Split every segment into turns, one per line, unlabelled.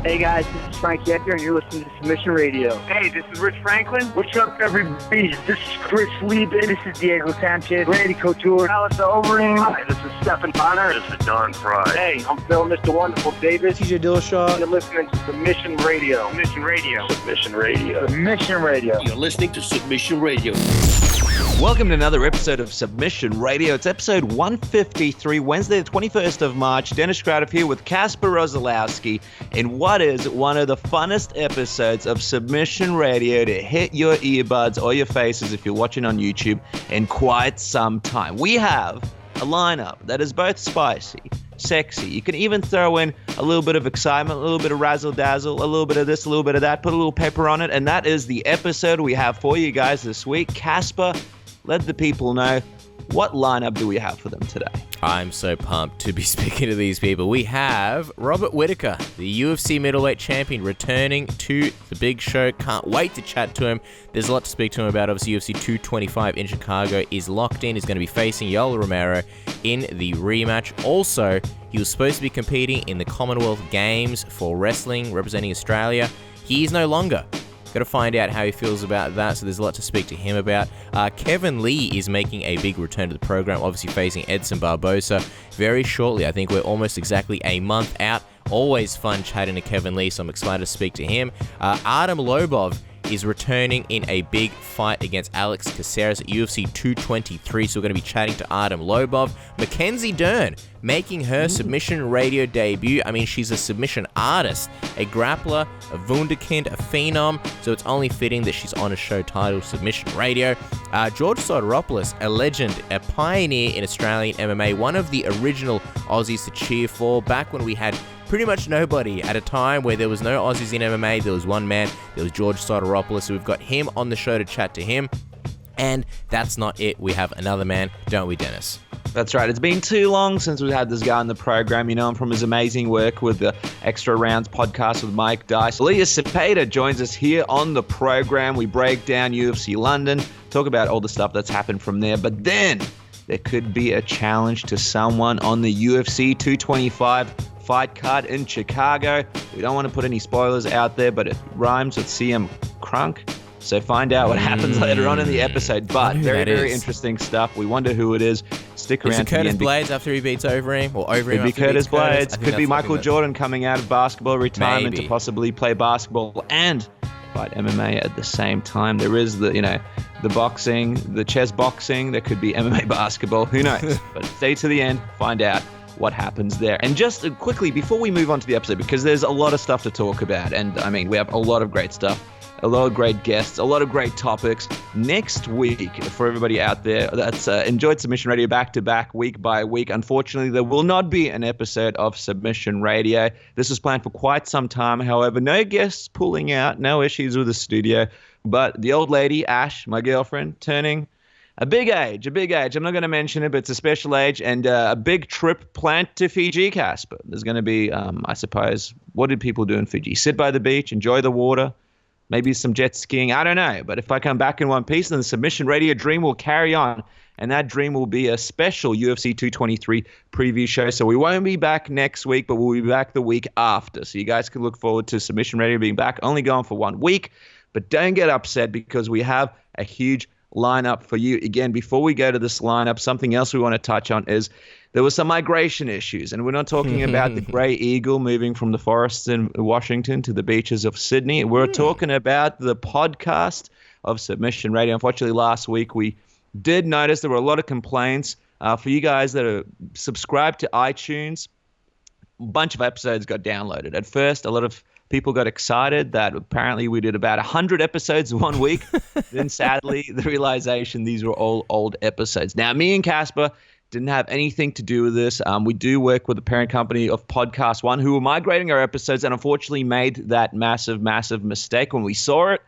Hey guys, this is Frank Yecker, and you're listening to Submission Radio.
Hey, this is Rich Franklin.
What's up, everybody? This is Chris Lieben. This is Diego Sanchez. Randy Couture.
Alistair Overeem.
Hi, this is Stephen Bonner.
This is Don Fry.
Hey, I'm Phil, Mr. Wonderful Davis.
TJ Dillashaw.
You're listening to Submission Radio.
Submission Radio.
Submission Radio.
Submission Radio.
You're listening to Submission Radio.
Welcome to another episode of Submission Radio. It's episode 153, Wednesday, the 21st of March. Dennis Shroudov here with Kasper Rosalowski in what is one of the funnest episodes of Submission Radio to hit your earbuds or your faces if you're watching on YouTube in quite some time. We have a lineup that is both spicy, sexy. You can even throw in a little bit of excitement, a little bit of razzle-dazzle, a little bit of this, a little bit of that, put a little pepper on it, and that is the episode we have for you guys this week. Kasper, let the people know, what lineup do we have for them today?
I'm so pumped to be speaking to these people. We have Robert Whittaker, the UFC Middleweight champion, returning to the big show. Can't wait to chat to him. There's a lot to speak to him about. Obviously, UFC 225 in Chicago is locked in. He's going to be facing Yoel Romero in the rematch. Also, he was supposed to be competing in the Commonwealth Games for wrestling, representing Australia. He is no longer. Got to find out how he feels about that, so there's a lot to speak to him about. Kevin Lee is making a big return to the program, obviously facing Edson Barboza very shortly. I think we're almost exactly a month out. Always fun chatting to Kevin Lee, so I'm excited to speak to him. Artem Lobov is returning in a big fight against Alex Caceres at UFC 223, so we're going to be chatting to Artem Lobov. Mackenzie Dern making her Submission Radio debut. I mean, she's a submission artist, a grappler, a wunderkind, a phenom, so it's only fitting that she's on a show titled Submission Radio. George Sotiropoulos, a legend, a pioneer in Australian MMA, one of the original Aussies to cheer for back when we had pretty much nobody. At a time where there was no Aussies in MMA, there was one man, there was George Sotiropoulos, so we've got him on the show to chat to him. And that's not it. We have another man, don't we, Dennis?
That's right. It's been too long since we've had this guy on the program. You know him from his amazing work with the Extra Rounds podcast with Mike Dice. Elias Cepeda joins us here on the program. We break down UFC London, talk about all the stuff that's happened from there. But then there could be a challenge to someone on the UFC 225 fight card in Chicago. We don't want to put any spoilers out there, but it rhymes with CM Crunk. So find out what happens later on in the episode. But very interesting stuff. We wonder who it is. Stick around.
Is it Curtis Blades after he beats Overeem? Or Overeem
could be Curtis Blades.
Curtis?
Could be Michael Jordan coming out of basketball retirement to possibly play basketball and fight MMA at the same time. There is the boxing, the chess boxing. There could be MMA basketball. Who knows? But stay to the end. Find out what happens there. And just quickly, before we move on to the episode, because there's a lot of stuff to talk about, and I mean, we have a lot of great stuff, a lot of great guests, a lot of great topics. Next week, for everybody out there that's enjoyed Submission Radio back-to-back, week by week, unfortunately, there will not be an episode of Submission Radio. This was planned for quite some time. However, no guests pulling out, no issues with the studio, but the old lady, Ash, my girlfriend, turning a big age. I'm not going to mention it, but it's a special age, and a big trip planned to Fiji, Kasper. There's going to be, I suppose, what did people do in Fiji? Sit by the beach, enjoy the water, maybe some jet skiing. I don't know. But if I come back in one piece, then the Submission Radio dream will carry on, and that dream will be a special UFC 223 preview show. So we won't be back next week, but we'll be back the week after. So you guys can look forward to Submission Radio being back, only going for 1 week. But don't get upset because we have a huge lineup for you. Again, before we go to this lineup, something else we want to touch on is there was some migration issues, and we're not talking about the gray eagle moving from the forests in Washington to the beaches of Sydney. We're talking about the podcast of Submission Radio. Unfortunately, last week we did notice there were a lot of complaints for you guys that are subscribed to iTunes. A bunch of episodes got downloaded. At first, a lot of people got excited that apparently we did about 100 episodes in 1 week. Then sadly, the realization these were all old episodes. Now, me and Kasper didn't have anything to do with this. We do work with the parent company of Podcast One, who were migrating our episodes and unfortunately made that massive mistake. When we saw it,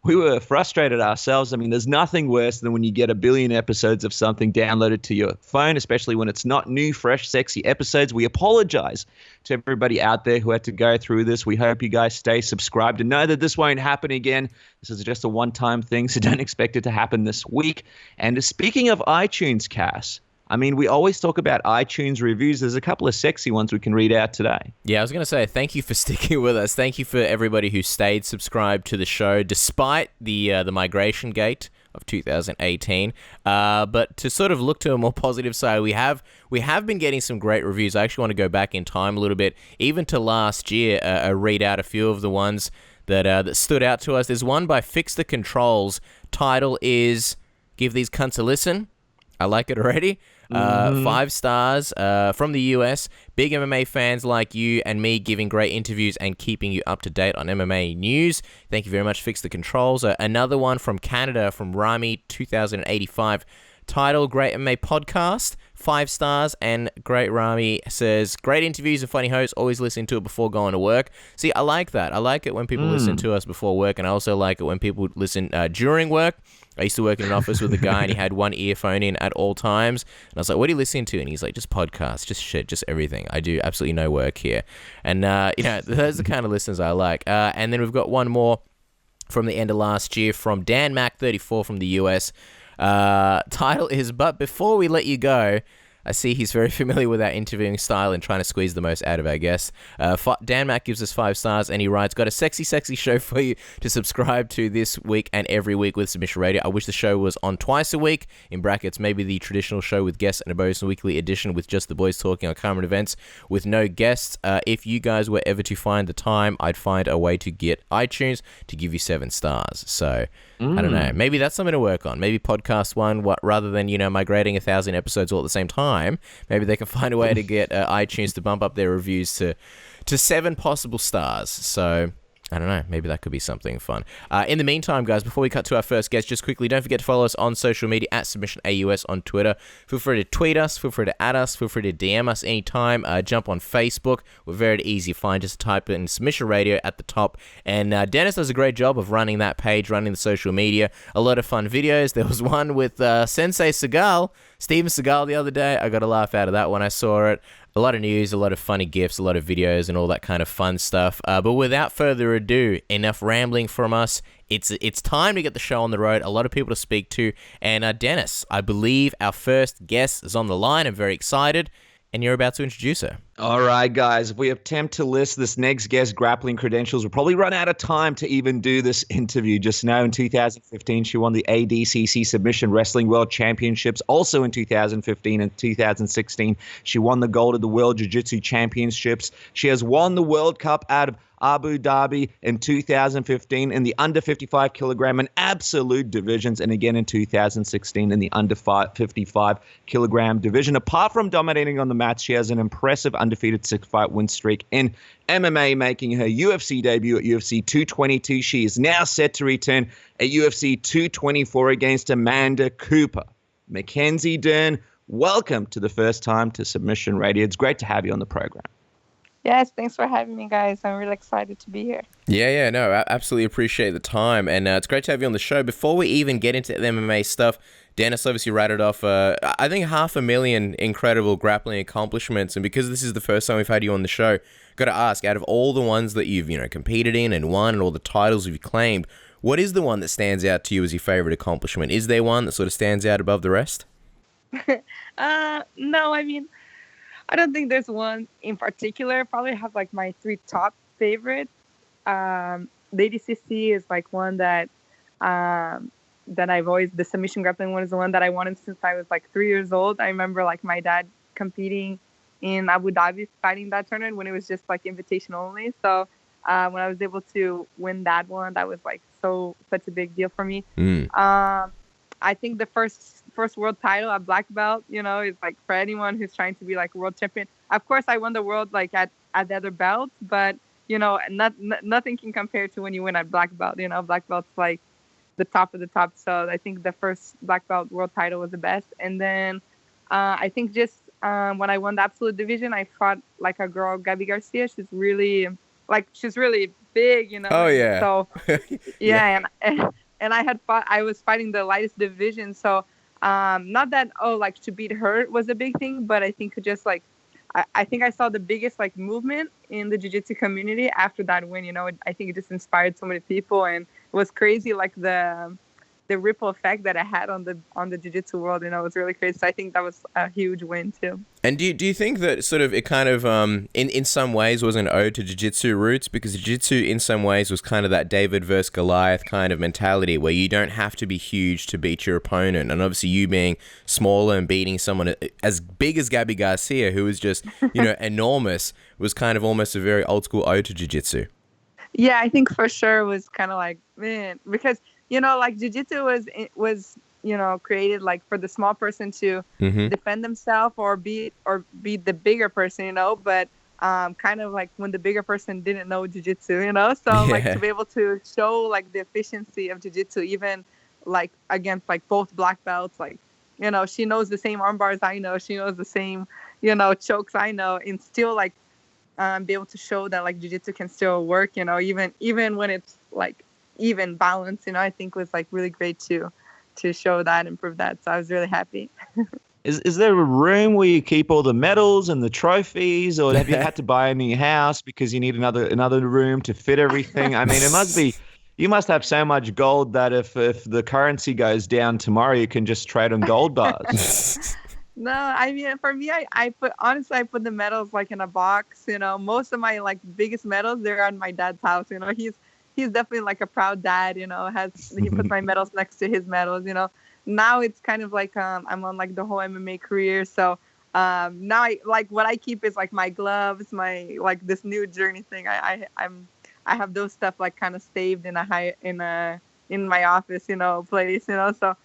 we were frustrated ourselves. I mean, there's nothing worse than when you get a billion episodes of something downloaded to your phone, especially when it's not new, fresh, sexy episodes. We apologize to everybody out there who had to go through this. We hope you guys stay subscribed and know that this won't happen again. This is just a one-time thing, so don't expect it to happen this week. And speaking of iTunes, Cass, I mean, we always talk about iTunes reviews. There's a couple of sexy ones we can read out today.
Yeah, I was going to say, thank you for sticking with us. Thank you for everybody who stayed subscribed to the show despite the migration gate of 2018. But to sort of look to a more positive side, we have been getting some great reviews. I actually want to go back in time a little bit, even to last year, read out a few of the ones that stood out to us. There's one by Fix the Controls. Title is Give These Cunts a Listen. I like it already. 5 stars from the US. Big MMA fans like you and me giving great interviews and keeping you up to date on MMA news. Thank you very much, Fix the Controls. Another one from Canada, from Rami 2085. Title, Great MMA Podcast. 5 stars. And Great Rami says, great interviews and funny hosts. Always listen to it before going to work. See, I like that. I like it when people listen to us before work, and I also like it when people listen during work. I used to work in an office with a guy, and he had one earphone in at all times. And I was like, what are you listening to? And he's like, just podcasts, just shit, just everything. I do absolutely no work here. And, those are the kind of listeners I like. And then we've got one more from the end of last year from Dan Mac 34 from the US. Title is, but before we let you go, I see he's very familiar with our interviewing style and trying to squeeze the most out of our guests. Dan Mack gives us 5 stars, and he writes, got a sexy, sexy show for you to subscribe to this week and every week with Submission Radio. I wish the show was on twice a week, in brackets, maybe the traditional show with guests and a bonus weekly edition with just the boys talking on current events with no guests. If you guys were ever to find the time, I'd find a way to get iTunes to give you 7 stars. So, I don't know. Maybe that's something to work on. Maybe podcast one, rather than, migrating 1,000 episodes all at the same time, maybe they can find a way to get iTunes to bump up their reviews to 7 possible stars. So, I don't know. Maybe that could be something fun. In the meantime, guys, before we cut to our first guest, just quickly, don't forget to follow us on social media at SubmissionAUS on Twitter. Feel free to tweet us. Feel free to add us. Feel free to DM us anytime. Jump on Facebook. We're very easy to find. Just type in Submission Radio at the top. And Dennis does a great job of running that page, running the social media. A lot of fun videos. There was one with Sensei Seagal, Steven Seagal, the other day. I got a laugh out of that when I saw it. A lot of news, a lot of funny GIFs, a lot of videos, and all that kind of fun stuff. But without further ado, enough rambling from us. It's time to get the show on the road. A lot of people to speak to. And Dennis, I believe our first guest is on the line. I'm very excited. And you're about to introduce her.
All right, guys. If we attempt to list this next guest's grappling credentials, we'll probably run out of time to even do this interview. Just know in 2015, she won the ADCC Submission Wrestling World Championships. Also in 2015 and 2016, she won the gold of the World Jiu-Jitsu Championships. She has won the World Cup out of Abu Dhabi in 2015 in the under 55 kilogram and absolute divisions, and again in 2016 in the under 55 kilogram division. Apart from dominating on the mats, she has an impressive undefeated 6-fight win streak in MMA, making her UFC debut at UFC 222. She is now set to return at UFC 224 against Amanda Cooper. Mackenzie Dern, welcome to the first time to Submission Radio. It's great to have you on the program.
Yes, thanks for having me, guys. I'm really excited to be here.
Yeah, no, I absolutely appreciate the time, and it's great to have you on the show. Before we even get into the MMA stuff, Dennis obviously rattled off, I think, 500,000 incredible grappling accomplishments, and because this is the first time we've had you on the show, got to ask, out of all the ones that you've competed in and won and all the titles you've claimed, what is the one that stands out to you as your favorite accomplishment? Is there one that sort of stands out above the rest?
No, I don't think there's one in particular. Probably have my 3 top favorites. The ADCC is one that I've always, the submission grappling one is the one that I wanted since I was 3 years old. I remember my dad competing in Abu Dhabi, fighting that tournament when it was just invitation only. So when I was able to win that one, that was such a big deal for me. I think the first world title at black belt, is for anyone who's trying to be world champion. Of course, I won the world at the other belts, but nothing can compare to when you win at black belt. Black belt's the top of the top. So I think the first black belt world title was the best. And then I think just when I won the absolute division, I fought a girl, Gabby Garcia. She's really big,
Oh yeah.
So yeah. And I was fighting the lightest division. So not that, to beat her was a big thing, but I think just I think I saw the biggest movement in the jiu-jitsu community after that win. I think it just inspired so many people, and it was crazy. The the ripple effect that I had on the jiu-jitsu world, you know, was really crazy. So I think that was a huge win too.
And do you think that sort of it kind of in some ways was an ode to jiu-jitsu roots, because jiu-jitsu in some ways was kind of that David versus Goliath kind of mentality where you don't have to be huge to beat your opponent, and obviously you being smaller and beating someone as big as Gabby Garcia, who was just enormous, was kind of almost a very old school ode to jiu-jitsu.
Yeah, I think for sure was kind of like, man, because like jiu-jitsu was created like for the small person to defend themselves or beat the bigger person, but kind of like when the bigger person didn't know jiu-jitsu, so like to be able to show like the efficiency of jiu-jitsu, even like against like both black belts, like she knows the same arm bars I know, she knows the same chokes I know, and still like be able to show that like jiu-jitsu can still work, even when it's like even balance, I think was like really great to show that and prove that. So I was really happy.
Is there a room where you keep all the medals and the trophies, or have you had to buy a new house because you need another room to fit everything? I mean, you must have so much gold that if the currency goes down tomorrow, you can just trade on gold bars.
No, I mean, for me, I put the medals like in a box. Most of my like biggest medals, they're on my dad's house. He's definitely like a proud dad. He puts my medals next to his medals. Now it's kind of like I'm on like the whole MMA career, so now what I keep is like my gloves, my like this new journey thing. I have those stuff like kind of saved in my office, place. So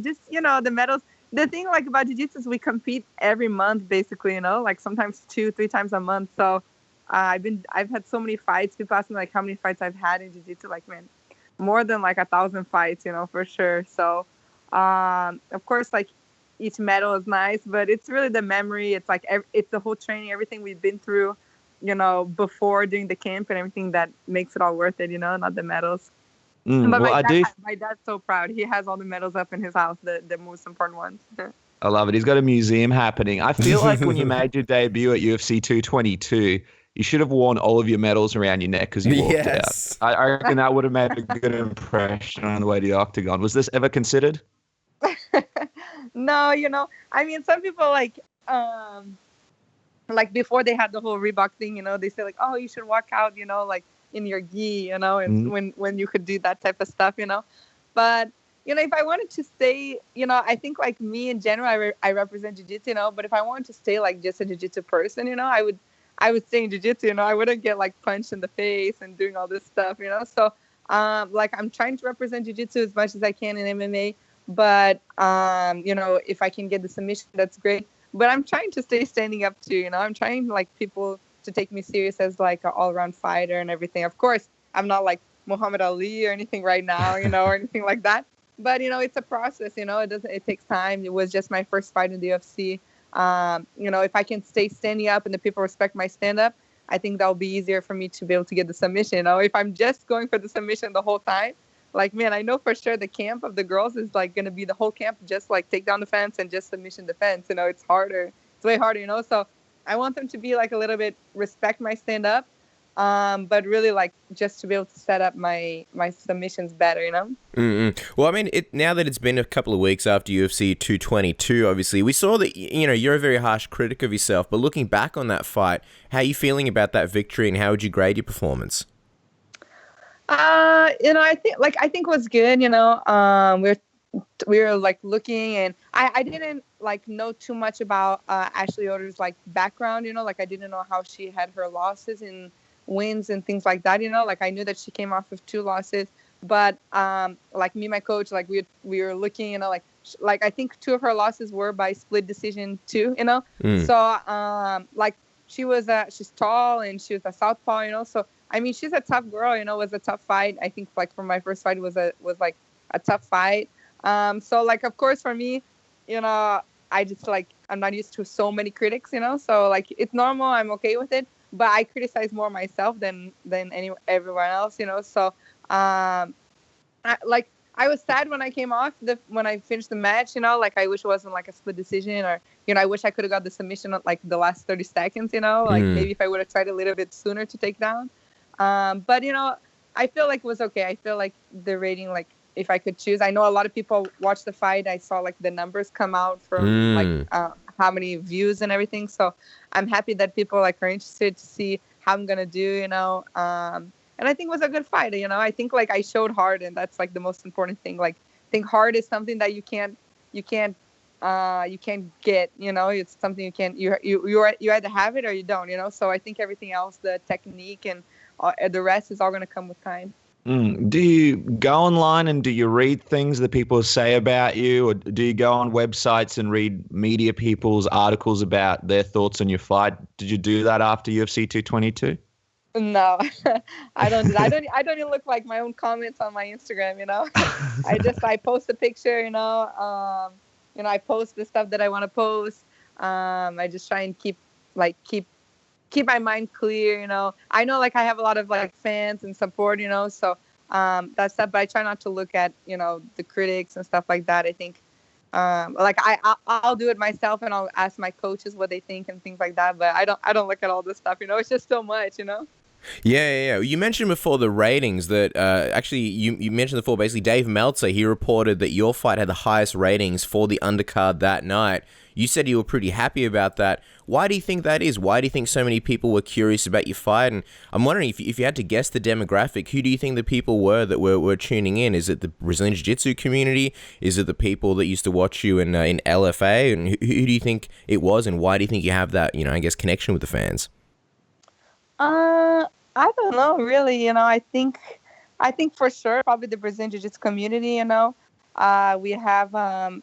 just the medals. The thing like about jiu-jitsu is we compete every month basically, like sometimes 2-3 times a month. So I've had so many fights. People ask me like how many fights I've had in jiu-jitsu. Like, man, more than like 1,000 fights, for sure. So of course, like each medal is nice, but it's really the memory. It's like it's the whole training, everything we've been through, before doing the camp and everything that makes it all worth it. Not the medals. But my dad's so proud. He has all the medals up in his house, the most important ones.
I love it. He's got a museum happening. I feel like when you made your debut at UFC 222, you should have worn all of your medals around your neck as you walked out. I reckon that would have made a good impression on the way to the octagon. Was this ever considered?
No, I mean, some people like before they had the whole Reebok thing, they say like, oh, you should walk out, like in your gi, and when you could do that type of stuff, but if I wanted to stay, I think like me in general, I represent jiu-jitsu, but if I wanted to stay like just a jiu-jitsu person, I would stay in jiu-jitsu, I wouldn't get like punched in the face and doing all this stuff, so like I'm trying to represent jiu-jitsu as much as I can in MMA, but if I can get the submission, that's great, but I'm trying to stay standing up too, I'm trying like people to take me serious as like an all-around fighter and everything. Of course, I'm not like Muhammad Ali or anything right now, or anything like that. But it's a process. It takes time. It was just my first fight in the UFC. If I can stay standing up and the people respect my stand-up, I think that'll be easier for me to be able to get the submission. If I'm just going for the submission the whole time, like, man, I know for sure the camp of the girls is like going to be the whole camp just like take down defense and just submission defense. It's harder. It's way harder. So I want them to be like a little bit respect my stand-up, but really like just to be able to set up my submissions better,
Well, I mean, now that it's been a couple of weeks after UFC 222, obviously, we saw that, you're a very harsh critic of yourself, but looking back on that fight, how are you feeling about that victory and how would you grade your performance?
I think it was good, we were like looking, and I didn't like know too much about Ashley Yoder's like background, like I didn't know how she had her losses and wins and things like that, like I knew that she came off of 2 losses, but like me and my coach, like we were looking, like I think 2 of her losses were by split decision too, so like she's tall and she was a southpaw, so I mean she's a tough girl, it was a tough fight. I think like for my first fight was like a tough fight. So like, of course, for me, I just like, I'm not used to so many critics, so like, it's normal. I'm okay with it, but I criticize more myself than everyone else, so, I was sad when I came off when I finished the match, like, I wish it wasn't like a split decision, or, I wish I could have got the submission at like the last 30 seconds, like maybe if I would have tried a little bit sooner to take down. But, I feel like it was okay. I feel like the rating, like, if I could choose. I know a lot of people watch the fight. I saw like the numbers come out from like how many views and everything. So I'm happy that people like are interested to see how I'm gonna do, you know. And I think it was a good fight, you know. I think like I showed heart, and that's like the most important thing. Like I think heart is something that you can't get, you know. It's something you either have it or you don't, you know. So I think everything else, the technique and the rest is all gonna come with time.
Do you go online and do you read things that people say about you, or do you go on websites and read media people's articles about their thoughts on your fight? Did you do that after UFC 222?
No, I don't. I don't even look like my own comments on my Instagram. You know, I post a picture. You know, I post the stuff that I want to post. I just try and keep my mind clear. You know, I know like I have a lot of like fans and support. You know, so that's that. But I try not to look at the critics and stuff like that. I think like I'll do it myself, and I'll ask my coaches what they think and things like that. But I don't look at all this stuff. You know, it's just so much. You know.
Yeah. You mentioned before the ratings that actually you mentioned before. Basically, Dave Meltzer, he reported that your fight had the highest ratings for the undercard that night. You said you were pretty happy about that. Why do you think that is? Why do you think so many people were curious about your fight? And I'm wondering if you had to guess the demographic, who do you think the people were that were tuning in? Is it the Brazilian Jiu-Jitsu community? Is it the people that used to watch you in LFA? And who do you think it was? And why do you think you have that, I guess, connection with the fans?
I don't know, really. I think for sure probably the Brazilian Jiu-Jitsu community. We have out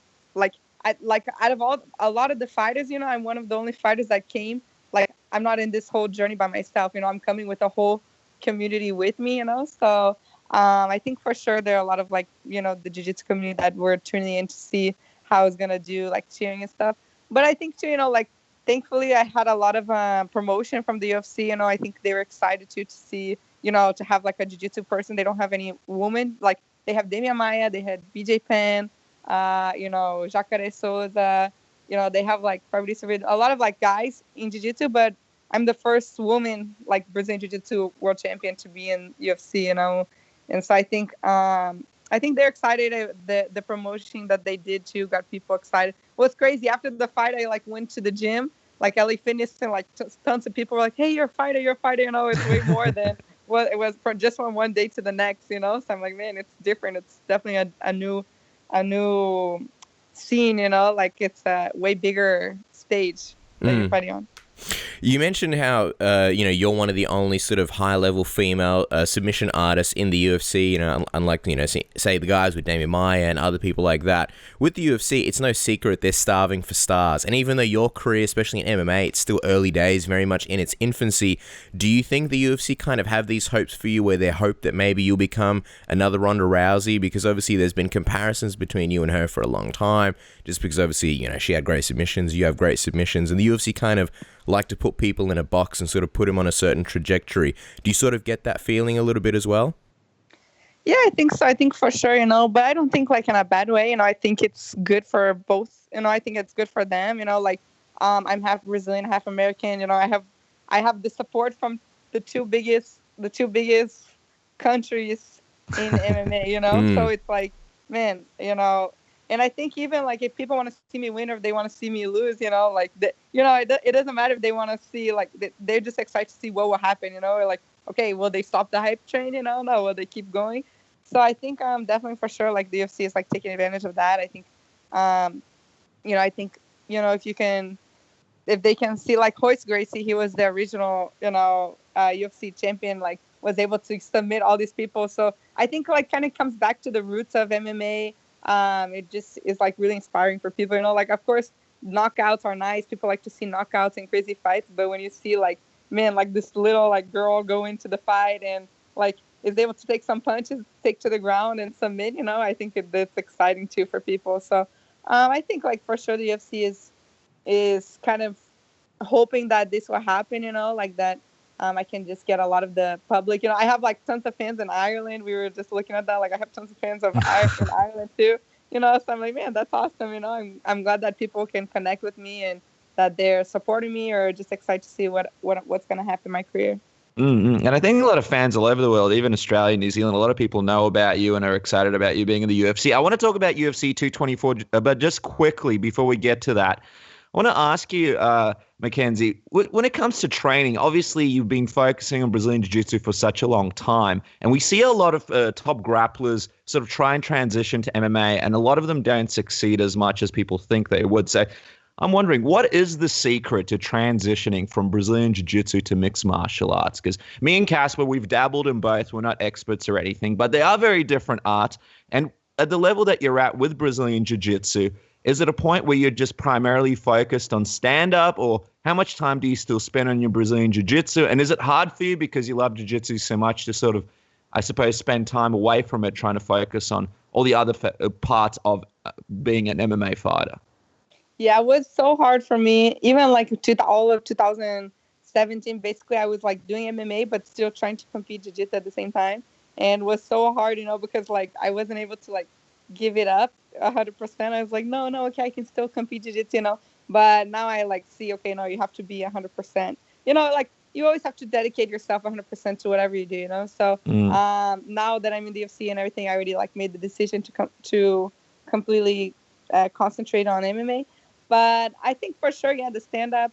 of a lot of the fighters. I'm one of the only fighters that came. Like I'm not in this whole journey by myself. I'm coming with a whole community with me. So I think for sure there are a lot of the Jiu-Jitsu community that were tuning in to see how I was gonna do, like cheering and stuff. But I think too, thankfully, I had a lot of promotion from the UFC. I think they were excited to see, to have like a jiu-jitsu person. They don't have any women. Like they have Demian Maia, they had BJ Penn, Jacare Souza. They have like Fabrício Vidal, a lot of like guys in jiu-jitsu. But I'm the first woman like Brazilian jiu-jitsu world champion to be in UFC. And so I think they're excited. The promotion that they did too got people excited. What's crazy, after the fight, I went to the gym, LA Fitness, and tons of people were like, "Hey, you're a fighter!" It's way more than what it was from just from one day to the next. So I'm like, man, it's different. It's definitely a new scene. It's a way bigger stage that you're fighting on.
You mentioned how, you're one of the only sort of high-level female submission artists in the UFC, unlike, say the guys with Demian Maia and other people like that. With the UFC, it's no secret they're starving for stars. And even though your career, especially in MMA, it's still early days, very much in its infancy, do you think the UFC kind of have these hopes for you where they hope that maybe you'll become another Ronda Rousey? Because obviously there's been comparisons between you and her for a long time, just because obviously, she had great submissions, you have great submissions, and the UFC kind of like to put people in a box and sort of put them on a certain trajectory. Do you sort of get that feeling a little bit as well?
Yeah, I think so. I think for sure, but I don't think in a bad way. I think it's good for both. I think it's good for them. I'm half Brazilian, half American. I have the support from the two biggest countries in MMA. So it's like, man, And I think even if people want to see me win or if they want to see me lose, it doesn't matter if they want to see they're just excited to see what will happen. Okay, will they stop the hype train? No, will they keep going? So I think definitely for sure the UFC is taking advantage of that. I think if they can see Royce Gracie, he was the original UFC champion, was able to submit all these people. So I think kind of comes back to the roots of MMA. It just is really inspiring for people. Of course, knockouts are nice. People like to see knockouts and crazy fights. But when you see this little girl go into the fight and is able to take some punches, take to the ground and submit, I think it's exciting too for people. So I think for sure the UFC is kind of hoping that this will happen. That. I can just get a lot of the public. I have tons of fans in Ireland. We were just looking at that. I have tons of fans in Ireland too. So I'm like, man, that's awesome. I'm glad that people can connect with me and that they're supporting me or just excited to see what's going to happen in my career.
And I think a lot of fans all over the world, even Australia, New Zealand, a lot of people know about you and are excited about you being in the UFC. I want to talk about UFC 224, but just quickly before we get to that, I want to ask you, Mackenzie, when it comes to training, obviously you've been focusing on Brazilian Jiu-Jitsu for such a long time, and we see a lot of top grapplers sort of try and transition to MMA, and a lot of them don't succeed as much as people think they would. So I'm wondering, what is the secret to transitioning from Brazilian Jiu-Jitsu to mixed martial arts? Because me and Casper, we've dabbled in both. We're not experts or anything, but they are very different arts. And at the level that you're at with Brazilian Jiu-Jitsu, is it a point where you're just primarily focused on stand-up, or how much time do you still spend on your Brazilian Jiu-Jitsu? And is it hard for you because you love Jiu-Jitsu so much to sort of, I suppose, spend time away from it trying to focus on all the other parts of being an MMA fighter?
Yeah, it was so hard for me. Even like all of 2017, basically, I was like doing MMA, but still trying to compete Jiu-Jitsu at the same time. And it was so hard, because like I wasn't able to like give it up 100%. I was like, no, okay, I can still compete Jiu-Jitsu, But now I like see, okay, no, you have to be 100%. Like you always have to dedicate yourself 100% to whatever you do, So now that I'm in the UFC and everything, I already like made the decision to completely concentrate on MMA. But I think for sure, yeah, the stand-up.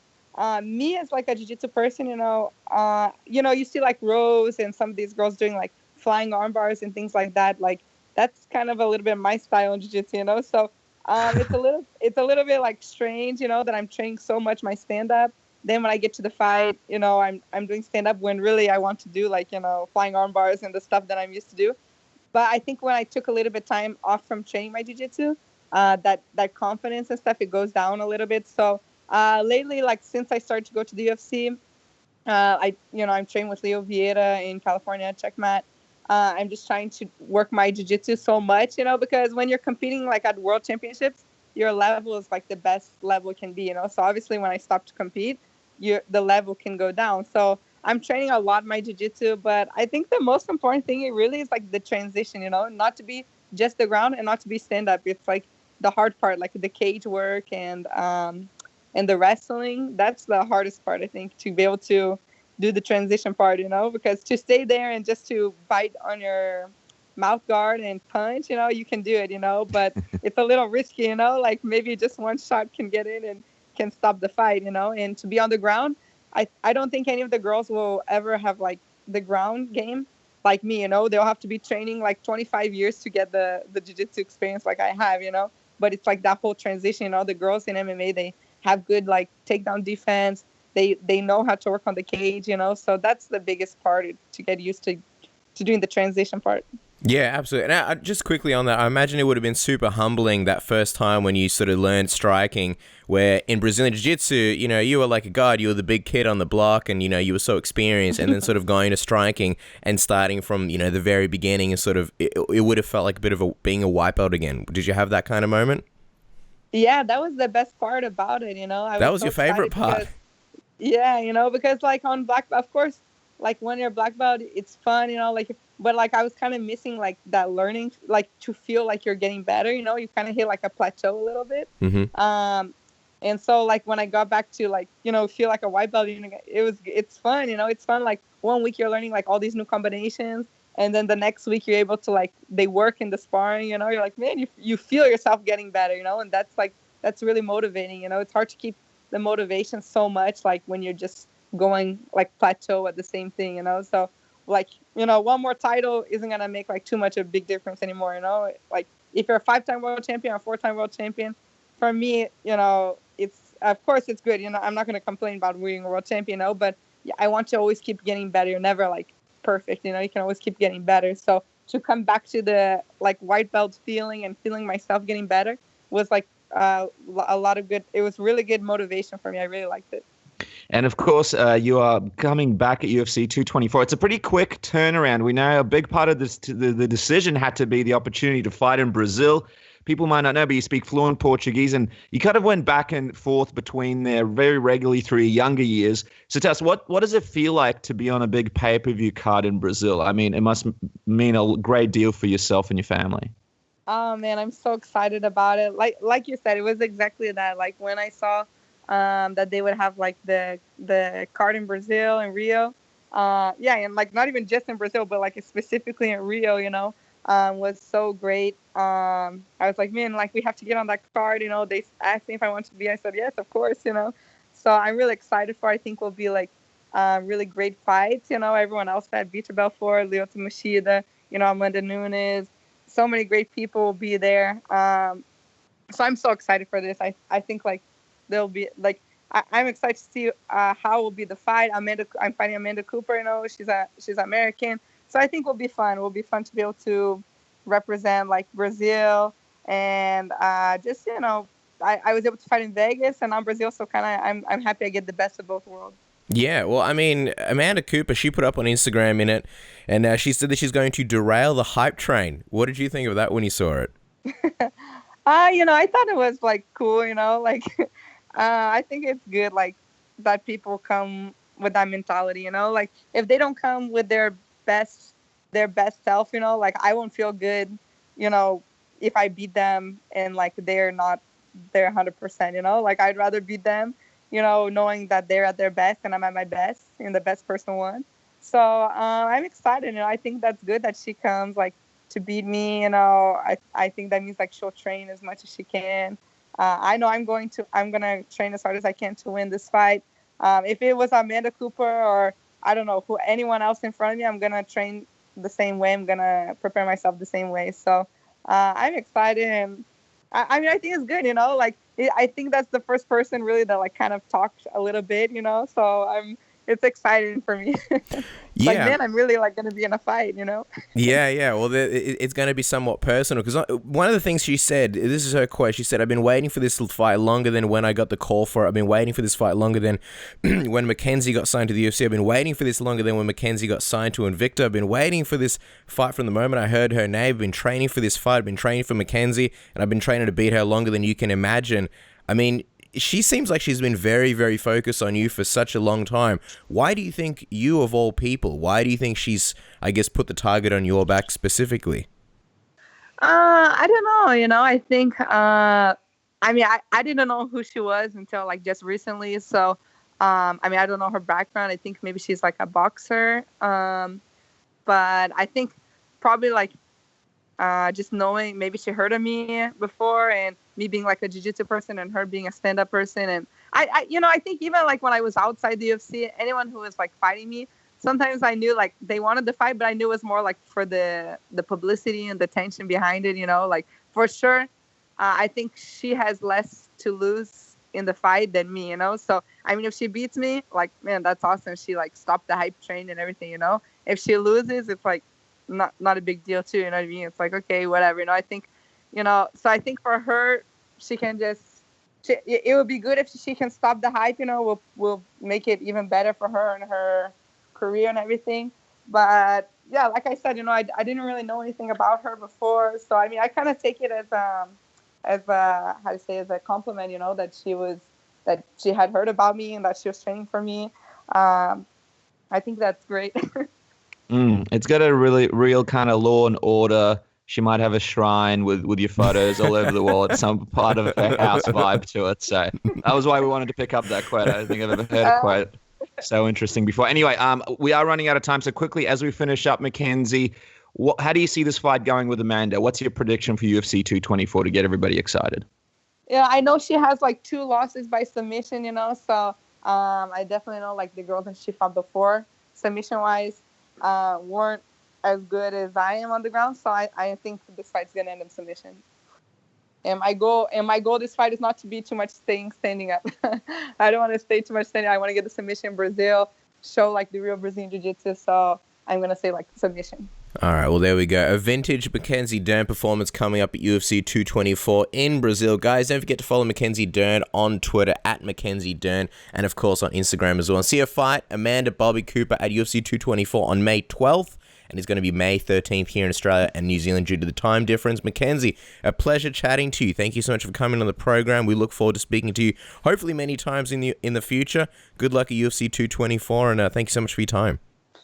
Me as like a Jiu-Jitsu person, you see like Rose and some of these girls doing like flying arm bars and things like that. Like that's kind of a little bit my style in Jiu-Jitsu, So it's a little bit like strange, that I'm training so much my stand-up. Then when I get to the fight, I'm doing stand-up when really I want to do like flying arm bars and the stuff that I'm used to do. But I think when I took a little bit time off from training my Jiu-Jitsu, that confidence and stuff, it goes down a little bit. So lately, like since I started to go to the UFC, I'm training with Leo Vieira in California, checkmat. I'm just trying to work my Jiu-Jitsu so much, because when you're competing like at World Championships, your level is like the best level can be, So obviously when I stop to compete, the level can go down. So I'm training a lot my Jiu-Jitsu, but I think the most important thing it really is like the transition, not to be just the ground and not to be stand-up. It's like the hard part, like the cage work and the wrestling. That's the hardest part, I think, to be able to do the transition part, because to stay there and just to bite on your mouth guard and punch, you can do it, but it's a little risky, like maybe just one shot can get in and can stop the fight, and to be on the ground, I don't think any of the girls will ever have like the ground game like me, they'll have to be training like 25 years to get the Jiu-Jitsu experience like I have, but it's like that whole transition, the girls in MMA, they have good like takedown defense. They know how to work on the cage, so that's the biggest part to get used to doing the transition part.
Yeah, absolutely. Now, just quickly on that, I imagine it would have been super humbling that first time when you sort of learned striking, where in Brazilian Jiu-Jitsu, you were like a god, you were the big kid on the block, and, you were so experienced, and then sort of going to striking and starting from, the very beginning, and sort of, it would have felt like a bit of being a wipeout again. Did you have that kind of moment?
Yeah, that was the best part about it,
That was your favorite part?
Yeah, because like on black belt, of course, like when you're black belt, it's fun, but like I was kind of missing like that learning, like to feel like you're getting better, you kind of hit like a plateau a little bit.
Mm-hmm.
And so like when I got back to like, feel like a white belt, it's fun, it's fun. Like 1 week you're learning like all these new combinations. And then the next week you're able to like, they work in the sparring, you're like, man, you feel yourself getting better, and that's really motivating. It's hard to keep the motivation so much like when you're just going like plateau at the same thing, so like, one more title isn't gonna make like too much of a big difference anymore, like if you're a 5-time world champion or a 4-time world champion, for me, it's of course it's good, I'm not gonna complain about being a world champion, but yeah, I want to always keep getting better. You're never like perfect, you can always keep getting better. So to come back to the like white belt feeling and feeling myself getting better was like a lot of good. It was really good motivation for me. I really liked it.
And of course, you are coming back at UFC 224. It's a pretty quick turnaround. We know a big part of this, the decision had to be the opportunity to fight in Brazil. People might not know, but you speak fluent Portuguese, and you kind of went back and forth between there very regularly through your younger years. So tell us, what does it feel like to be on a big pay-per-view card in Brazil? I mean, it must mean a great deal for yourself and your family.
Oh man, I'm so excited about it. Like you said, it was exactly that. Like when I saw that they would have like the card in Brazil and Rio, Yeah, and like not even just in Brazil, but like specifically in Rio, was so great. I was like, man, like we have to get on that card. They asked me if I wanted to be. I said yes, of course. So I'm really excited for. I think will be like really great fights. Everyone else had Vitor Belfort, Lyoto Machida, Amanda Nunes. So many great people will be there. So I'm so excited for this. I think like there'll be like I'm excited to see how will be the fight. I'm fighting Amanda Cooper. She's American. So I think it will be fun. It will be fun to be able to represent like Brazil and just I was able to fight in Vegas and I'm Brazil, so kind of I'm happy I get the best of both worlds.
Yeah, well, I mean, Amanda Cooper, she put up on Instagram in it, and she said that she's going to derail the hype train. What did you think of that when you saw it?
I thought it was like cool. Like I think it's good like that people come with that mentality. Like if they don't come with their best self, like I won't feel good, if I beat them and like they're not there 100%, like I'd rather beat them, knowing that they're at their best and I'm at my best and the best person won. So I'm excited. I think that's good that she comes like to beat me. I think that means like she'll train as much as she can. I know I'm gonna train as hard as I can to win this fight. If it was Amanda Cooper or I don't know anyone else in front of me, I'm gonna train the same way. I'm gonna prepare myself the same way. So I'm excited, and I mean I think it's good. Like I think that's the first person really that like kind of talked a little bit. So it's exciting for me.
Yeah.
Like man, I'm really like gonna be in a fight.
Yeah. Well, it's going to be somewhat personal because one of the things she said, this is her quote. She said, "I've been waiting for this fight longer than when I got the call for it. I've been waiting for this fight longer than when Mackenzie got signed to the UFC. I've been waiting for this longer than when Mackenzie got signed to Invicta. I've been waiting for this fight from the moment I heard her name. I've been training for this fight. I've been training for Mackenzie, and I've been training to beat her longer than you can imagine." I mean, she seems like she's been very, very focused on you for such a long time. Why do you think you, of all people, why do you think she's, I guess, put the target on your back specifically?
I don't know. I think, I mean, I didn't know who she was until like just recently. So, I mean, I don't know her background. I think maybe she's like a boxer. But I think probably like just knowing maybe she heard of me before and me being like a jiu-jitsu person and her being a stand-up person. And I think even like when I was outside the UFC, anyone who was like fighting me, sometimes I knew like they wanted the fight, but I knew it was more like for the publicity and the tension behind it, like for sure. I think she has less to lose in the fight than me, So, I mean, if she beats me, like, man, that's awesome. She like stopped the hype train and everything, If she loses, it's like not a big deal too, you know what I mean? It's like, okay, whatever, I think, so I think for her, she can it would be good if she can stop the hype, we'll make it even better for her and her career and everything. But yeah, like I said, I didn't really know anything about her before. So, I mean, I kind of take it as a compliment, that she had heard about me and that she was training for me. I think that's great.
It's got a really real kind of law and order. She might have a shrine with your photos all over the wall at some part of her house vibe to it. So that was why we wanted to pick up that quote. I don't think I've ever heard a quote so interesting before. Anyway, we are running out of time. So quickly, as we finish up, Mackenzie, how do you see this fight going with Amanda? What's your prediction for UFC 224 to get everybody excited?
Yeah, I know she has like 2 losses by submission, So I definitely know like the girls that she fought before, submission-wise, weren't as good as I am on the ground. So I think this fight's gonna end in submission. And my goal this fight is not to be too much standing up. I don't want to stay too much standing. I want to get the submission in Brazil, show like the real Brazilian Jiu-Jitsu. So I'm gonna say like submission.
All right, well, there we go. A vintage Mackenzie Dern performance coming up at UFC 224 in Brazil. Guys, don't forget to follow Mackenzie Dern on Twitter at Mackenzie Dern, and of course on Instagram as well. And see her fight, Amanda Bobby Cooper, at UFC 224 on May 12th. And it's going to be May 13th here in Australia and New Zealand due to the time difference. Mackenzie, a pleasure chatting to you. Thank you so much for coming on the program. We look forward to speaking to you hopefully many times in the future. Good luck at UFC 224, and thank you so much for your time.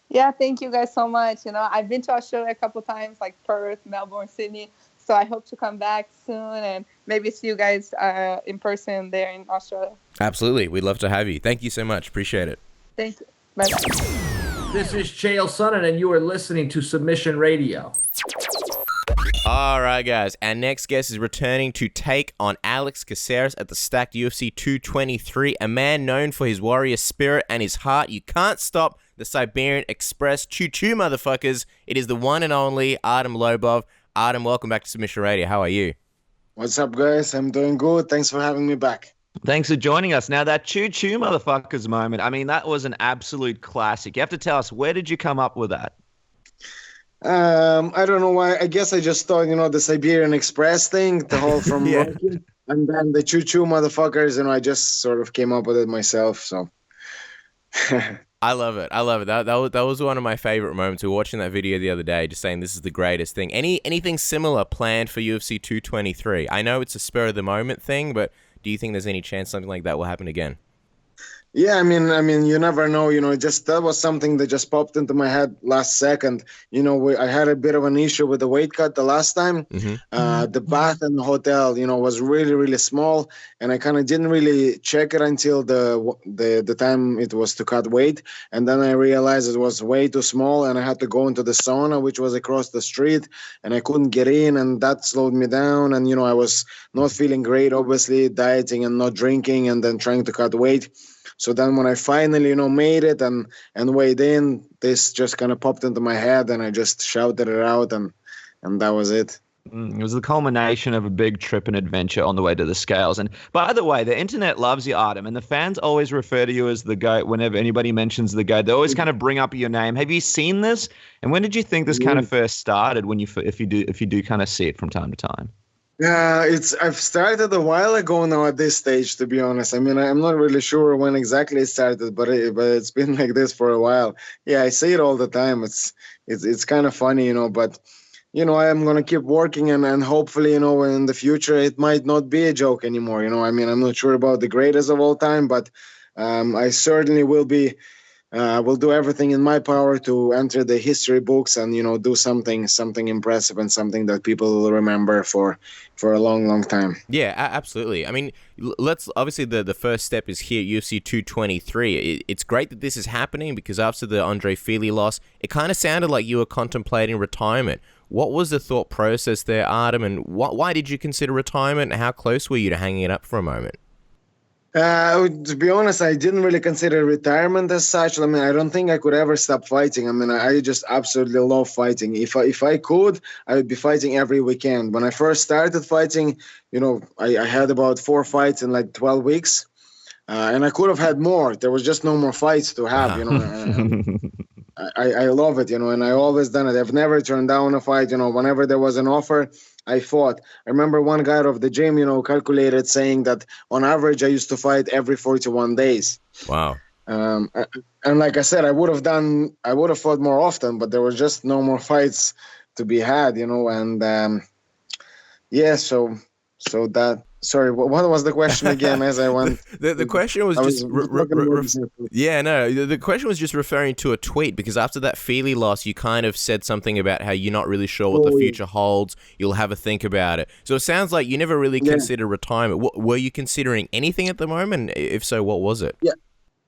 Yeah, thank you guys so much. I've been to Australia a couple times, like Perth, Melbourne, Sydney. So I hope to come back soon and maybe see you guys in person there in Australia.
Absolutely. We'd love to have you. Thank you so much. Appreciate it.
Thank you. Bye-bye.
This is Chael Sonnen, and you are listening to Submission Radio.
All right, guys. Our next guest is returning to take on Alex Caceres at the stacked UFC 223, a man known for his warrior spirit and his heart. You can't stop the Siberian Express. Choo-choo, motherfuckers. It is the one and only Artem Lobov. Artem, welcome back to Submission Radio. How are you?
What's up, guys? I'm doing good. Thanks for having me back.
Thanks for joining us. Now, that choo-choo motherfuckers moment, I mean, that was an absolute classic. You have to tell us, where did you come up with that?
I don't know why. I guess I just thought, the Siberian Express thing, the whole from
Yeah.
Rocky, and then the choo-choo motherfuckers, I just sort of came up with it myself, so.
I love it. That was one of my favorite moments. We were watching that video the other day, just saying this is the greatest thing. Anything similar planned for UFC 223? I know it's a spur of the moment thing, but do you think there's any chance something like that will happen again?
Yeah, I mean, you never know, just that was something that just popped into my head last second. I had a bit of an issue with the weight cut the last time.
Mm-hmm.
The bath in the hotel, was really, really small, and I kind of didn't really check it until the time it was to cut weight, and then I realized it was way too small, and I had to go into the sauna, which was across the street, and I couldn't get in, and that slowed me down, and I was not feeling great, obviously, dieting and not drinking, and then trying to cut weight. So then when I finally, made it and weighed in, this just kind of popped into my head, and I just shouted it out, and that was it.
It was the culmination of a big trip and adventure on the way to the scales. And by the way, the internet loves you, Artem, and the fans always refer to you as the GOAT whenever anybody mentions the GOAT. They always kind of bring up your name. Have you seen this? And when did you think this kind of first started? If you do kind of see it from time to time?
Yeah, I've started a while ago now at this stage, to be honest. I mean, I'm not really sure when exactly it started, but it's been like this for a while. Yeah, I say it all the time. It's kind of funny, but I'm gonna keep working, and hopefully, in the future it might not be a joke anymore. I mean, I'm not sure about the greatest of all time, but I certainly will be. Will do everything in my power to enter the history books and do something impressive and something that people will remember for a long, long time.
Yeah, absolutely. I mean, let's obviously the first step is here at UFC 223. It's great that this is happening because after the Andre Fili loss, it kind of sounded like you were contemplating retirement. What was the thought process there, Artem, and why did you consider retirement, and how close were you to hanging it up for a moment?
To be honest, I didn't really consider retirement as such. I mean, I don't think I could ever stop fighting. I mean, I just absolutely love fighting. If I could, I would be fighting every weekend. When I first started fighting, I had about 4 fights in like 12 weeks. And I could have had more. There was just no more fights to have, I love it, and I always done it. I've never turned down a fight, whenever there was an offer, I fought. I remember one guy of the gym, calculated saying that on average I used to fight every 41 days. Wow. And like I said, I would have fought more often, but there was just no more fights to be had, and yeah, so that. Sorry, what was the question again? As I went,
the question was just the question was just referring to a tweet, because after that Fili loss, you kind of said something about how you're not really sure what the future holds. You'll have a think about it. So it sounds like you never really considered retirement. Were you considering anything at the moment? If so, what was it?
Yeah.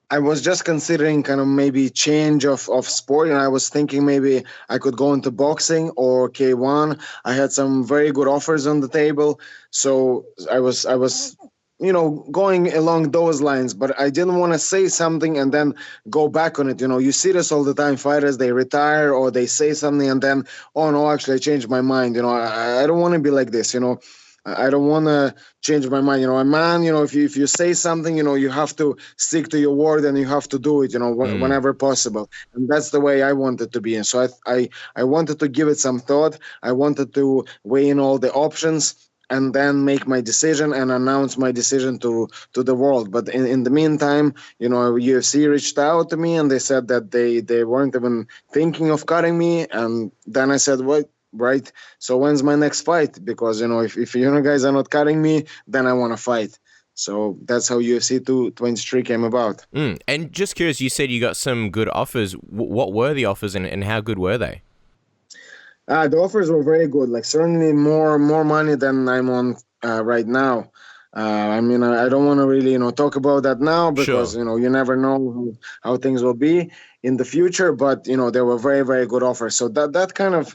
I was just considering kind of maybe change of sport, and I was thinking maybe I could go into boxing or K1. I had some very good offers on the table, so I was going along those lines, but I didn't want to say something and then go back on it. You see this all the time. Fighters, they retire or they say something and then, oh no, actually I changed my mind. I don't want to be like this. I don't want to change my mind. A man, if you say something, you have to stick to your word and you have to do it, whenever possible. And that's the way I wanted to be. And so I wanted to give it some thought. I wanted to weigh in all the options and then make my decision and announce my decision to the world. But in the meantime, UFC reached out to me and they said that they weren't even thinking of cutting me. And then I said, what? Right. So when's my next fight? Because, if you guys are not cutting me, then I want to fight. So that's how UFC 223 came about.
And just curious, you said you got some good offers. What were the offers and how good were they?
The offers were very good. Like certainly more money than I'm on right now. I mean, I don't want to really, talk about that now because,
Sure.
you never know how things will be in the future. But, they were very, very good offers. So that kind of,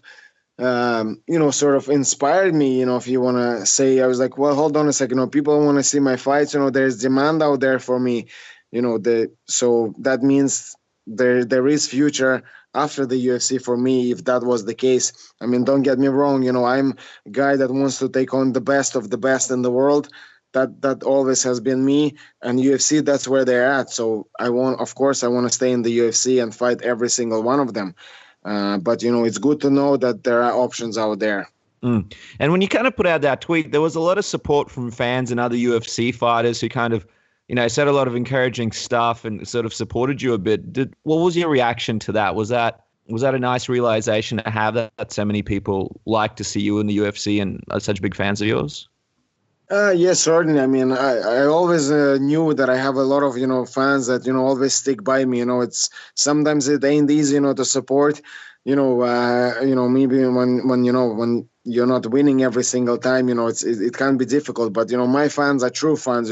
sort of inspired me, if you want to say. I was like, well, hold on a second. People want to see my fights. There's demand out there for me. So that means there is future after the UFC for me, if that was the case. I mean, don't get me wrong. I'm a guy that wants to take on the best of the best in the world. That always has been me, and UFC, that's where they're at. So I want to stay in the UFC and fight every single one of them. But it's good to know that there are options out there.
And when you kind of put out that tweet, there was a lot of support from fans and other UFC fighters who kind of, said a lot of encouraging stuff and sort of supported you a bit. What was your reaction to that? Was that a nice realization to have that so many people like to see you in the UFC and are such big fans of yours?
Yes, certainly. I mean, I always knew that I have a lot of, fans that, always stick by me. It's sometimes it ain't easy, to support, maybe when you're not winning every single time, it can be difficult. But, my fans are true fans,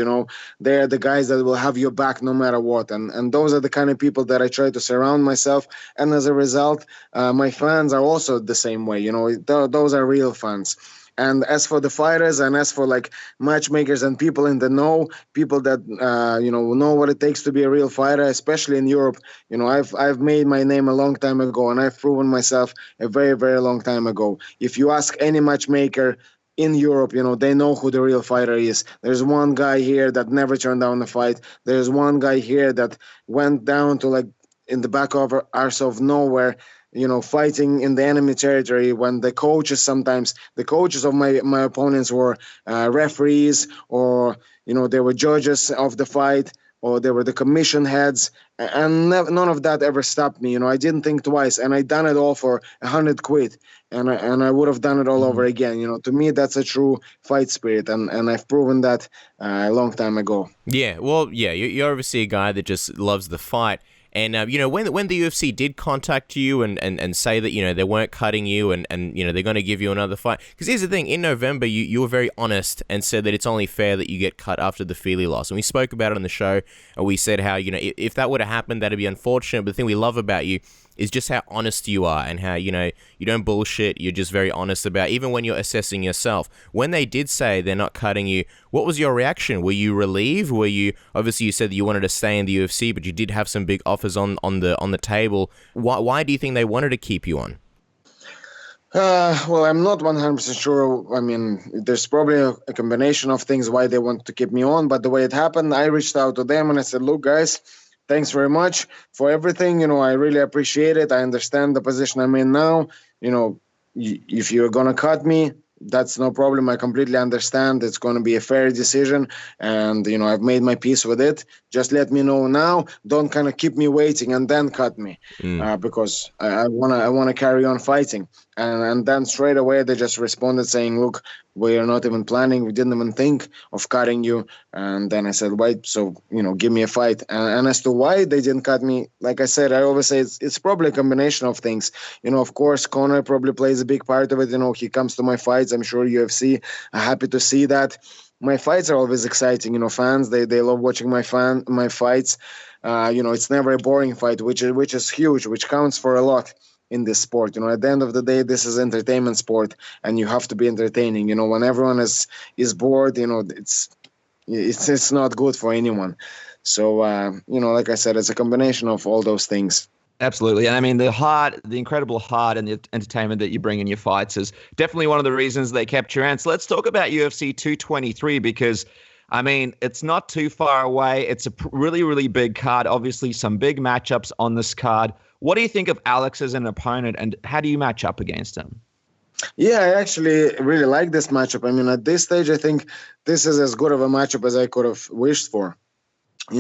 they're the guys that will have your back no matter what. And those are the kind of people that I try to surround myself. And as a result, my fans are also the same way. Those are real fans. And as for the fighters and as for like matchmakers and people in the know, people that, know what it takes to be a real fighter, especially in Europe, I've made my name a long time ago and I've proven myself a very, very long time ago. If you ask any matchmaker in Europe, they know who the real fighter is. There's one guy here that never turned down a fight. There's one guy here that went down to like in the back of arse of nowhere, fighting in the enemy territory when the coaches of my opponents were referees, or, they were judges of the fight, or they were the commission heads, and none of that ever stopped me. I didn't think twice, and I done it all for 100 quid, and I would have done it all over again. To me, that's a true fight spirit, and I've proven that a long time ago.
Yeah, well, yeah, you're obviously a guy that just loves the fight. And, when the UFC did contact you and say that, they weren't cutting you and they're going to give you another fight. Because here's the thing, in November, you were very honest and said that it's only fair that you get cut after the Feely loss. And we spoke about it on the show, and we said how, if that would have happened, that'd be unfortunate. But the thing we love about you is just how honest you are and how, you don't bullshit. You're just very honest about, even when you're assessing yourself. When they did say they're not cutting you, what was your reaction? Were you relieved? Obviously you said that you wanted to stay in the UFC, but you did have some big offers on the table. Why do you think they wanted to keep you on?
Well, I'm not 100% sure. I mean, there's probably a combination of things why they want to keep me on, but the way it happened, I reached out to them and I said, look, guys, thanks very much for everything. I really appreciate it. I understand the position I'm in now. If you're going to cut me, that's no problem. I completely understand. It's going to be a fair decision. And, I've made my peace with it. Just let me know now. Don't kind of keep me waiting and then cut me because I want to carry on fighting. And then straight away, they just responded saying, look, we are not even planning. We didn't even think of cutting you. And then I said, wait, so, give me a fight. And as to why they didn't cut me, like I said, I always say it's probably a combination of things. Of course, Conor probably plays a big part of it. He comes to my fights. I'm sure UFC are happy to see that. My fights are always exciting. Fans, they love watching my fights. It's never a boring fight, which is huge, which counts for a lot in this sport. At the end of the day, this is entertainment sport, and you have to be entertaining. When everyone is bored, it's not good for anyone. So, like I said, it's a combination of all those things.
Absolutely. And I mean, the incredible heart and the entertainment that you bring in your fights is definitely one of the reasons they kept you around. So let's talk about UFC 223 because, I mean, it's not too far away. It's a really, really big card. Obviously, some big matchups on this card. What do you think of Alex as an opponent, and how do you match up against him?
Yeah, I actually really like this matchup. I mean, at this stage, I think this is as good of a matchup as I could have wished for. I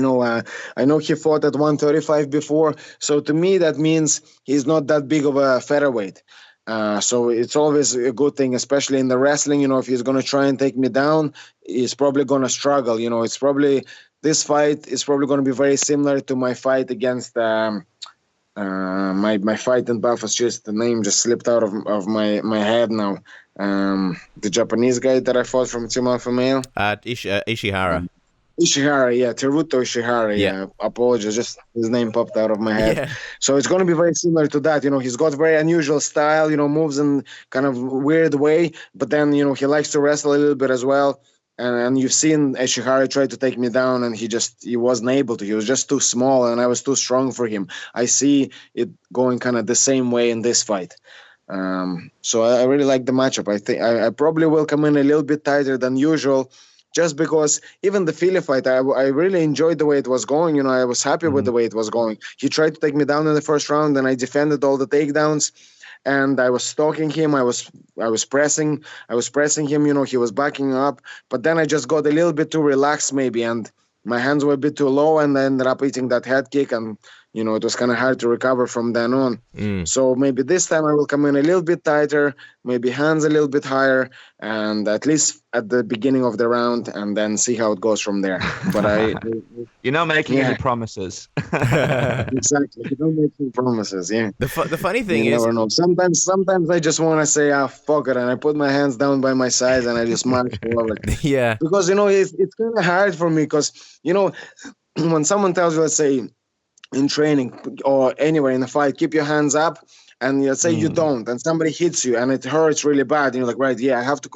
know he fought at 135 before, so to me that means he's not that big of a featherweight. So it's always a good thing, especially in the wrestling. If he's going to try and take me down, he's probably going to struggle. This fight is probably going to be very similar to my fight against My fight in Buff was just, the name just slipped out of my head now. The Japanese guy that I fought from Team Alpha Male.
Ishihara.
Ishihara, yeah, Teruto Ishihara, yeah. Apologies, just his name popped out of my head.
Yeah.
So it's going to be very similar to that. He's got very unusual style, moves in kind of weird way, but then, he likes to wrestle a little bit as well. And you've seen Ishihara try to take me down, and he wasn't able to. He was just too small, and I was too strong for him. I see it going kind of the same way in this fight. So I really like the matchup. I think I probably will come in a little bit tighter than usual, just because even the Philly fight, I really enjoyed the way it was going. I was happy with the way it was going. He tried to take me down in the first round, and I defended all the takedowns. And I was stalking him. I was pressing him. He was backing up. But then I just got a little bit too relaxed, maybe, and my hands were a bit too low, and I ended up eating that head kick, and it was kind of hard to recover from then on. So maybe this time I will come in a little bit tighter, maybe hands a little bit higher, and at least at the beginning of the round, and then see how it goes from there. But
you're not making any promises.
Exactly, you don't make any promises. Yeah.
The funny thing
you
is,
never know. Sometimes I just want to say, fuck it, and I put my hands down by my sides and I just march forward.
Yeah.
Because it's kind of hard for me, because when someone tells you, let's say, in training or anywhere in a fight, keep your hands up, and let's say you don't, and somebody hits you and it hurts really bad, and you're like, right, yeah, I have to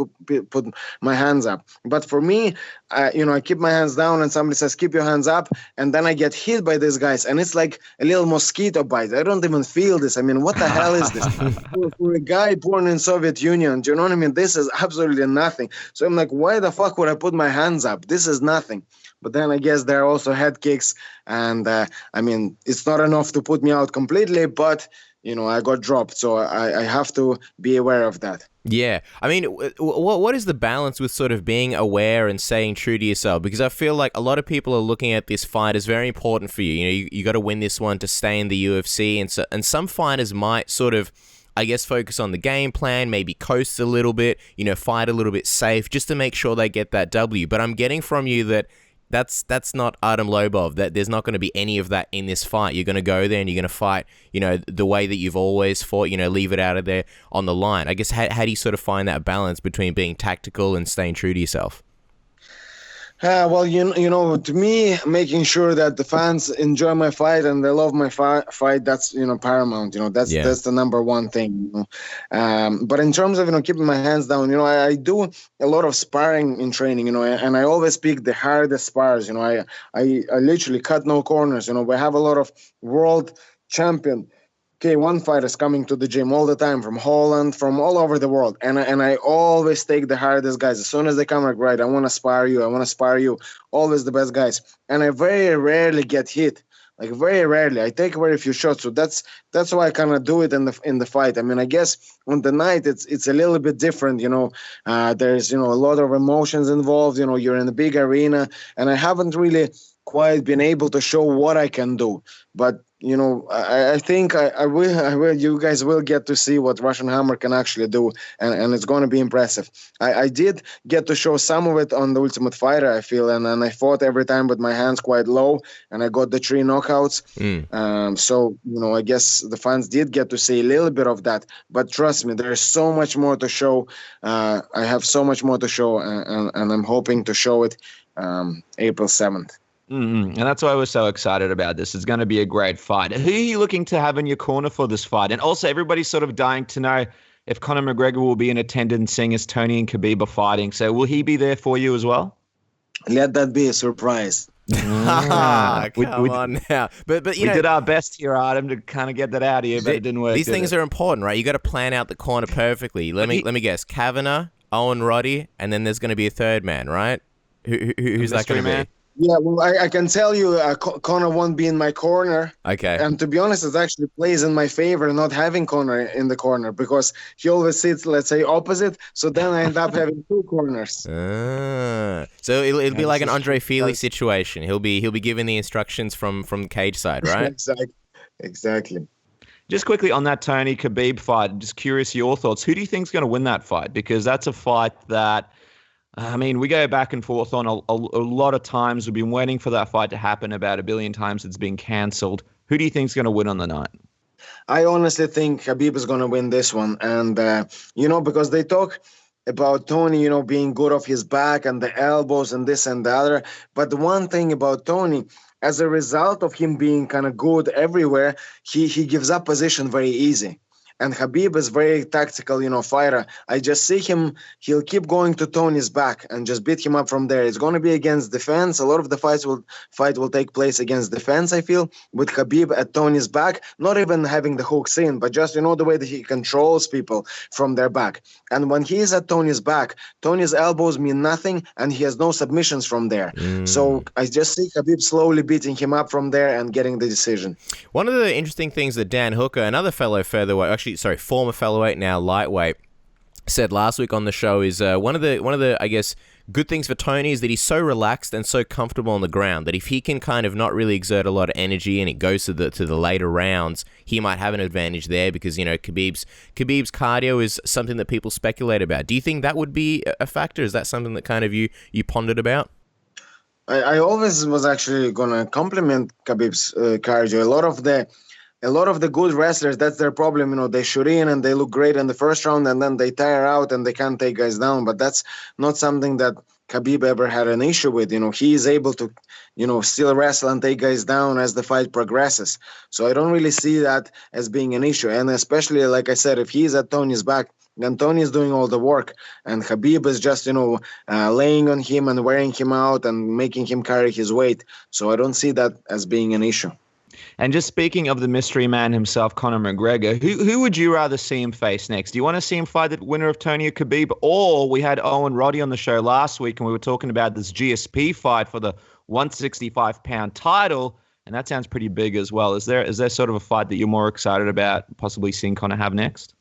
put my hands up. But for me, I keep my hands down, and somebody says, keep your hands up, and then I get hit by these guys, and it's like a little mosquito bite. I don't even feel this. I mean, what the hell is this? For a guy born in Soviet Union, do you know what I mean? This is absolutely nothing. So I'm like, why the fuck would I put my hands up? This is nothing. But then I guess there are also head kicks, and I mean, it's not enough to put me out completely, but I got dropped, so I have to be aware of that.
Yeah. I mean, what is the balance with sort of being aware and staying true to yourself? Because I feel like a lot of people are looking at this fight as very important for you. You got to win this one to stay in the UFC, and some fighters might sort of, I guess, focus on the game plan, maybe coast a little bit, fight a little bit safe just to make sure they get that W. But I'm getting from you that that's not Artem Lobov. That there's not going to be any of that in this fight. You're going to go there and you're going to fight, the way that you've always fought. Leave it out of there on the line. I guess how do you sort of find that balance between being tactical and staying true to yourself?
Well, to me, making sure that the fans enjoy my fight and they love my fight, that's, paramount. That's the number one thing. But in terms of, keeping my hands down, I do a lot of sparring in training, and I always pick the hardest spars. I literally cut no corners. We have a lot of world champion K1 fighters coming to the gym all the time, from Holland, from all over the world. And I always take the hardest guys. As soon as they come, like, right, I want to spar you. Always the best guys. And I very rarely get hit. Like, very rarely. I take very few shots. So that's why I kind of do it in the fight. I mean, I guess on the night it's a little bit different, there's, a lot of emotions involved. You're in a big arena, and I haven't really quite been able to show what I can do. But I think I will. You guys will get to see what Russian Hammer can actually do, and it's going to be impressive. I did get to show some of it on the Ultimate Fighter, I feel, and I fought every time with my hands quite low, and I got the 3 knockouts. So I guess the fans did get to see a little bit of that. But trust me, there's so much more to show. I have so much more to show, and I'm hoping to show it April 7th.
And that's why we're so excited about this. It's going to be a great fight. Who are you looking to have in your corner for this fight? And also, everybody's sort of dying to know if Conor McGregor will be in attendance, seeing as Tony and Khabib are fighting. So will he be there for you as well?
Let that be a surprise.
Come on now. But
we did our best here, Artem, to kind of get that out of you, but it didn't work.
These things are important, right? You got to plan out the corner perfectly. Let me guess. Kavanagh, Owen Roddy, and then there's going to be a third man, right? Who's that going to be?
Yeah, well, I can tell you Conor won't be in my corner.
Okay.
And to be honest, it actually plays in my favor not having Conor in the corner, because he always sits, let's say, opposite. So then I end up having 2 corners.
So it'll be like an Andre Fili situation. He'll be giving the instructions from the cage side, right?
Exactly.
Just quickly on that Tony Khabib fight, just curious your thoughts. Who do you think is going to win that fight? Because that's a fight that, I mean, we go back and forth on a lot of times. We've been waiting for that fight to happen about 1 billion times. It's been cancelled. Who do you think is going to win on the night?
I honestly think Khabib is going to win this one. And, because they talk about Tony, being good off his back and the elbows and this and the other. But the one thing about Tony, as a result of him being kind of good everywhere, he gives up position very easy. And Khabib is very tactical, fighter. I just see he'll keep going to Tony's back and just beat him up from there. It's going to be against defense. A lot of the fight will take place against defense, I feel, with Khabib at Tony's back, not even having the hooks in, but just, the way that he controls people from their back. And when he is at Tony's back, Tony's elbows mean nothing, and he has no submissions from there. So I just see Khabib slowly beating him up from there and getting the decision.
One of the interesting things that Dan Hooker, another fellow featherweight, former featherweight, now lightweight, said last week on the show is one of the I guess good things for Tony is that he's so relaxed and so comfortable on the ground that if he can kind of not really exert a lot of energy and it goes to the later rounds, he might have an advantage there because Khabib's cardio is something that people speculate about. Do you think that would be a factor? Is that something that kind of you pondered about?
I always was actually gonna compliment Khabib's cardio. A lot of the good wrestlers, that's their problem. They shoot in and they look great in the first round and then they tire out and they can't take guys down. But that's not something that Khabib ever had an issue with. He is able to, still wrestle and take guys down as the fight progresses. So I don't really see that as being an issue. And especially, like I said, if he's at Tony's back, then Tony is doing all the work. And Khabib is just, laying on him and wearing him out and making him carry his weight. So I don't see that as being an issue.
And just speaking of the mystery man himself, Conor McGregor, who would you rather see him face next? Do you want to see him fight the winner of Tony or Khabib? Or we had Owen Roddy on the show last week and we were talking about this GSP fight for the 165-pound title, and that sounds pretty big as well. Is there sort of a fight that you're more excited about possibly seeing Conor have next?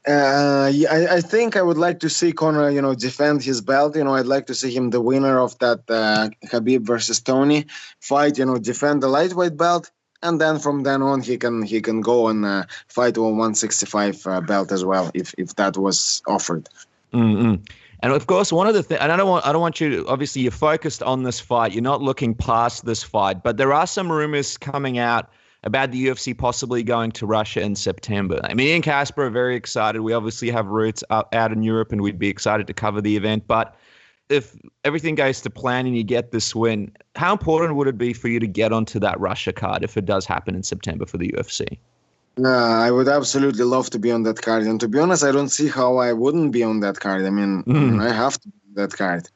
I think I would like to see Conor, defend his belt. I'd like to see him the winner of that Khabib versus Tony fight, defend the lightweight belt. And then from then on, he can go and fight a 165 belt as well, if that was offered.
Mm-hmm. And of course, one of the things, and I don't want you to, obviously you're focused on this fight. You're not looking past this fight, but there are some rumors coming out about the UFC possibly going to Russia in September. I mean, me and Casper are very excited. We obviously have roots out in Europe, and we'd be excited to cover the event. But if everything goes to plan and you get this win, how important would it be for you to get onto that Russia card if it does happen in September for the UFC?
I would absolutely love to be on that card. And to be honest, I don't see how I wouldn't be on that card. I mean, I have to be on that card.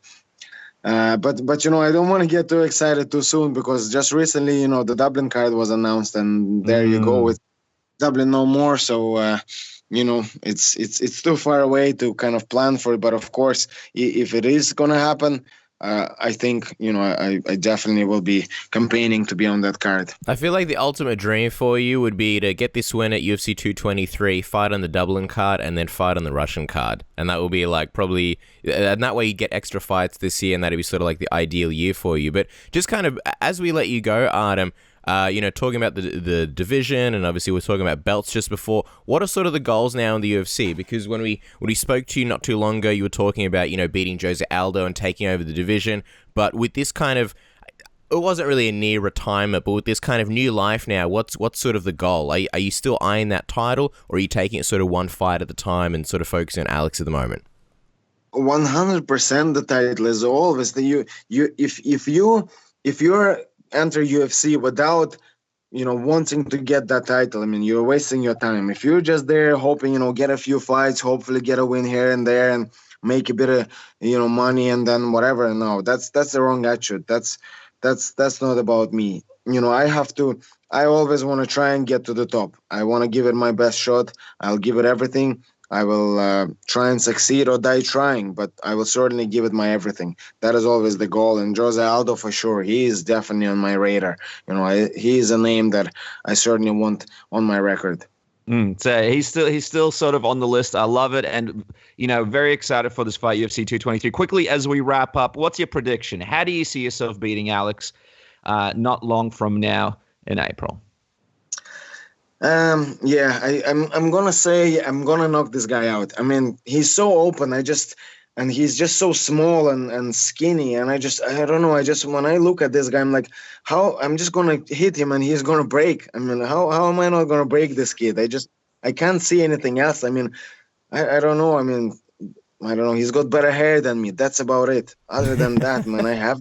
But I don't want to get too excited too soon because just recently, the Dublin card was announced and there you go with Dublin no more. So, it's too far away to kind of plan for it. But of course, if it is going to happen, I think, I definitely will be campaigning to be on that card.
I feel like the ultimate dream for you would be to get this win at UFC 223, fight on the Dublin card, and then fight on the Russian card. And that will be probably, and that way you get extra fights this year, and that'd be sort of like the ideal year for you. But just kind of, as we let you go, Artem, talking about the division, and obviously we're talking about belts just before. What are sort of the goals now in the UFC? Because when we spoke to you not too long ago, you were talking about beating Jose Aldo and taking over the division. But with this kind of, it wasn't really a near retirement, but with this kind of new life now, what's sort of the goal? Are you still eyeing that title, or are you taking it sort of one fight at a time and sort of focusing on Alex at the moment?
100% the title is always if you're enter UFC without, wanting to get that title, I mean, you're wasting your time. If you're just there hoping, get a few fights, hopefully get a win here and there and make a bit of, money and then whatever. No, that's the wrong attitude. That's not about me. I always want to try and get to the top. I want to give it my best shot. I'll give it everything. I will try and succeed or die trying, but I will certainly give it my everything. That is always the goal. And Jose Aldo, for sure, he is definitely on my radar. He is a name that I certainly want on my record.
So he's still sort of on the list. I love it, and very excited for this fight, UFC 223. Quickly, as we wrap up, what's your prediction? How do you see yourself beating Alex not long from now in April?
I'm gonna say I'm gonna knock this guy out. I mean, he's so open. I and he's just so small and skinny. And I don't know. When I look at this guy, I'm like, how I'm just going to hit him and he's going to break. I mean, how am I not going to break this kid? I can't see anything else. I mean, I don't know. I mean, I don't know. He's got better hair than me. That's about it. Other than that, man, I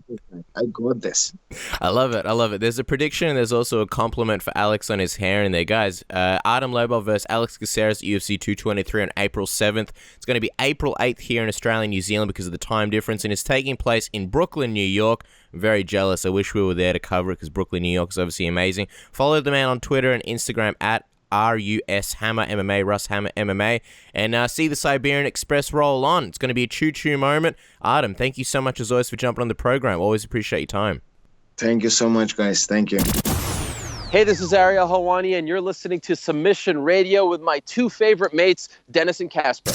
got this.
I love it. I love it. There's a prediction and there's also a compliment for Alex on his hair in there. Guys, Artem Lobov versus Alex Caceres at UFC 223 on April 7th. It's going to be April 8th here in Australia and New Zealand because of the time difference, and it's taking place in Brooklyn, New York. I'm very jealous. I wish we were there to cover it because Brooklyn, New York is obviously amazing. Follow the man on Twitter and Instagram at RUS Hammer MMA, Russ Hammer MMA, and see the Siberian Express roll on. It's going to be a choo-choo moment. Artem, thank you so much as always for jumping on the program. Always appreciate your time.
Thank you so much, guys. Thank you.
Hey, this is Ariel Helwani, and you're listening to Submission Radio with my two favorite mates, Dennis and Casper.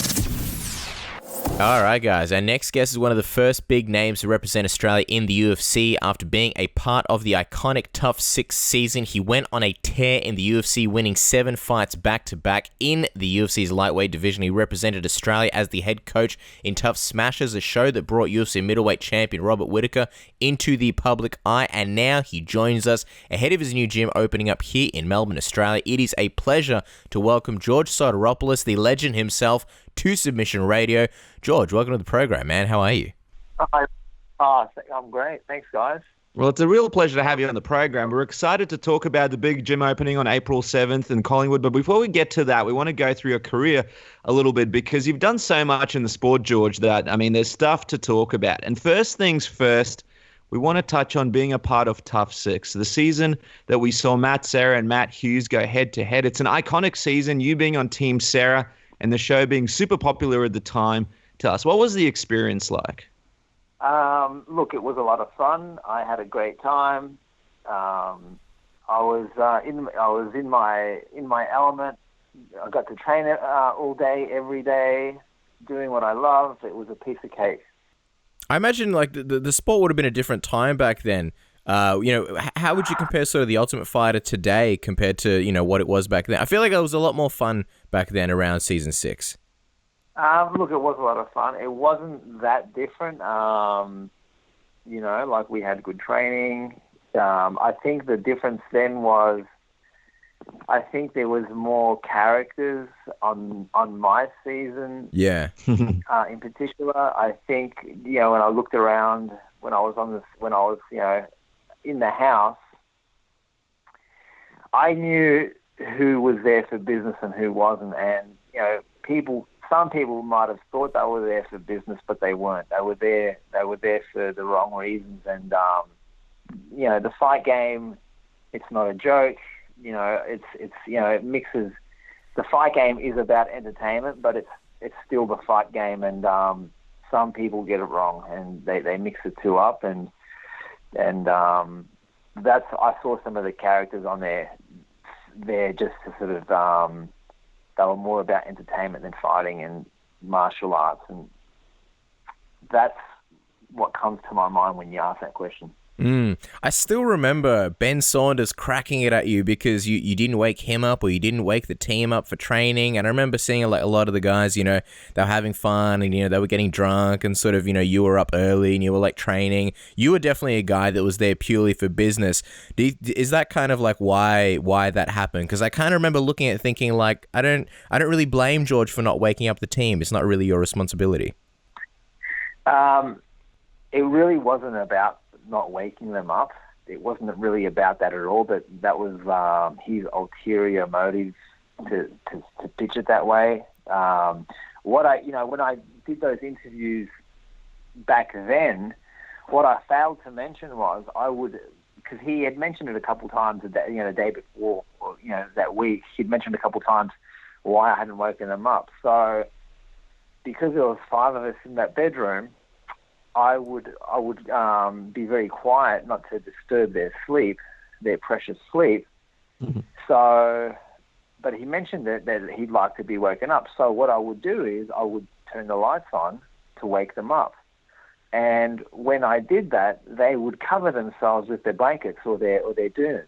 All right, guys. Our next guest is one of the first big names to represent Australia in the UFC. After being a part of the iconic Tough 6 season, he went on a tear in the UFC, winning 7 fights back-to-back in the UFC's lightweight division. He represented Australia as the head coach in Tough Smashers, a show that brought UFC middleweight champion Robert Whittaker into the public eye, and now he joins us ahead of his new gym opening up here in Melbourne, Australia. It is a pleasure to welcome George Sotiropoulos, the legend himself, to Submission Radio. George, welcome to the program, man. How are you?
I'm great. Thanks, guys.
Well, it's a real pleasure to have you on the program. We're excited to talk about the big gym opening on April 7th in Collingwood. But before we get to that, we want to go through your career a little bit because you've done so much in the sport, George, that, I mean, there's stuff to talk about. And first things first, we want to touch on being a part of Tough 6, the season that we saw Matt Serra and Matt Hughes go head-to-head. It's an iconic season, you being on Team Serra and the show being super popular at the time. Tell us, what was the experience like?
Look, it was a lot of fun. I had a great time. I was in my element. I got to train all day, every day, doing what I love. It was a piece of cake.
I imagine like the sport would have been a different time back then. How would you compare sort of the Ultimate Fighter today compared to, what it was back then? I feel like it was a lot more fun back then around season 6.
Look, it was a lot of fun. It wasn't that different. Like we had good training. I think the difference then was, I think there was more characters on my season.
Yeah.
In particular, I think when I looked around, when I was in the house, I knew who was there for business and who wasn't, and some people might have thought they were there for business, but they weren't. They were there for the wrong reasons, and the fight game, it's not a joke. It mixes. The fight game is about entertainment, but it's still the fight game, and some people get it wrong, and they mix the two up, and that's, I saw some of the characters on there just to sort of they were more about entertainment than fighting and martial arts, and that's what comes to my mind when you ask that question.
I still remember Ben Saunders cracking it at you because you didn't wake him up, or you didn't wake the team up for training. And I remember seeing like a lot of the guys, they were having fun and, they were getting drunk and sort of, you were up early and you were like training. You were definitely a guy that was there purely for business. Is that kind of like why that happened? Because I kind of remember looking at it thinking like, I don't really blame George for not waking up the team. It's not really your responsibility.
It really wasn't about not waking them up. It wasn't really about that at all, but that was his ulterior motive to pitch it that way. When I did those interviews back then, what I failed to mention was because he had mentioned it a couple times the day before, or, that week, he'd mentioned a couple times why I hadn't woken them up. So because there was 5 of us in that bedroom, I would be very quiet, not to disturb their sleep, their precious sleep. Mm-hmm. So, but he mentioned that he'd like to be woken up. So what I would do is I would turn the lights on to wake them up. And when I did that, they would cover themselves with their blankets or their doonas,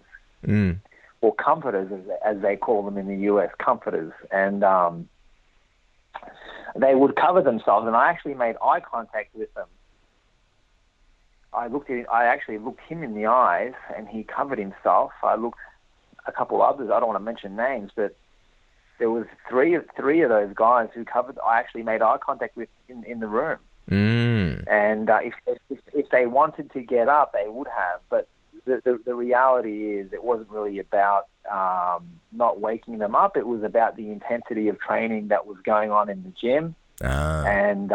or comforters, as they call them in the US, comforters. And they would cover themselves, and I actually made eye contact with them. I actually looked him in the eyes, and he covered himself. I looked a couple others. I don't want to mention names, but there was three of those guys who covered. I actually made eye contact with in the room. And if they wanted to get up, they would have. But the reality is, it wasn't really about not waking them up. It was about the intensity of training that was going on in the gym, and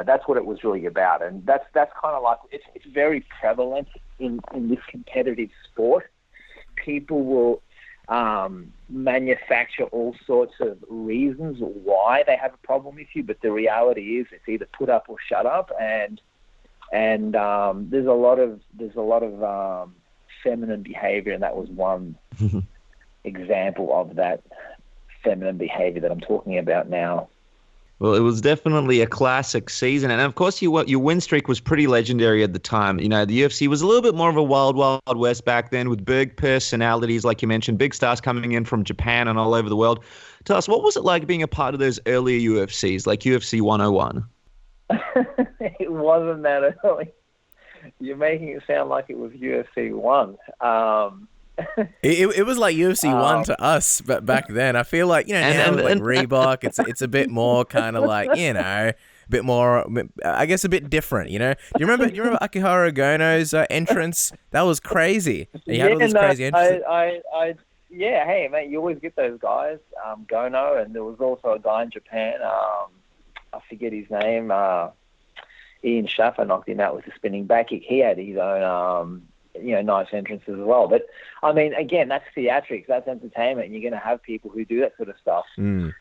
that's what it was really about. And that's kind of like it's very prevalent in this competitive sport. People will manufacture all sorts of reasons why they have a problem with you, but the reality is it's either put up or shut up, and there's a lot of feminine behavior, and that was one example of that feminine behavior that I'm talking about now.
Well, it was definitely a classic season. And, of course, your win streak was pretty legendary at the time. The UFC was a little bit more of a wild, wild west back then with big personalities, like you mentioned, big stars coming in from Japan and all over the world. Tell us, what was it like being a part of those earlier UFCs, like UFC 101?
It wasn't that early. You're making it sound like it was UFC 1.
It was like UFC 1 to us, but back then I feel like now with like Reebok, it's a bit more kind of like a bit more, I guess, a bit different. Do you remember Akihiro Gono's entrance? That was crazy. And you had all these crazy entrances.
Hey mate, you always get those guys, Gono, and there was also a guy in Japan. I forget his name. Ian Schaffer knocked him out with the spinning back kick. He had his own. Nice entrances as well. But, I mean, again, that's theatrics, that's entertainment, and you're going to have people who do that sort of stuff. And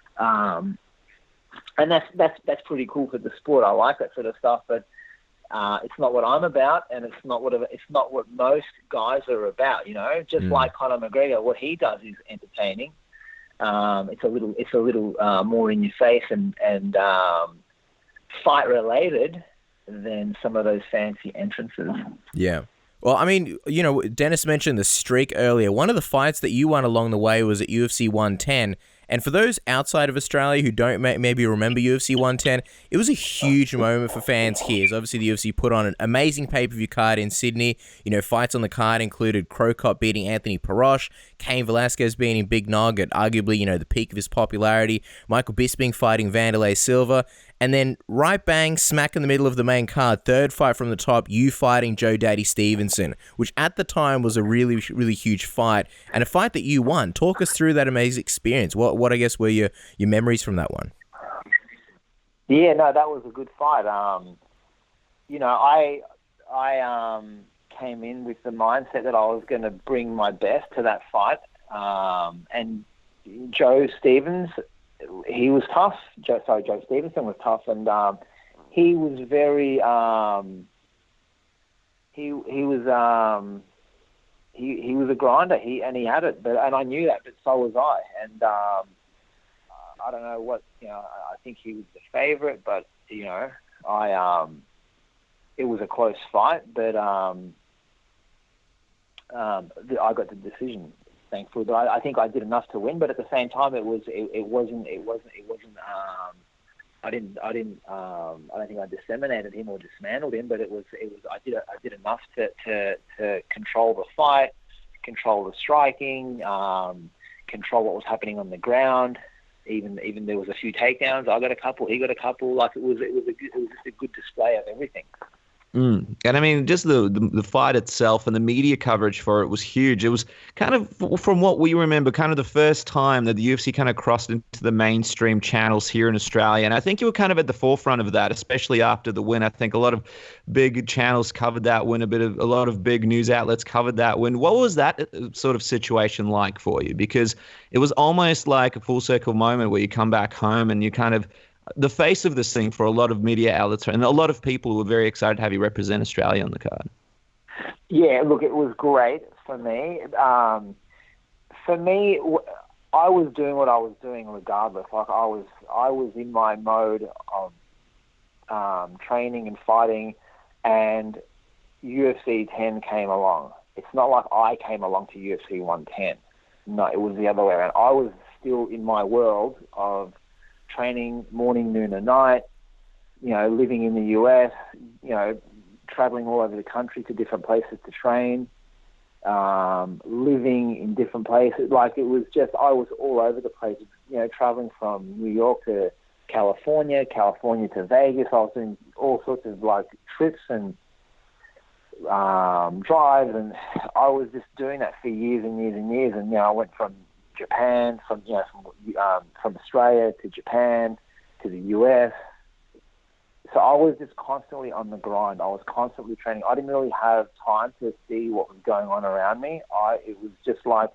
that's pretty cool for the sport. I like that sort of stuff, but it's not what I'm about, and it's not what most guys are about, Just like Conor McGregor, what he does is entertaining. It's a little more in your face and fight-related than some of those fancy entrances.
Yeah. Well, I mean, Dennis mentioned the streak earlier. One of the fights that you won along the way was at UFC 110. And for those outside of Australia who don't maybe remember UFC 110, it was a huge moment for fans here. So obviously, the UFC put on an amazing pay-per-view card in Sydney. Fights on the card included Cro Cop beating Anthony Perosh, Cain Velasquez beating Big Nog at arguably, the peak of his popularity, Michael Bisping fighting Vanderlei Silva, and then right bang, smack in the middle of the main card, third fight from the top, you fighting Joe Daddy Stevenson, which at the time was a really, really huge fight, and a fight that you won. Talk us through that amazing experience. What I guess were your memories from that one?
Yeah, no, that was a good fight. I came in with the mindset that I was going to bring my best to that fight, and Joe Stevens, he was tough. Joe Stevenson was tough, and he was very he was a grinder. He had it, and I knew that, but so was I. And I don't know what I think he was the favorite, but it was a close fight, but I got the decision, thankfully. But I think I did enough to win. But at the same time, it wasn't. I don't think I disseminated him or dismantled him, but it was. I did enough to control the fight, control the striking, control what was happening on the ground. Even there was a few takedowns. I got a couple. He got a couple. Like it was just a good display of everything.
And I mean, just the fight itself and the media coverage for it was huge. It was kind of, from what we remember, kind of the first time that the UFC kind of crossed into the mainstream channels here in Australia. And I think you were kind of at the forefront of that, especially after the win. I think a lot of big channels covered that win, a lot of big news outlets covered that win. What was that sort of situation like for you? Because it was almost like a full circle moment where you come back home and you kind of the face of this thing for a lot of media outlets, and a lot of people were very excited to have you represent Australia on the card.
Yeah, look, it was great for me. I was doing what I was doing regardless. Like I was in my mode of training and fighting, and UFC 10 came along. It's not like I came along to UFC 110. No, it was the other way around. I was still in my world of training morning, noon, and night. Living in the US. Traveling all over the country to different places to train. Living in different places. Like, it was just, I was all over the place. Traveling from New York to California to Vegas. I was doing all sorts of like trips and drives, and I was just doing that for years and years and years. And I went from Japan, from Australia to Japan to the US. So I was just constantly on the grind. I was constantly training. I didn't really have time to see what was going on around me. It was just like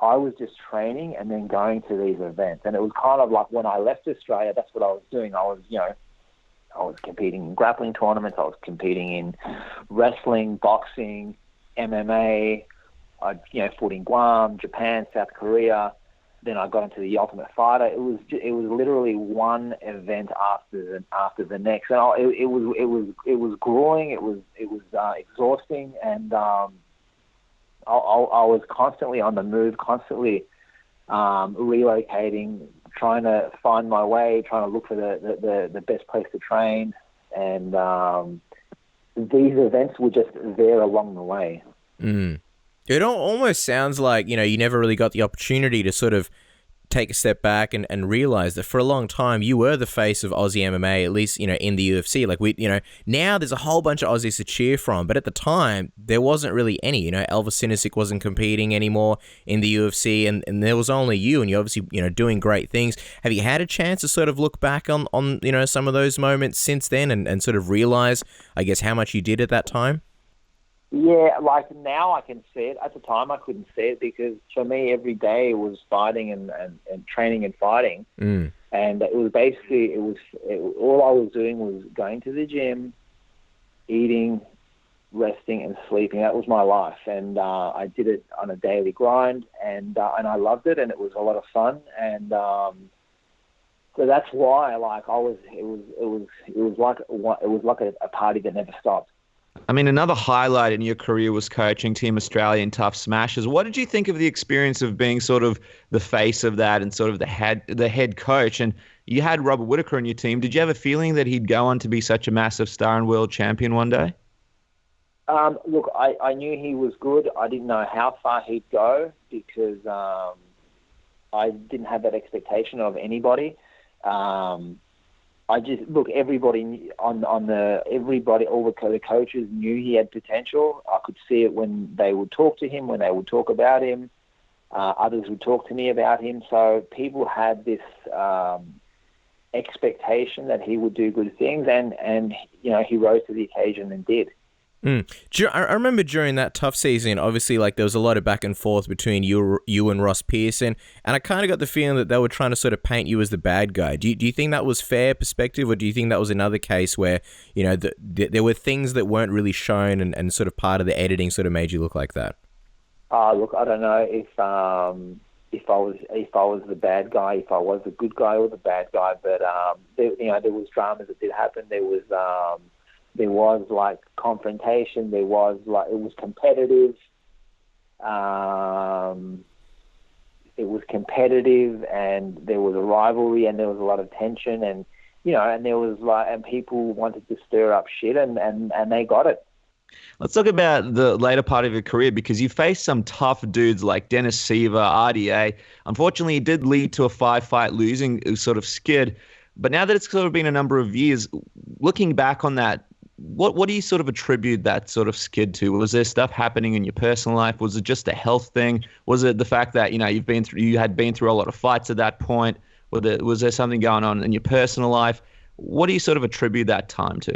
I was just training and then going to these events. And it was kind of like when I left Australia, that's what I was doing. I was competing in grappling tournaments. I was competing in wrestling, boxing, MMA. I fought in Guam, Japan, South Korea. Then I got into the Ultimate Fighter. It was literally one event after the next, and it was grueling. It was exhausting, and I was constantly on the move, constantly relocating, trying to find my way, trying to look for the best place to train, and these events were just there along the way.
Mm. It almost sounds like, you never really got the opportunity to sort of take a step back and realize that for a long time you were the face of Aussie MMA, at least, in the UFC. Like, now there's a whole bunch of Aussies to cheer from, but at the time there wasn't really any. Elvis Sinisic wasn't competing anymore in the UFC, and there was only you, and you're obviously, doing great things. Have you had a chance to sort of look back on some of those moments since then and sort of realize, I guess, how much you did at that time?
Yeah, like now I can see it. At the time I couldn't see it because for me every day was fighting and training and fighting.
Mm.
And it was basically, all I was doing was going to the gym, eating, resting and sleeping. That was my life. And I did it on a daily grind and I loved it, and it was a lot of fun. And so that's why it was like a party that never stopped.
I mean, another highlight in your career was coaching Team Australia in Tough Smashes. What did you think of the experience of being sort of the face of that and sort of the head coach? And you had Robert Whittaker on your team. Did you have a feeling that he'd go on to be such a massive star and world champion one day?
Look, I knew he was good. I didn't know how far he'd go because I didn't have that expectation of anybody. Everybody all the coaches knew he had potential. I could see it when they would talk to him, when they would talk about him. Others would talk to me about him. So people had this expectation that he would do good things, and he rose to the occasion and did.
Mm. I remember during that tough season, obviously, like there was a lot of back and forth between you and Ross Pearson, and I kind of got the feeling that they were trying to sort of paint you as the bad guy. Do you think that was fair perspective, or do you think that was another case where there were things that weren't really shown and sort of part of the editing sort of made you look like that?
Look, I don't know if I was the bad guy, if I was the good guy or the bad guy, but there was dramas that did happen. There was like confrontation. It was competitive. It was competitive, and there was a rivalry, and there was a lot of tension, and there was and people wanted to stir up shit, and they got it.
Let's talk about the later part of your career, because you faced some tough dudes like Dennis Seaver, RDA. Unfortunately, it did lead to a 5-fight losing sort of skid. But now that it's sort of been a number of years, looking back on that, what do you sort of attribute that sort of skid to? Was there stuff happening in your personal life? Was it just a health thing? Was it the fact that you had been through a lot of fights at that point? Was there something going on in your personal life? What do you sort of attribute that time to?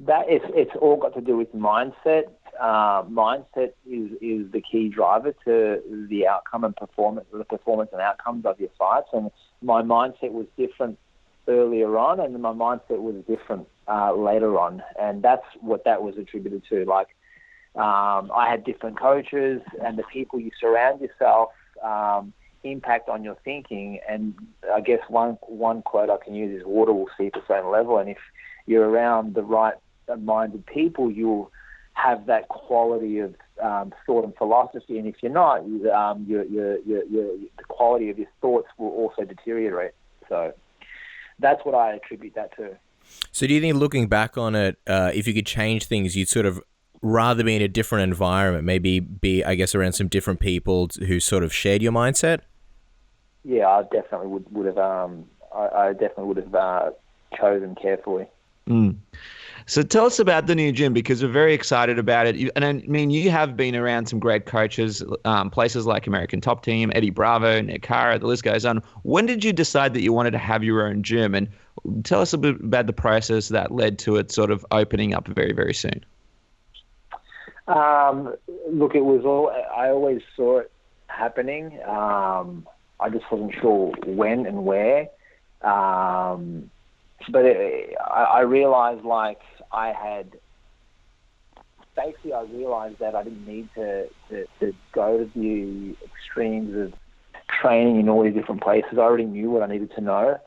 It's all got to do with mindset. Mindset is the key driver to the outcome and performance and outcomes of your fights. And my mindset was different earlier on, and my mindset was different later on, and that's what that was attributed to. Like, I had different coaches, and the people you surround yourself impact on your thinking. And I guess one quote I can use is water will seep a certain level, and if you're around the right-minded people, you'll have that quality of thought and philosophy. And if you're not, the quality of your thoughts will also deteriorate. So that's what I attribute that to.
So do you think, looking back on it, if you could change things, you'd sort of rather be in a different environment, maybe be, I guess, around some different people who sort of shared your mindset?
Yeah, I definitely would have. I definitely would have chosen carefully.
So tell us about the new gym, because we're very excited about it. And I mean, you have been around some great coaches, places like American Top Team, Eddie Bravo, Nick Cara, the list goes on. When did you decide that you wanted to have your own gym? And tell us a bit about the process that led to it sort of opening up very, very soon.
Look, it was all, I always saw it happening. I just wasn't sure when and where. But I realized, like, I realized that I didn't need to go to the extremes of training in all these different places. I already knew what I needed to know.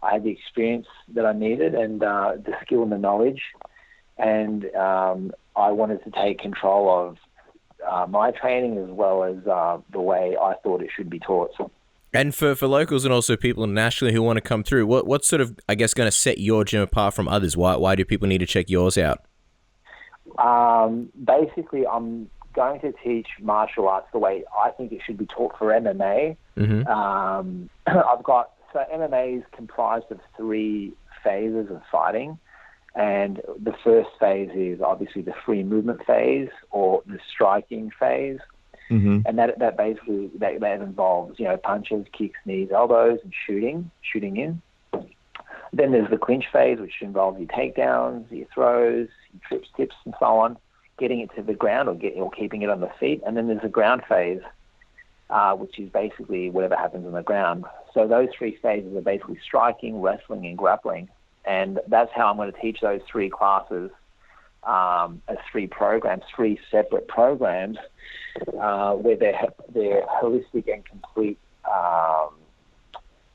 I had the experience that I needed and the skill and the knowledge. And I wanted to take control of my training as well as the way I thought it should be taught.
And for locals and also people nationally who want to come through, what's sort of, I guess, going to set your gym apart from others? Why do people need to check yours out?
Basically, I'm going to teach martial arts the way I think it should be taught for MMA. So MMA is comprised of 3 phases of fighting. And the first phase is obviously the free movement phase or the striking phase. And that basically that involves, punches, kicks, knees, elbows, and shooting in. Then there's the clinch phase, which involves your takedowns, your throws, your trips, tips, and so on, getting it to the ground or keeping it on the feet. And then there's the ground phase, which is basically whatever happens on the ground. So those 3 phases are basically striking, wrestling, and grappling. And that's how I'm going to teach those 3 classes as 3 programs, 3 separate programs, where they're holistic and complete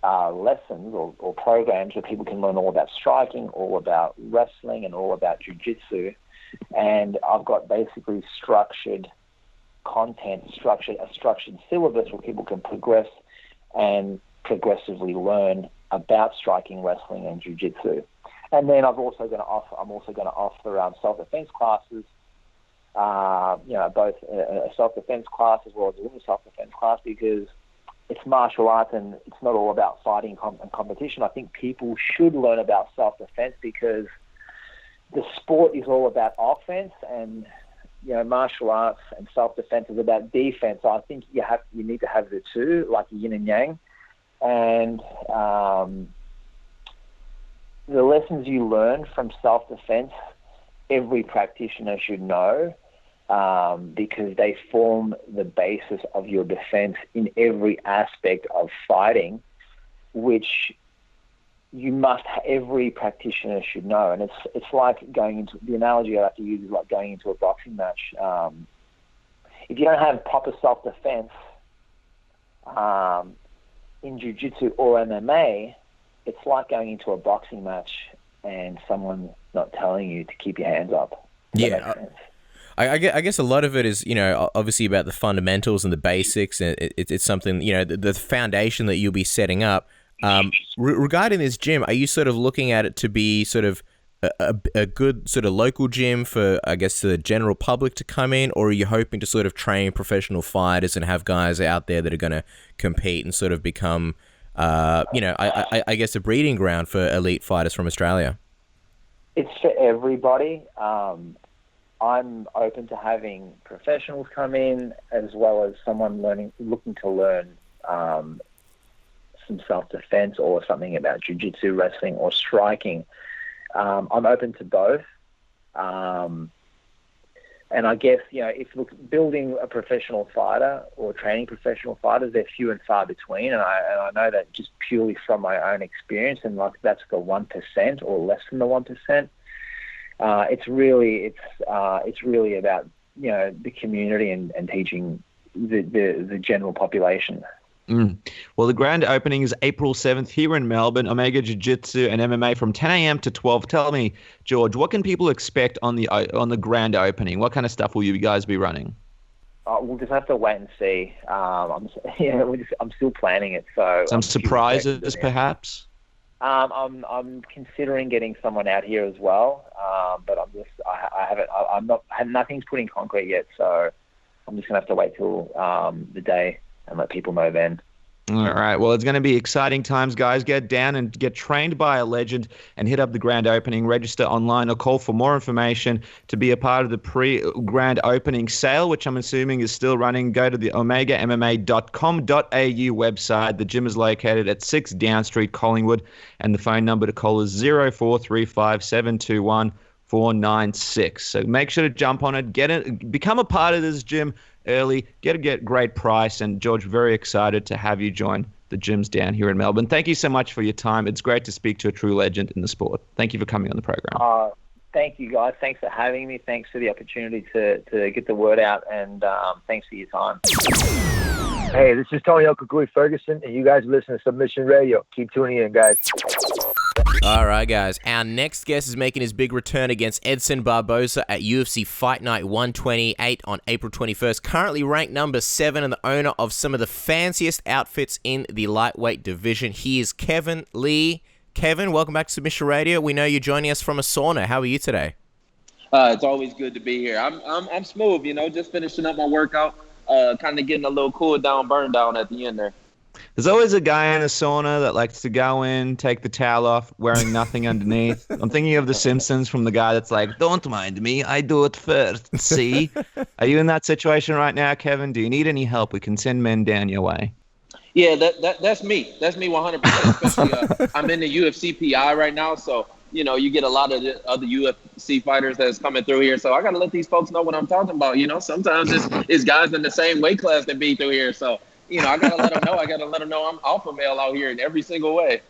lessons or programs where people can learn all about striking, all about wrestling, and all about jiu-jitsu. And I've got basically structured content, a structured syllabus where people can progress and progressively learn about striking, wrestling, and jiu-jitsu. And then I'm also going to offer self-defense classes, both a self-defense class as well as a women's self-defense class, because it's martial arts and it's not all about fighting and competition. I think people should learn about self-defense because the sport is all about offense, and martial arts and self-defense is about defense. So I think you need to have the 2, like yin and yang. And the lessons you learn from self-defense, every practitioner should know, because they form the basis of your defense in every aspect of fighting, which every practitioner should know. And it's like going into, the analogy I have to use is like going into a boxing match. If you don't have proper self-defense in jiu-jitsu or MMA, it's like going into a boxing match and someone not telling you to keep your hands up.
Yeah. I guess a lot of it is, obviously about the fundamentals and the basics, and it's something, the foundation that you'll be setting up. Regarding this gym, are you sort of looking at it to be sort of a good sort of local gym for, I guess, the general public to come in, or are you hoping to sort of train professional fighters and have guys out there that are going to compete and sort of become, I guess, a breeding ground for elite fighters from Australia?
It's for everybody. I'm open to having professionals come in as well as someone looking to learn some self-defense or something about jiu-jitsu, wrestling, or striking. I'm open to both. And I guess, building a professional fighter or training professional fighters, they're few and far between. And I know that just purely from my own experience, and like that's the 1% or less than the 1%. It's really about, the community and teaching the general population.
Well, the grand opening is April 7th here in Melbourne. Omega Jiu-Jitsu and MMA from 10 a.m. to 12. Tell me, George, what can people expect on the grand opening? What kind of stuff will you guys be running?
We'll just have to wait and see. I'm still planning it. So
some surprises, perhaps?
I'm considering getting someone out here as well, but nothing's put in concrete yet, so I'm just gonna have to wait till the day and let people know then.
All right. Well, it's going to be exciting times, guys. Get down and get trained by a legend and hit up the grand opening. Register online or call for more information to be a part of the pre-grand opening sale, which I'm assuming is still running. Go to the omegamma.com.au website. The gym is located at 6 Down Street, Collingwood, and the phone number to call is 0435 721 496. So make sure to jump on it, become a part of this gym early, get a great price. And George, very excited to have you join the gyms down here in Melbourne. Thank you so much for your time. It's great to speak to a true legend in the sport. Thank you for coming on the program.
Thank you, guys. Thanks for having me. Thanks for the opportunity to get the word out, and thanks for your time.
Hey, this is Tony Ferguson, and you guys listen to Submission Radio. Keep tuning in, guys.
All right, guys. Our next guest is making his big return against Edson Barboza at UFC Fight Night 128 on April 21st. Currently ranked number 7 and the owner of some of the fanciest outfits in the lightweight division. He is Kevin Lee. Kevin, welcome back to Submission Radio. We know you're joining us from a sauna. How are you today?
It's always good to be here. I'm smooth, just finishing up my workout, kind of getting a little cool down, burn down at the end there.
There's always a guy in a sauna that likes to go in, take the towel off, wearing nothing underneath. I'm thinking of The Simpsons from the guy that's like, don't mind me, I do it first, see? Are you in that situation right now, Kevin? Do you need any help? We can send men down your way.
Yeah, that's me. That's me 100%. Especially, I'm in the UFC PI right now, so, you get a lot of the other UFC fighters that's coming through here. So I got to let these folks know what I'm talking about. Sometimes it's guys in the same weight class that be through here, so... I gotta let them know. I gotta let them know I'm alpha male out here in every single way.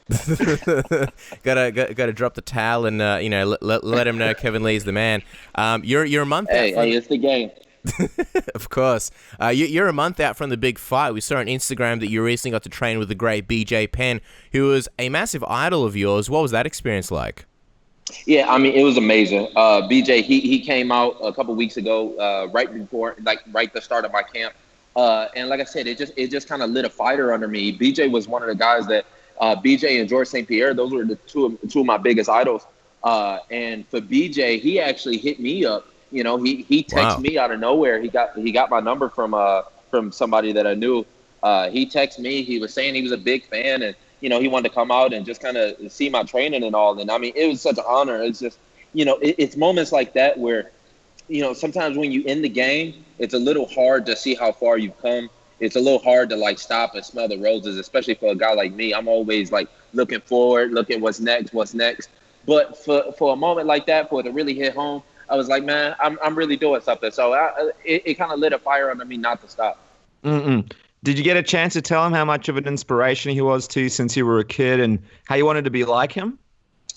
gotta drop the towel and let him know Kevin Lee's the man. You're a month out.
Hey, it's the game.
Of course. You're a month out from the big fight. We saw on Instagram that you recently got to train with the great BJ Penn, who was a massive idol of yours. What was that experience like?
Yeah, it was amazing. BJ, he came out a couple weeks ago, right before, right the start of my camp. And like I said, it just kind of lit a fire under me. BJ was one of the guys that BJ and George St. Pierre, those were the two of my biggest idols. And for BJ, he actually hit me up. He texted me out of nowhere. He got my number from somebody that I knew. He texted me. He was saying he was a big fan, and he wanted to come out and just kind of see my training and all. And it was such an honor. It's just it's moments like that where sometimes when you in the game, it's a little hard to see how far you've come. It's a little hard to stop and smell the roses, especially for a guy like me. I'm always looking forward, looking what's next. But for a moment like that, for it to really hit home, I was like, man, I'm really doing something. So it kind of lit a fire under me not to stop.
Did you get a chance to tell him how much of an inspiration he was to you since you were a kid and how you wanted to be like him?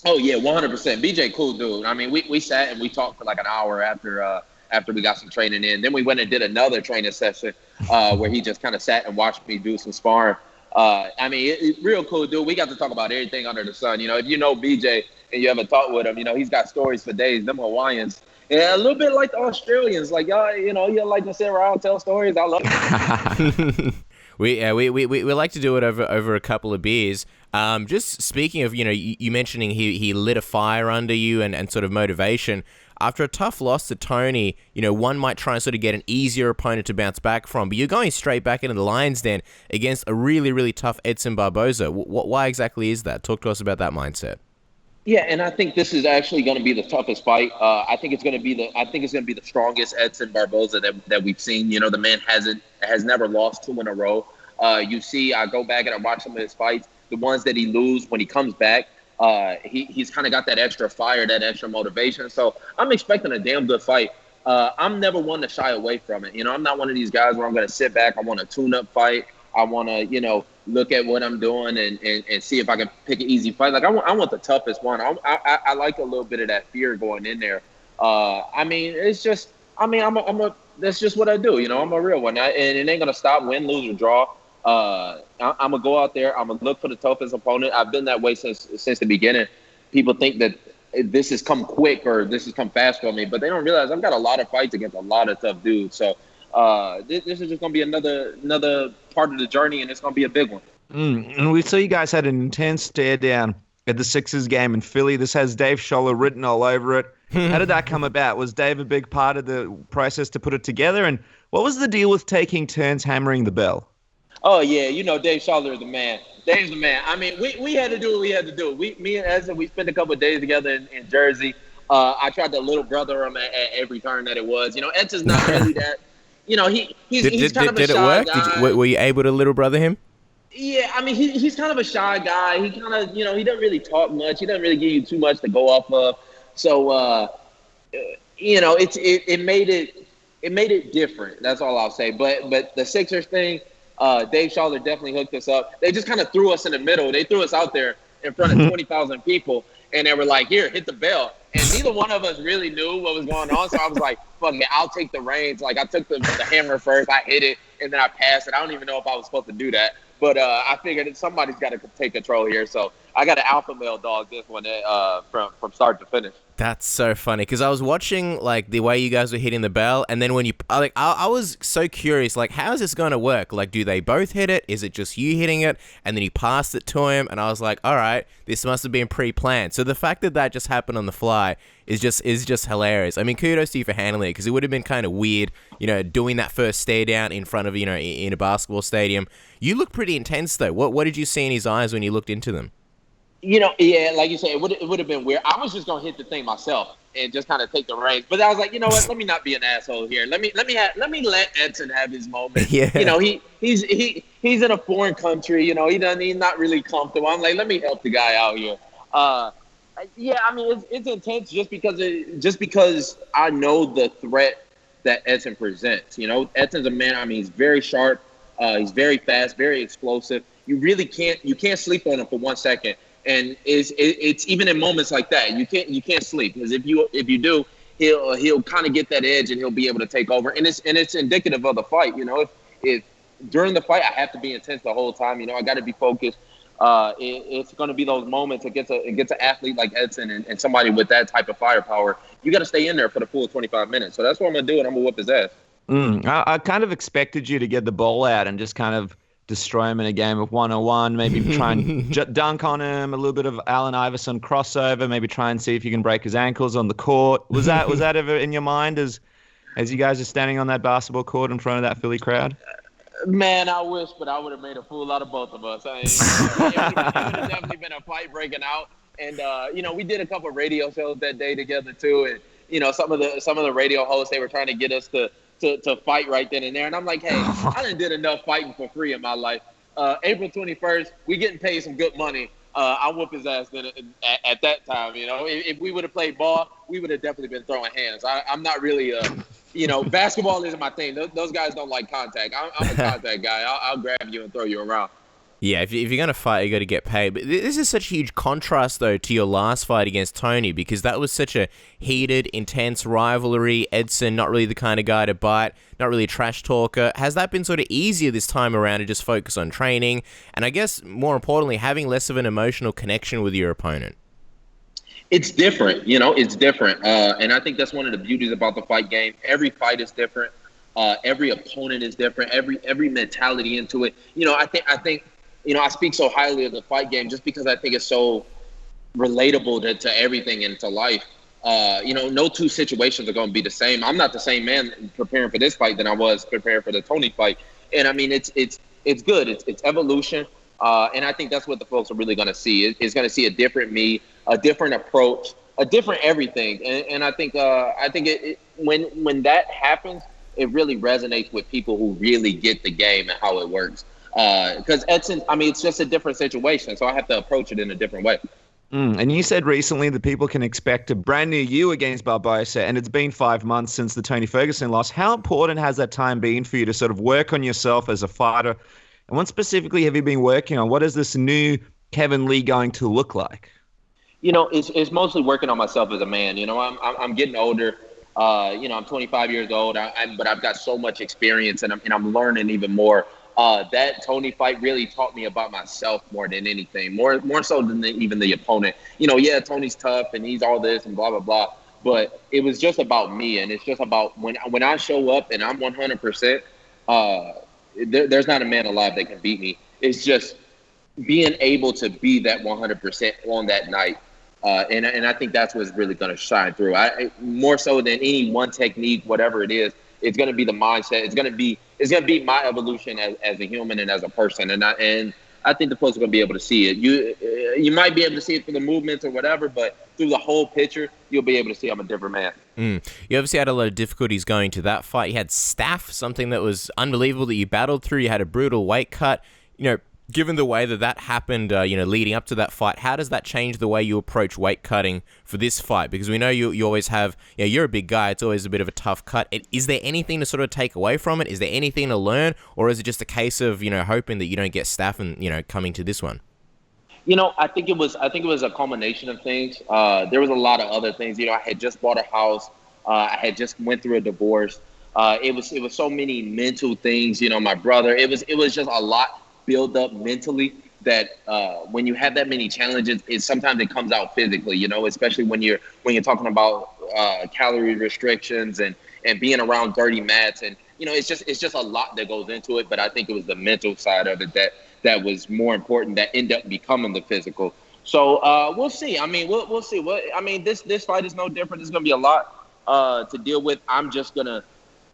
Oh, yeah, 100%. BJ, cool dude. We sat and we talked for an hour after we got some training in. Then we went and did another training session where he just kind of sat and watched me do some sparring. Real cool dude. We got to talk about everything under the sun. If you know BJ and you ever talked with him, he's got stories for days. Them Hawaiians, yeah, a little bit like the Australians. Y'all, you like to sit around, tell stories. I love it.
We like to do it over a couple of beers. Just speaking of, you mentioning he lit a fire under you and sort of motivation. After a tough loss to Tony, one might try and sort of get an easier opponent to bounce back from, but you're going straight back into the lion's den against a really, really tough Edson Barboza. Why exactly is that? Talk to us about that mindset.
Yeah, and I think this is actually going to be the toughest fight. I think it's going to be the strongest Edson Barboza that we've seen. The man has never lost 2 in a row. I go back and I watch some of his fights. The ones that he loses, when he comes back, he's kind of got that extra fire, that extra motivation. So I'm expecting a damn good fight. I'm never one to shy away from it. I'm not one of these guys where I'm going to sit back. I want a tune-up fight. I want to, look at what I'm doing and see if I can pick an easy fight. I want the toughest one. I like a little bit of that fear going in there. It's just, that's just what I do. I'm a real one. And it ain't going to stop, win, lose, or draw. I'm going to go out there. I'm going to look for the toughest opponent. I've been that way since the beginning. People think that this has come quick or this has come fast for me, but they don't realize I've got a lot of fights against a lot of tough dudes. So this is just going to be another part of the journey, and it's going to be a big one.
And we saw you guys had an intense stare down at the Sixers game in Philly. This has Dave Scholler written all over it. How did that come about? Was Dave a big part of the process to put it together? And what was the deal with taking turns hammering the bell?
Oh, yeah. You know, Dave Scholler is the man. Dave's the man. I mean, we had to do what we had to do. Me and Edson, we spent a couple of days together in Jersey. I tried to little brother him at every turn that it was. You know, Edson's not really that. You know, he's kind of a shy guy.
Were you able to little brother him?
Yeah, I mean, he's kind of a shy guy. He kind of, you know, he doesn't really talk much. He doesn't really give you too much to go off of. So, you know, it made it different. That's all I'll say. But the Sixers thing, Dave Scholler definitely hooked us up. They just kind of threw us in the middle. They threw us out there in front of 20,000 people, and they were like, "Here, hit the bell." And neither one of us really knew what was going on. So I was like, "Fuck it, I'll take the reins." Like I took the hammer first. I hit it, and then I passed it. I don't even know if I was supposed to do that. But I figured that somebody's got to take control here. So I got an alpha male dog this one from start to finish.
That's so funny because I was watching like the way you guys were hitting the bell, and then when you I was so curious, like, how is this going to work? Like, do they both hit it? Is it just you hitting it, and then you passed it to him? And I was like, all right, this must have been pre-planned. So the fact that just happened on the fly is just hilarious. I mean, kudos to you for handling it because it would have been kind of weird, you know, doing that first stare down in front of, you know, in a basketball stadium. You look pretty intense though. What did you see in his eyes when you looked into them?
You know, yeah, like you said, it would have been weird. I was just gonna hit the thing myself and just kind of take the reins. But I was like, you know what? Let me not be an asshole here. Let me let Edson have his moment.
Yeah.
You know, he's in a foreign country. You know, he's not really comfortable. I'm like, let me help the guy out here. Yeah, I mean, it's intense just because I know the threat that Edson presents. You know, Edson's a man. I mean, he's very sharp. He's very fast, very explosive. You really can't sleep on him for 1 second. And it's even in moments like that you can't sleep because if you do, he'll kind of get that edge and he'll be able to take over. And it's indicative of the fight. You know, if during the fight I have to be intense the whole time. You know, I got to be focused. It's going to be those moments against an athlete like Edson and somebody with that type of firepower. You got to stay in there for the full 25 minutes. So that's what I'm going to do, and I'm going to whoop his ass.
I kind of expected you to get the ball out and just kind of destroy him in a game of 1-on-1, maybe try and dunk on him, a little bit of Allen Iverson crossover, maybe try and see if you can break his ankles on the court. Was that ever in your mind as you guys are standing on that basketball court in front of that Philly crowd?
Man, I wish, but I would have made a fool out of both of us. I mean, it would have definitely been a fight breaking out. And, you know, we did a couple of radio shows that day together, too. And, you know, some of the radio hosts, they were trying to get us to fight right then and there. And I'm like, hey, I done did enough fighting for free in my life. April 21st, we getting paid some good money. I'll whoop his ass then at that time. You know, if we would have played ball, we would have definitely been throwing hands. I'm not really, you know, basketball isn't my thing. Those guys don't like contact. I'm a contact guy. I'll grab you and throw you around.
Yeah, if you're going to fight, you got to get paid. But this is such a huge contrast, though, to your last fight against Tony, because that was such a heated, intense rivalry. Edson, not really the kind of guy to bite, not really a trash talker. Has that been sort of easier this time around to just focus on training? And I guess, more importantly, having less of an emotional connection with your opponent?
It's different, you know, it's different. And I think that's one of the beauties about the fight game. Every fight is different. Every opponent is different. Every mentality into it. You know, I think, you know, I speak so highly of the fight game just because I think it's so relatable to everything and to life. You know, no two situations are going to be the same. I'm not the same man preparing for this fight than I was preparing for the Tony fight. And I mean, it's good. It's evolution. And I think that's what the folks are really going to see. It's going to see a different me, a different approach, a different everything. And I think when that happens, it really resonates with people who really get the game and how it works. Because Edson, I mean, it's just a different situation, so I have to approach it in a different way.
And you said recently that people can expect a brand new you against Barboza, and it's been 5 months since the Tony Ferguson loss. How important has that time been for you to sort of work on yourself as a fighter? And what specifically have you been working on? What is this new Kevin Lee going to look like?
You know, it's mostly working on myself as a man. You know, I'm getting older. You know, I'm 25 years old, but I've got so much experience, and I'm learning even more. That Tony fight really taught me about myself more than anything, more so than even the opponent. You know, yeah, Tony's tough and he's all this and blah, blah, blah. But it was just about me, and it's just about when I show up and I'm 100%, there's not a man alive that can beat me. It's just being able to be that 100% on that night. And I think that's what's really going to shine through. More so than any one technique, whatever it is, it's going to be the mindset. It's going to be my evolution as a human and as a person. And I think the folks are going to be able to see it. You might be able to see it through the movements or whatever, but through the whole picture, you'll be able to see I'm a different man.
You obviously had a lot of difficulties going to that fight. You had staph, something that was unbelievable that you battled through. You had a brutal weight cut. Given the way that happened, leading up to that fight, how does that change the way you approach weight cutting for this fight? Because we know you always have, you're a big guy. It's always a bit of a tough cut. Is there anything to sort of take away from it? Is there anything to learn? Or is it just a case of, hoping that you don't get staph and, coming to this one?
I think it was a culmination of things. There was a lot of other things. I had just bought a house. I had just went through a divorce. It was so many mental things, my brother. It was just a lot build up mentally that when you have that many challenges, sometimes it comes out physically, especially when you're talking about calorie restrictions and being around dirty mats. And, it's just a lot that goes into it. But I think it was the mental side of it that was more important, that ended up becoming the physical. So we'll see. We'll see. This fight is no different. There's going to be a lot to deal with. I'm just going to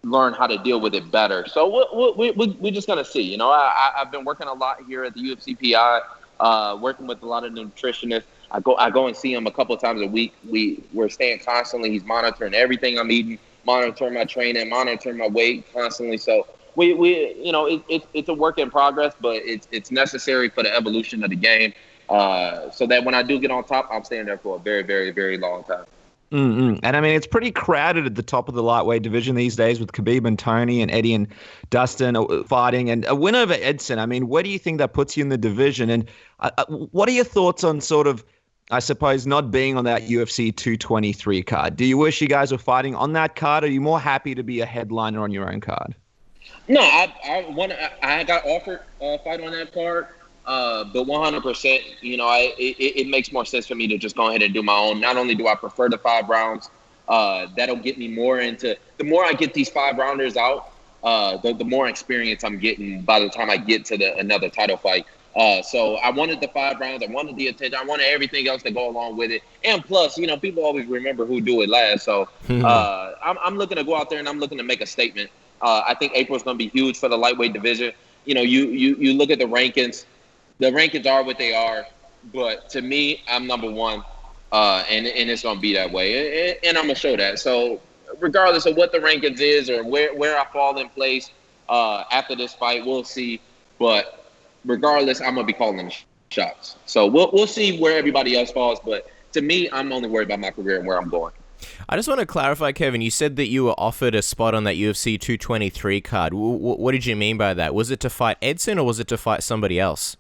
learn how to deal with it better. So we're just going to see. I've been working a lot here at the UFC PI, working with a lot of nutritionists. I go and see him a couple of times a week. We're staying constantly. He's monitoring everything I'm eating, monitoring my training, monitoring my weight constantly. So it's a work in progress, but it's necessary for the evolution of the game, so that when I do get on top, I'm staying there for a very, very, very long time.
And it's pretty crowded at the top of the lightweight division these days with Khabib and Tony and Eddie and Dustin fighting, and a win over Edson. Where do you think that puts you in the division? And what are your thoughts on sort of, I suppose, not being on that UFC 223 card? Do you wish you guys were fighting on that card, or are you more happy to be a headliner on your own card?
No, I got offered a fight on that card. But 100%, it makes more sense for me to just go ahead and do my own. Not only do I prefer the 5 rounds, that'll get me more into, the more I get these 5 rounders out, the more experience I'm getting by the time I get to another title fight. So I wanted the 5 rounds. I wanted the attention. I wanted everything else to go along with it. And plus, people always remember who do it last. So I'm looking to go out there and I'm looking to make a statement. I think April's going to be huge for the lightweight division. You look at the rankings. The rankings are what they are, but to me, I'm number 1, and it's going to be that way, and I'm going to show that. So regardless of what the rankings is or where I fall in place after this fight, we'll see. But regardless, I'm going to be calling the shots. So we'll see where everybody else falls, but to me, I'm only worried about my career and where I'm going.
I just want to clarify, Kevin, you said that you were offered a spot on that UFC 223 card. What did you mean by that? Was it to fight Edson or was it to fight somebody else?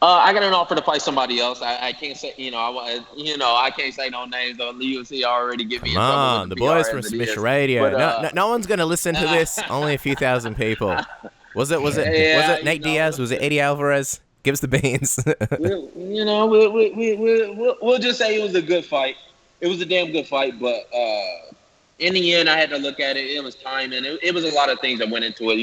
I got an offer to fight somebody else. I can't say, I can't say no names. The UFC already give me.
Come on, the boys from Submission Radio. But, no one's gonna listen to this. Only a few thousand people. Was it Nate Diaz? Was it Eddie Alvarez? Give us the beans.
We'll just say it was a good fight. It was a damn good fight, but in the end, I had to look at it. It was timing. It was a lot of things that went into it.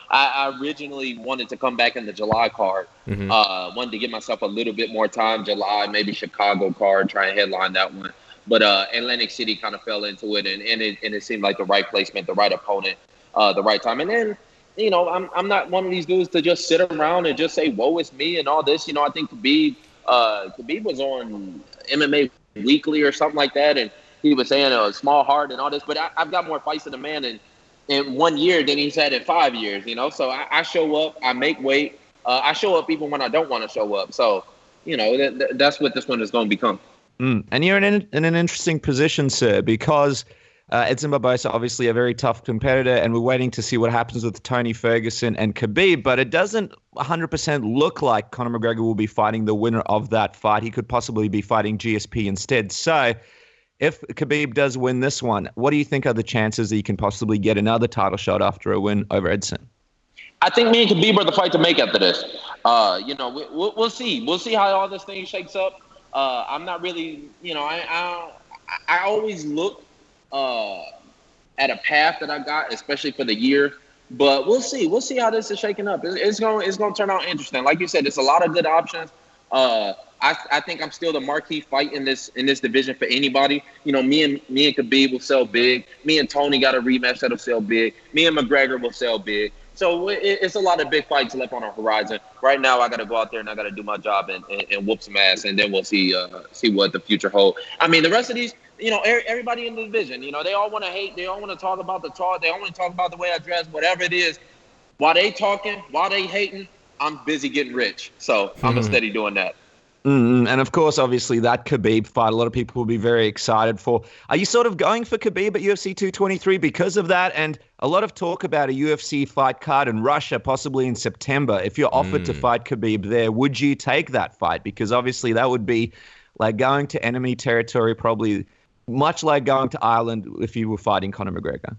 I originally wanted to come back in the July card. Wanted to give myself a little bit more time. July, maybe Chicago card, try and headline that one. But Atlantic City kind of fell into it, and it seemed like the right placement, the right opponent, the right time. And then, I'm not one of these dudes to just sit around and just say, "Woe is me" and all this. I think Khabib was on MMA Weekly or something like that, and he was saying a small heart and all this. But I've got more fights in the man in 1 year than he's had in 5 years, So I show up, I make weight. I show up even when I don't want to show up. So, that's what this one is going to become.
And you're in an interesting position, sir, because Edson Barboza, obviously a very tough competitor, and we're waiting to see what happens with Tony Ferguson and Khabib, but it doesn't 100% look like Conor McGregor will be fighting the winner of that fight. He could possibly be fighting GSP instead. So if Khabib does win this one, what do you think are the chances that he can possibly get another title shot after a win over Edson?
I think me and Khabib are the fight to make after this. We'll see. We'll see how all this thing shakes up. I'm not really, I always look at a path that I got, especially for the year. But we'll see. We'll see how this is shaking up. It's going to turn out interesting. Like you said, it's a lot of good options. I think I'm still the marquee fight in this division for anybody. You know, me and Khabib will sell big. Me and Tony got a rematch that'll sell big. Me and McGregor will sell big. So it's a lot of big fights left on our horizon. Right now, I got to go out there and I got to do my job and whoop some ass, and then we'll see what the future holds. I mean, the rest of these, you know, everybody in the division, you know, they all want to hate. They all want to talk about the talk. They all want to talk about the way I dress, whatever it is. While they talking, while they hating, I'm busy getting rich. So I'm going to steady doing that.
And of course, obviously, that Khabib fight, a lot of people will be very excited for. Are you sort of going for Khabib at UFC 223 because of that? And a lot of talk about a UFC fight card in Russia, possibly in September. If you're offered to fight Khabib there, would you take that fight? Because obviously that would be like going to enemy territory, probably much like going to Ireland if you were fighting Conor McGregor.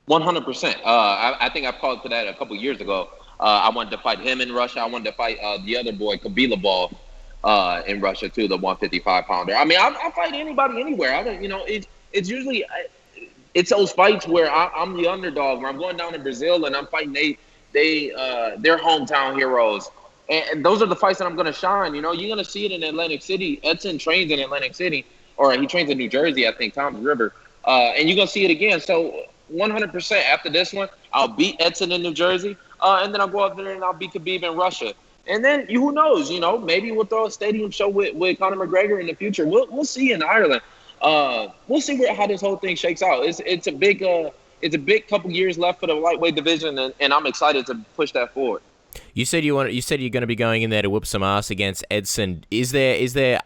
100%. I think I called for that a couple years ago. I wanted to fight him in Russia. I wanted to fight the other boy, Khabib Nurmagomedov. In Russia too, the 155-pounder. I mean, I'll fight anybody anywhere. I don't, you know, it's usually it's those fights where I'm the underdog, where I'm going down to Brazil and I'm fighting their hometown heroes, and those are the fights that I'm going to shine. You know, you're going to see it in Atlantic City. Edson trains in Atlantic City, or he trains in New Jersey, I think, Tom's River, and you're going to see it again. So 100% after this one, I'll beat Edson in New Jersey, and then I'll go up there and I'll beat Khabib in Russia. And then who knows? You know, maybe we'll throw a stadium show with Conor McGregor in the future. We'll see in Ireland. We'll see how this whole thing shakes out. It's a big couple years left for the lightweight division, and I'm excited to push that forward.
You said you're going to be going in there to whoop some ass against Edson. Is there?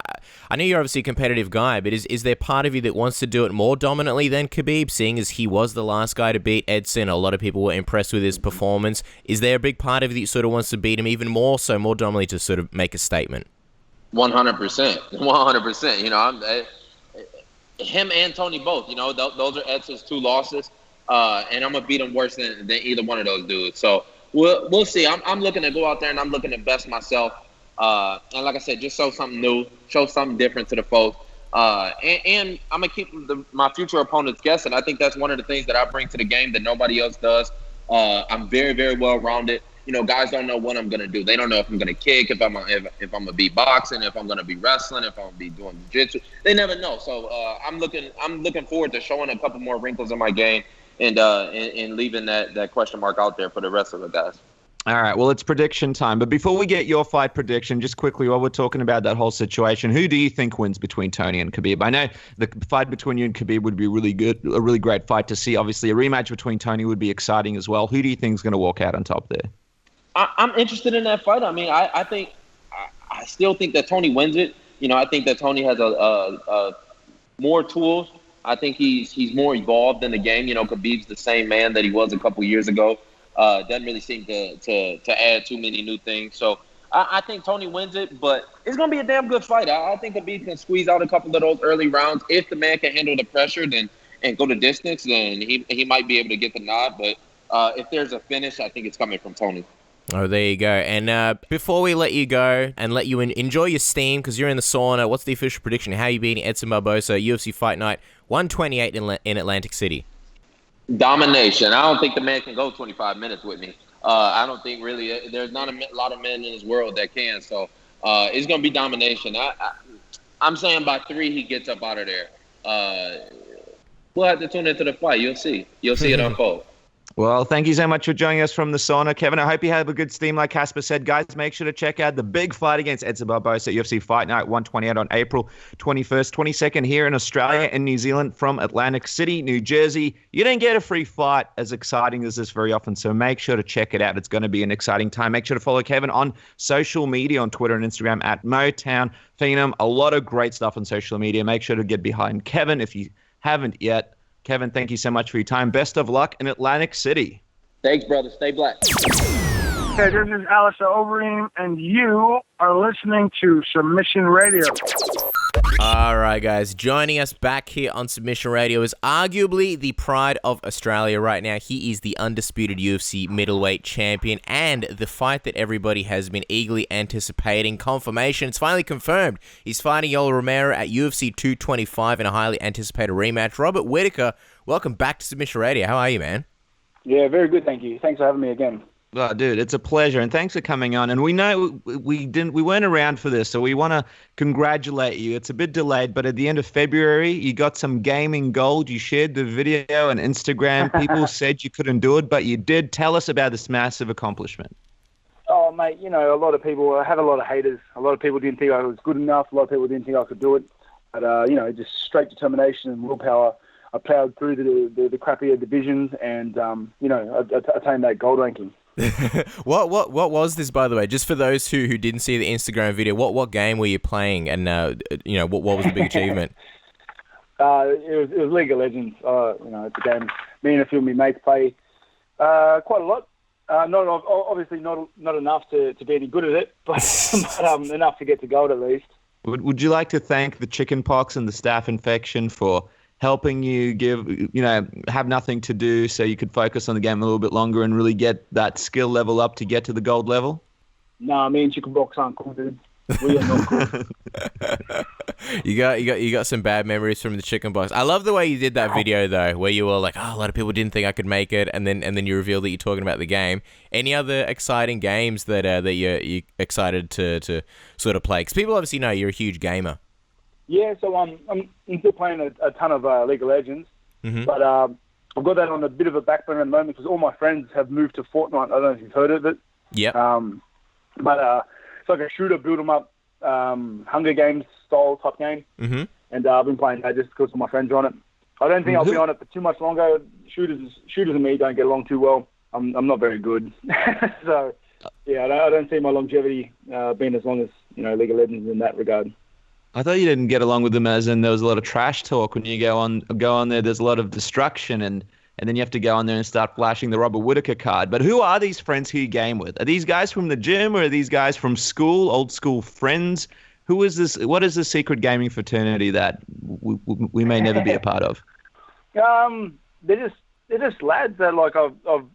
I know you're obviously a competitive guy, but is there part of you that wants to do it more dominantly than Khabib, seeing as he was the last guy to beat Edson? A lot of people were impressed with his performance. Is there a big part of you that sort of wants to beat him even more, so more dominantly to sort of make a statement?
100%. 100%. You know, him and Tony both. You know, those are Edson's 2 losses, and I'm gonna beat him worse than either one of those dudes. So. We'll see. I'm looking to go out there and I'm looking to best myself. And like I said, just show something new, show something different to the folks. And I'm going to keep my future opponents guessing. I think that's one of the things that I bring to the game that nobody else does. I'm very, very well-rounded. You know, guys don't know what I'm going to do. They don't know if I'm going to kick, if I'm going to be boxing, if I'm going to be wrestling, if I'm going to be doing jiu-jitsu. They never know. So I'm looking forward to showing a couple more wrinkles in my game. And leaving that question mark out there for the rest of the guys.
All right, well, it's prediction time. But before we get your fight prediction, just quickly, while we're talking about that whole situation, who do you think wins between Tony and Khabib? I know the fight between you and Khabib would be really good, a really great fight to see. Obviously, a rematch between Tony would be exciting as well. Who do you think is going to walk out on top there?
I'm interested in that fight. I mean, I still think that Tony wins it. You know, I think that Tony has a more tools. I think he's more evolved in the game. You know, Khabib's the same man that he was a couple years ago. Doesn't really seem to add too many new things. So I think Tony wins it, but it's going to be a damn good fight. I think Khabib can squeeze out a couple of those early rounds. If the man can handle the pressure and go the distance, then he might be able to get the nod. But if there's a finish, I think it's coming from Tony.
Oh, there you go. And before we let you go and let you enjoy your steam, because you're in the sauna, what's the official prediction? How are you beating Edson Barboza, UFC Fight Night 128 in Atlantic City?
Domination. I don't think the man can go 25 minutes with me. I don't think really there's not a lot of men in this world that can. So it's going to be domination. I'm saying by 3 he gets up out of there. We'll have to tune into the fight. You'll see. You'll see it unfold.
Well, thank you so much for joining us from the sauna, Kevin. I hope you have a good steam, like Casper said. Guys, make sure to check out the big fight against Edson Barboza at UFC Fight Night 128 on April 21st, 22nd here in Australia and New Zealand from Atlantic City, New Jersey. You don't get a free fight as exciting as this very often, so make sure to check it out. It's going to be an exciting time. Make sure to follow Kevin on social media, on Twitter and Instagram at Motown Phenom. A lot of great stuff on social media. Make sure to get behind Kevin if you haven't yet. Kevin, thank you so much for your time. Best of luck in Atlantic City.
Thanks, brother. Stay black.
Hey, this is Alistair Overeem, and you are listening to Submission Radio.
All right, guys. Joining us back here on Submission Radio is arguably the pride of Australia right now. He is the undisputed UFC middleweight champion, and the fight that everybody has been eagerly anticipating. Confirmation. It's finally confirmed. He's fighting Yoel Romero at UFC 225 in a highly anticipated rematch. Robert Whittaker, welcome back to Submission Radio. How are you, man?
Yeah, very good, thank you. Thanks for having me again.
Oh, dude, it's a pleasure, and thanks for coming on. And we know we weren't around for this, so we want to congratulate you. It's a bit delayed, but at the end of February, you got some gaming gold. You shared the video on Instagram. People said you couldn't do it, but you did. Tell us about this massive accomplishment.
Oh, mate, a lot of people have a lot of haters. A lot of people didn't think I was good enough. A lot of people didn't think I could do it. But, just straight determination and willpower. I plowed through the crappier divisions and, attained that gold ranking.
What was this, by the way? Just for those who didn't see the Instagram video, what game were you playing, and what was the big achievement?
It was League of Legends. It's a game me and a few of my mates play quite a lot. Obviously not enough to be any good at it, but enough to get to gold at least.
Would you like to thank the chickenpox and the staph infection for helping you have nothing to do so you could focus on the game a little bit longer and really get that skill level up to get to the gold level?
Nah, me and chickenpox aren't cool, dude. We are not cool.
You got some bad memories from the chickenpox. I love the way you did that video though, where you were like, a lot of people didn't think I could make it, and then you revealed that you're talking about the game. Any other exciting games that you're excited to sort of play? Because people obviously know you're a huge gamer.
Yeah, so I'm still playing a ton of League of Legends, but I've got that on a bit of a back burner at the moment because all my friends have moved to Fortnite. I don't know if you've heard of it.
Yep.
But it's like a shooter, build 'em up, Hunger Games style type game.
Mm-hmm.
And I've been playing that just because my friends are on it. I don't think I'll be on it for too much longer. Shooters and me don't get along too well. I'm not very good. So, yeah, I don't see my longevity being as long as League of Legends in that regard.
I thought you didn't get along with them as in there was a lot of trash talk when you go on there. There's a lot of destruction and then you have to go on there and start flashing the Robert Whittaker card. But who are these friends who you game with? Are these guys from the gym or are these guys from school, old school friends? Who is this? What is the secret gaming fraternity that we may never be a part of?
They're just lads that like some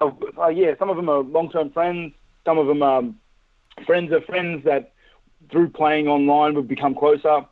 of them are long-term friends. Some of them are friends of friends that through playing online we've become closer.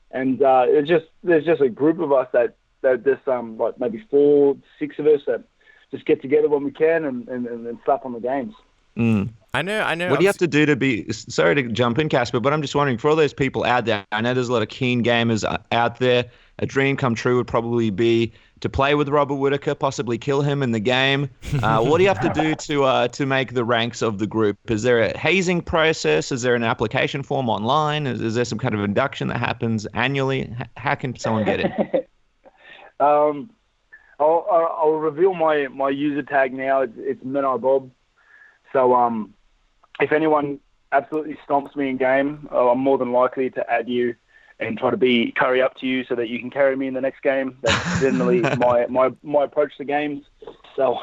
And there's just a group of us that just like maybe 4-6 of us that just get together when we can and slap on the games.
Mm.
I know.
What do you have to do to be... Sorry to jump in, Casper, but I'm just wondering, for all those people out there, I know there's a lot of keen gamers out there. A dream come true would probably be to play with Robert Whittaker, possibly kill him in the game. What do you have to do to make the ranks of the group? Is there a hazing process? Is there an application form online? Is there some kind of induction that happens annually? How can someone get in?
I'll reveal my user tag now. It's Bob. So if anyone absolutely stomps me in game, I'm more than likely to add you and try to curry up to you so that you can carry me in the next game. That's generally my approach to games. So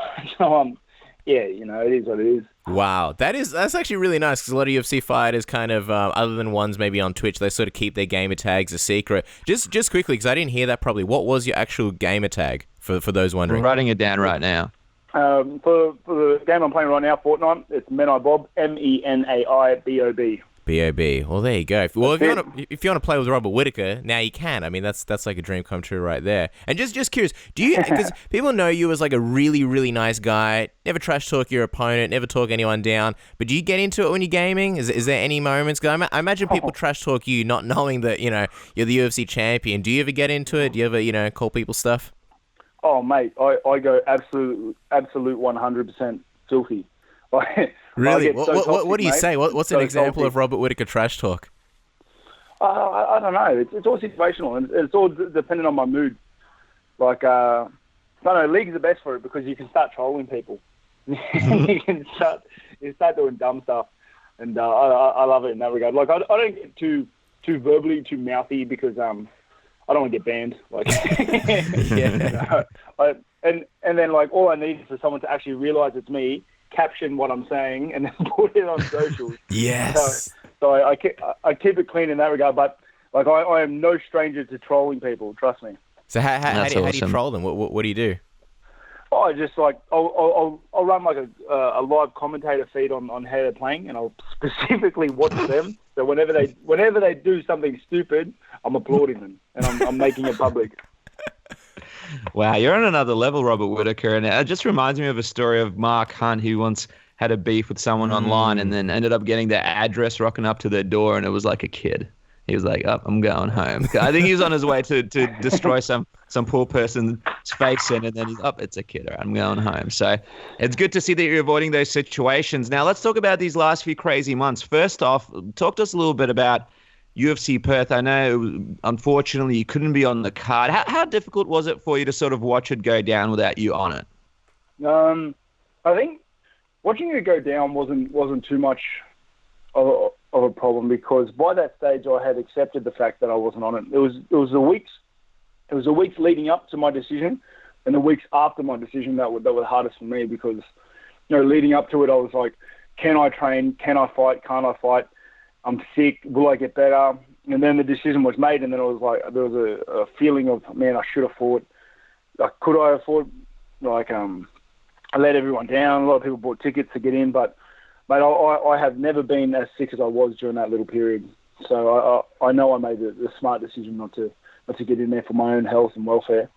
yeah, it is what it is.
Wow, that's actually really nice because a lot of UFC fighters kind of, other than ones maybe on Twitch, they sort of keep their gamer tags a secret. Just quickly, because I didn't hear that probably, what was your actual gamer tag for those wondering?
I'm writing it down right now.
For the game I'm playing right now, Fortnite, it's Menaibob, MENAIBOB.
B.O.B. Well, there you go. Well, if you want to play with Robert Whittaker, now you can. I mean, that's like a dream come true right there. And just curious, because people know you as like a really, really nice guy, never trash talk your opponent, never talk anyone down, but do you get into it when you're gaming? Is there any moments? Because I imagine people trash talk you not knowing that, you're the UFC champion. Do you ever get into it? Do you ever, call people stuff?
Oh, mate, I go absolute 100% filthy.
Really? What do you say? What's an example of Robert Whittaker trash talk?
I don't know. It's all situational, and it's all dependent on my mood. Like, I don't know, League's the best for it because you can start trolling people. you start doing dumb stuff, and I love it in that regard. Like, I don't get too verbally, too mouthy because I don't want to get banned. Like, yeah. And then like all I need is for someone to actually realize it's me, caption what I'm saying, and then put it on socials.
Yes.
So I keep it clean in that regard. But like I am no stranger to trolling people. Trust me.
So how do you troll them? What do you do?
Oh, I just like I'll run like a live commentator feed on how they're playing, and I'll specifically watch them. So whenever they do something stupid, I'm applauding them and I'm making it public.
Wow, you're on another level, Robert Whittaker. And it just reminds me of a story of Mark Hunt, who once had a beef with someone online and then ended up getting their address, rocking up to their door, and it was like a kid. He was like, "Oh, I'm going home." I think he was on his way to destroy some poor person's face in, and then he's up. It's a kid. I'm going home. So it's good to see that you're avoiding those situations. Now let's talk about these last few crazy months. First off, talk to us a little bit about UFC Perth. I know, unfortunately, you couldn't be on the card. How difficult was it for you to sort of watch it go down without you on it?
I think watching it go down wasn't too much of a problem, because by that stage I had accepted the fact that I wasn't on it. It was the weeks leading up to my decision and the weeks after my decision that were the hardest for me, because leading up to it I was like, can I train? Can I fight? Can't I fight? I'm sick. Will I get better? And then the decision was made, and then it was like there was a feeling of, man, I should have fought. Like, could I have fought? Like, I let everyone down. A lot of people bought tickets to get in, but mate, I have never been as sick as I was during that little period. So I know I made the smart decision not to get in there for my own health and welfare.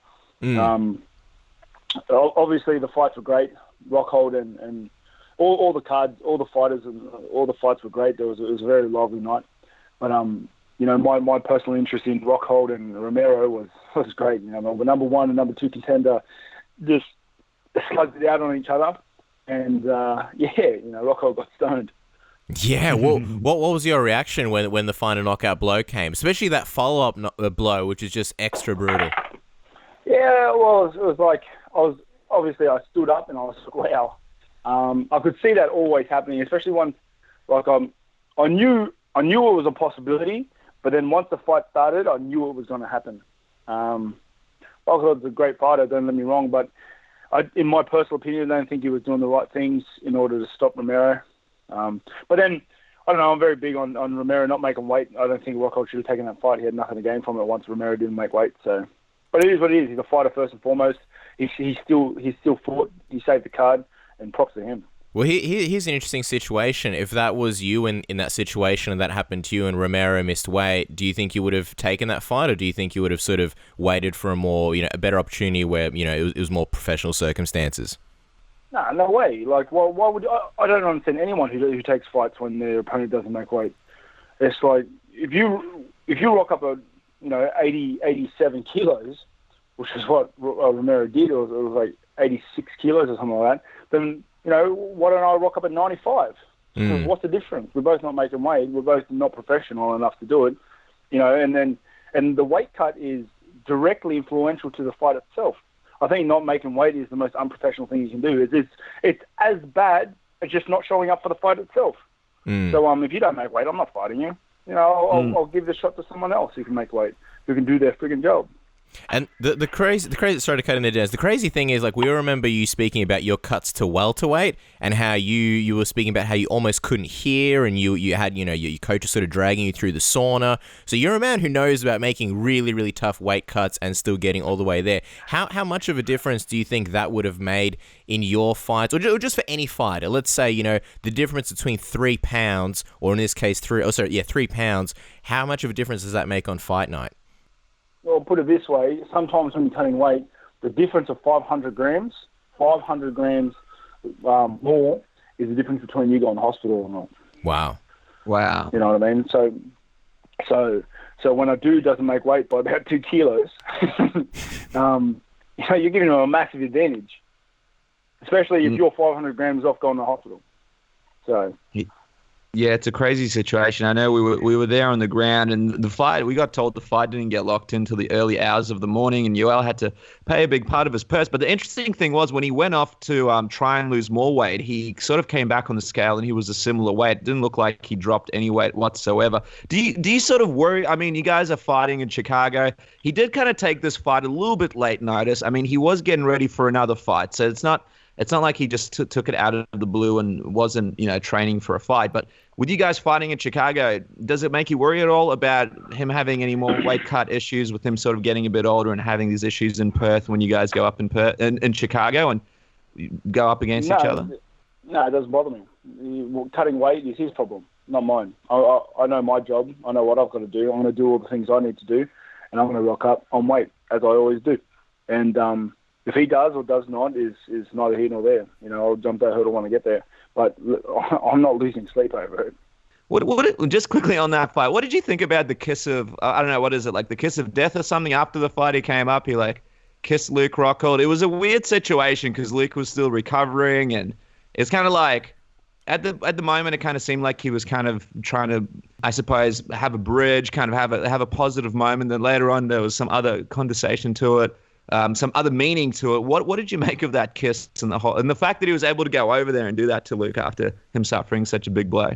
Obviously, the fights were great. Rockhold and all the cards, all the fighters, and all the fights were great. It was a very lively night. But my personal interest in Rockhold and Romero was great. The number one and number two contender just slugged it out on each other. And, Rockhold got stoned.
Yeah, well, what was your reaction when the final knockout blow came? Especially that follow-up blow, which is just extra brutal.
Yeah, well, it was like, I stood up and I was like, wow. I could see that always happening, especially once, I knew it was a possibility, but then once the fight started, I knew it was going to happen. Rockhold's a great fighter, don't get me wrong, but in my personal opinion, I don't think he was doing the right things in order to stop Romero. But then, I don't know, I'm very big on Romero not making weight. I don't think Rockhold should have taken that fight. He had nothing to gain from it once Romero didn't make weight. So, but it is what it is. He's a fighter first and foremost. He still fought. He saved the card, and props to him.
Well, here's an interesting situation. If that was you in that situation and that happened to you and Romero missed weight, do you think you would have taken that fight, or do you think you would have sort of waited for a better opportunity where, it was more professional circumstances?
No way. Like, why would I don't understand anyone who takes fights when their opponent doesn't make weight. It's like, if you rock up 87 kilos, which is what Romero did, or it was like 86 kilos or something like that, then, why don't I rock up at 95? Because what's the difference? We're both not making weight. We're both not professional enough to do it, and the weight cut is directly influential to the fight itself. I think not making weight is the most unprofessional thing you can do. It's as bad as just not showing up for the fight itself. So if you don't make weight, I'm not fighting you. I'll give the shot to someone else who can make weight, who can do their friggin' job.
And the crazy, sorry to cut in there, Dennis. The crazy thing is, like, we remember you speaking about your cuts to welterweight and how you were speaking about how you almost couldn't hear, and you had, your coach was sort of dragging you through the sauna. So you're a man who knows about making really, really tough weight cuts and still getting all the way there. How much of a difference do you think that would have made in your fights, or just for any fighter? Let's say, the difference between 3 pounds, or in this case 3 pounds. How much of a difference does that make on fight night?
Well, put it this way, sometimes when you're cutting weight, the difference of 500 grams more is the difference between you going to hospital or not.
Wow.
You know what I mean? So when a dude doesn't make weight by about 2 kilos, you're giving him a massive advantage, especially if you're 500 grams off going to hospital. So...
Yeah, it's a crazy situation. I know we were there on the ground, and we got told the fight didn't get locked into the early hours of the morning, and Yoel had to pay a big part of his purse. But the interesting thing was, when he went off to try and lose more weight, he sort of came back on the scale, and he was a similar weight. It didn't look like he dropped any weight whatsoever. Do you sort of worry? I mean, you guys are fighting in Chicago. He did kind of take this fight a little bit late notice. I mean, he was getting ready for another fight, so it's not like he just took it out of the blue and wasn't, training for a fight. But with you guys fighting in Chicago, does it make you worry at all about him having any more weight cut issues, with him sort of getting a bit older and having these issues in Perth when you guys go up in Chicago and go up against each other?
No, it doesn't bother me. Cutting weight is his problem, not mine. I know my job. I know what I've got to do. I'm going to do all the things I need to do, and I'm going to rock up on weight, as I always do. And if he does or does not is neither here nor there. I'll jump that hurdle when I get there. But I'm not losing sleep over it.
Just quickly on that fight, what did you think about the kiss of, I don't know, what is it, like the kiss of death or something? After the fight, he came up, he kissed Luke Rockhold. It was a weird situation because Luke was still recovering, and it's kind of like, at the moment, it kind of seemed like he was kind of trying to, I suppose, have a bridge, kind of have a positive moment. Then later on, there was some other condensation to it, some other meaning to it. What did you make of that kiss and the fact that he was able to go over there and do that to Luke after him suffering such a big blow?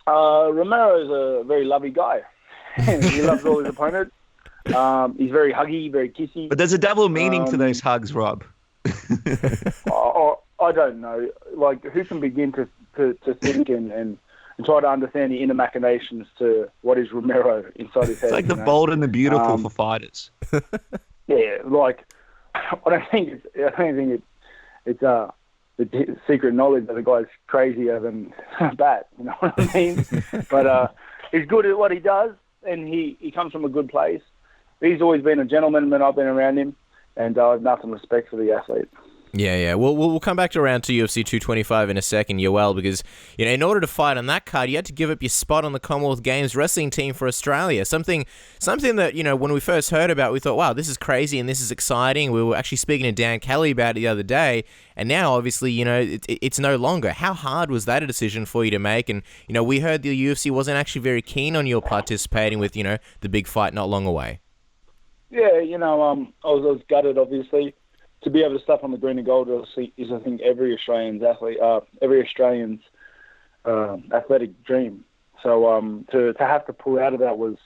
Romero is a very lovely guy. He loves all his opponents. He's very huggy, very kissy.
But there's a double meaning to those hugs, Rob.
I don't know. Like, who can begin to think and try to understand the inner machinations to what is Romero inside his head?
It's like the bold and the beautiful for fighters.
Yeah, like I don't think it's the secret knowledge that the guy's crazier than that. You know what I mean? But he's good at what he does, and he comes from a good place. He's always been a gentleman when I've been around him, and I have nothing respect for the athlete.
Yeah. Well, we'll come back around to UFC 225 in a second, Yoel, because in order to fight on that card, you had to give up your spot on the Commonwealth Games wrestling team for Australia. Something that when we first heard about, we thought, wow, this is crazy and this is exciting. We were actually speaking to Dan Kelly about it the other day, and now obviously it's no longer. How hard was that a decision for you to make? And we heard the UFC wasn't actually very keen on your participating with the big fight not long away.
Yeah, I was gutted, obviously. To be able to step on the green and gold is, I think, every Australian's athletic dream. So to have to pull out of that was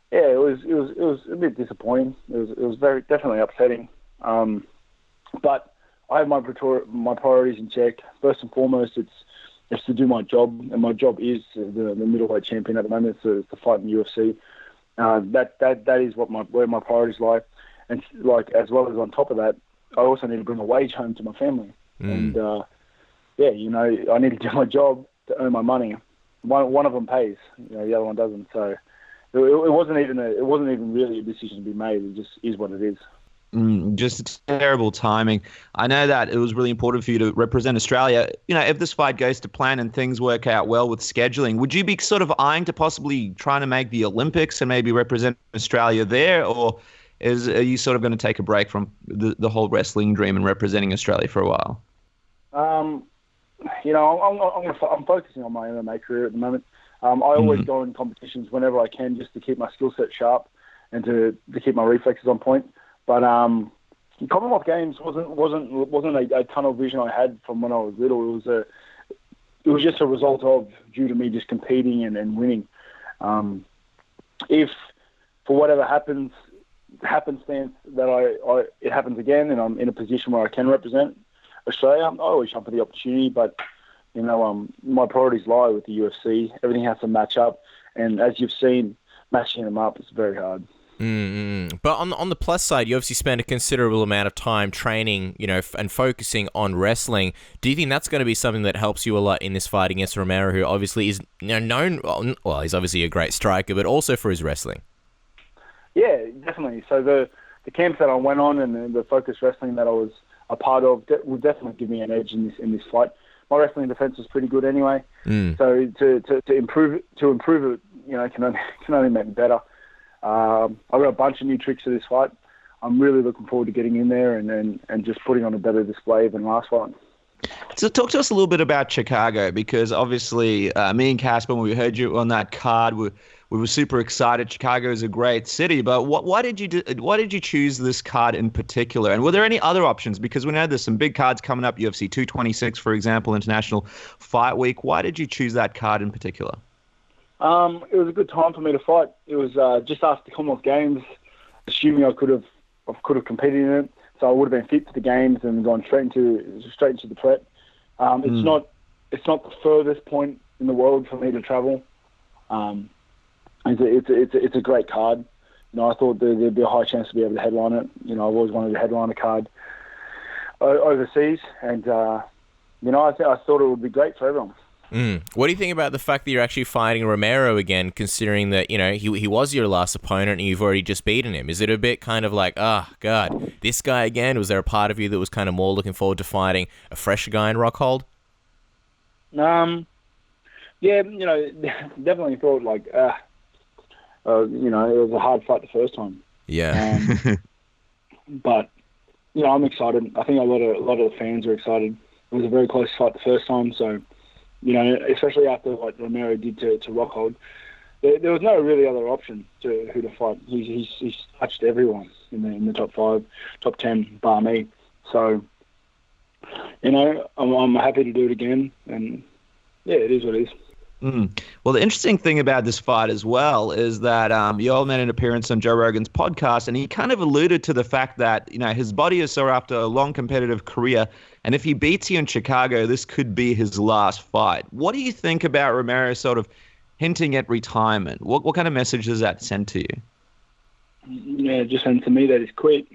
it was a bit disappointing. It was very definitely upsetting. But I have my priorities in check. First and foremost, it's to do my job, and my job is the middleweight champion at the moment. So to fight in the UFC. That is where my priorities lie, and as well as on top of that, I also need to bring a wage home to my family, and I need to do my job to earn my money. One of them pays, the other one doesn't. So it wasn't even really a decision to be made. It just is what it is.
Just terrible timing. I know that it was really important for you to represent Australia. If this fight goes to plan and things work out well with scheduling, would you be sort of eyeing to possibly trying to make the Olympics and maybe represent Australia there, or are you sort of going to take a break from the whole wrestling dream and representing Australia for a while?
I'm focusing on my MMA career at the moment. I always go in competitions whenever I can, just to keep my skill set sharp and to keep my reflexes on point. But Commonwealth Games wasn't a tunnel vision I had from when I was little. It was just a result of due to me just competing and winning. If for whatever happenstance that it happens again and I'm in a position where I can represent Australia, I always jump at the opportunity. But my priorities lie with the UFC. Everything has to match up, and as you've seen, matching them up is very hard.
But on the plus side, you obviously spend a considerable amount of time training, and focusing on wrestling. Do you think that's going to be something that helps you a lot in this fight against Romero, who obviously is known? Well, he's obviously a great striker, but also for his wrestling.
Yeah, definitely. So the camps that I went on and the focused wrestling that I was a part of will definitely give me an edge in this fight. My wrestling defense was pretty good anyway. So to improve it, can only make me better. I've got a bunch of new tricks for this fight. I'm really looking forward to getting in there and just putting on a better display than last fight.
So talk to us a little bit about Chicago, because obviously me and Casper, when we heard you on that card, we were super excited. Chicago is a great city, but why did you choose this card in particular? And were there any other options? Because we know there's some big cards coming up, UFC 226, for example, International Fight Week. Why did you choose that card in particular?
It was a good time for me to fight. It was just after the Commonwealth Games, assuming I could have competed in it, so I would have been fit for the games and gone straight into the prep. It's not the furthest point in the world for me to travel. It's a great card. I thought there'd be a high chance to be able to headline it. I've always wanted to headline a card overseas, and I thought it would be great for everyone.
What do you think about the fact that you're actually fighting Romero again, considering that, you know, he was your last opponent and you've already just beaten him? Is it a bit kind of like, God, this guy again? Was there a part of you that was kind of more looking forward to fighting a fresher guy in Rockhold?
Yeah, you know, definitely thought like, you know, it was a hard fight the first time.
Yeah.
But, you know, I'm excited. I think a lot of the fans are excited. It was a very close fight the first time, so, you know, especially after what Romero did to Rockhold, there was no really other option to who to fight. He's touched everyone in the top 5, top 10, bar me. So, you know, I'm happy to do it again, and yeah, it is what it is.
Well, the interesting thing about this fight as well is that Yoel made an appearance on Joe Rogan's podcast, and he kind of alluded to the fact that, you know, his body is sore after a long competitive career, and if he beats you in Chicago, this could be his last fight. What do you think about Romero sort of hinting at retirement? What kind of message does that send to you?
Yeah, it just sends to me that he's quit.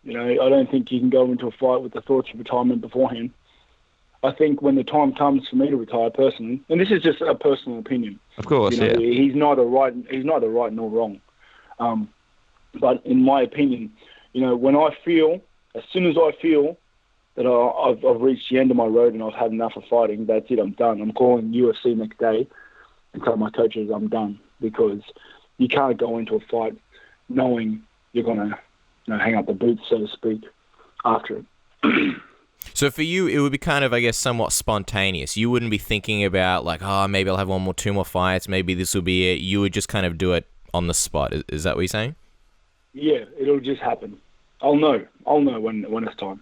You know, I don't think you can go into a fight with the thoughts of retirement beforehand. I think when the time comes for me to retire personally, and this is just a personal opinion.
Of course,
you know,
yeah.
He's neither right nor wrong. But in my opinion, you know, as soon as I feel that I've reached the end of my road and I've had enough of fighting, that's it, I'm done. I'm calling UFC next day and tell my coaches I'm done, because you can't go into a fight knowing you're going to, you know, hang up the boots, so to speak, after it.
So for you, it would be kind of, I guess, somewhat spontaneous. You wouldn't be thinking about like, maybe I'll have 2 more fights. Maybe this will be it. You would just kind of do it on the spot. Is that what you're saying?
Yeah, it'll just happen. I'll know when it's time.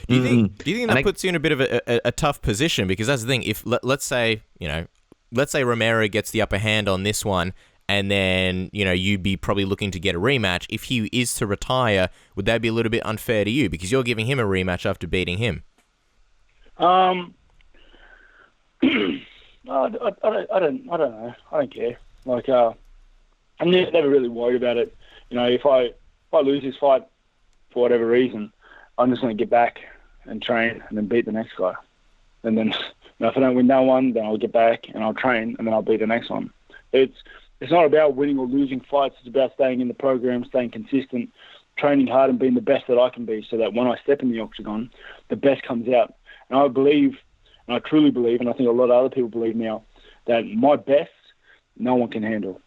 Do you think that puts you in a bit of a tough position? Because that's the thing. If let's say Romero gets the upper hand on this one, and then, you know, you'd be probably looking to get a rematch. If he is to retire, would that be a little bit unfair to you because you're giving him a rematch after beating him?
I don't know. I don't care. Like, I'm never really worried about it. You know, if I lose this fight for whatever reason, I'm just going to get back and train and then beat the next guy. And then, you know, if I don't win that one, then I'll get back and I'll train and then I'll beat the next one. It's not about winning or losing fights. It's about staying in the program, staying consistent, training hard and being the best that I can be, so that when I step in the octagon, the best comes out. And I believe, and I truly believe, and I think a lot of other people believe now, that my best, no one can handle.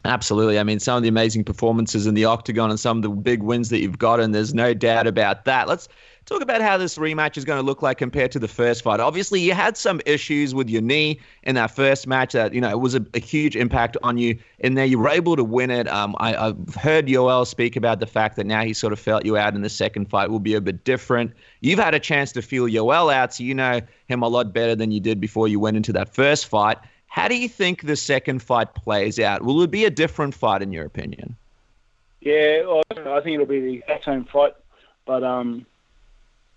Absolutely. I mean, some of the amazing performances in the octagon and some of the big wins that you've gotten, there's no doubt about that. Let's talk about how this rematch is going to look like compared to the first fight. Obviously, you had some issues with your knee in that first match that, you know, it was a huge impact on you in there. You were able to win it. I've heard Yoel speak about the fact that now he sort of felt you out in the second fight will be a bit different. You've had a chance to feel Yoel out, so you know him a lot better than you did before you went into that first fight. How do you think the second fight plays out? Will it be a different fight in your opinion?
Yeah, I think it'll be the exact same fight. But,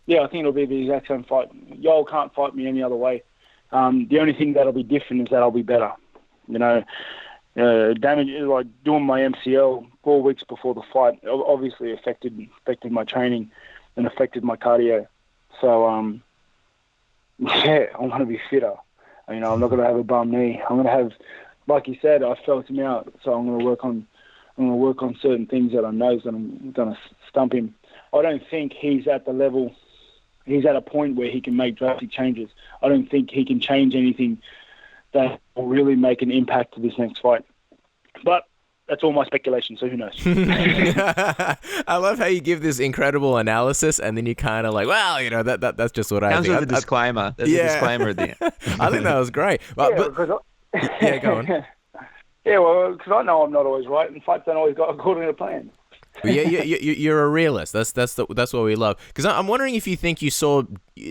yeah, I think it'll be the exact same fight. Yoel can't fight me any other way. The only thing that'll be different is that I'll be better. You know, damage, like doing my MCL 4 weeks before the fight, obviously affected my training and affected my cardio. So, yeah, I'm going to be fitter. You know, I'm not going to have a bum knee. I'm going to have, like you said, I felt him out, so I'm going to work on certain things that I know that I'm going to stump him. I don't think he's at the level. He's at a point where he can make drastic changes. I don't think he can change anything that will really make an impact to this next fight. But that's all my speculation, so who knows?
I love how you give this incredible analysis, and then you kind of like, well, you know, that's just what I think.
Comes with a disclaimer. There's a disclaimer at the end.
I think that was great. Yeah, go on.
Yeah, well, because I know I'm not always right, and fights don't always go according to plan.
Well, yeah, you're a realist. That's what we love. Because I'm wondering if you think you saw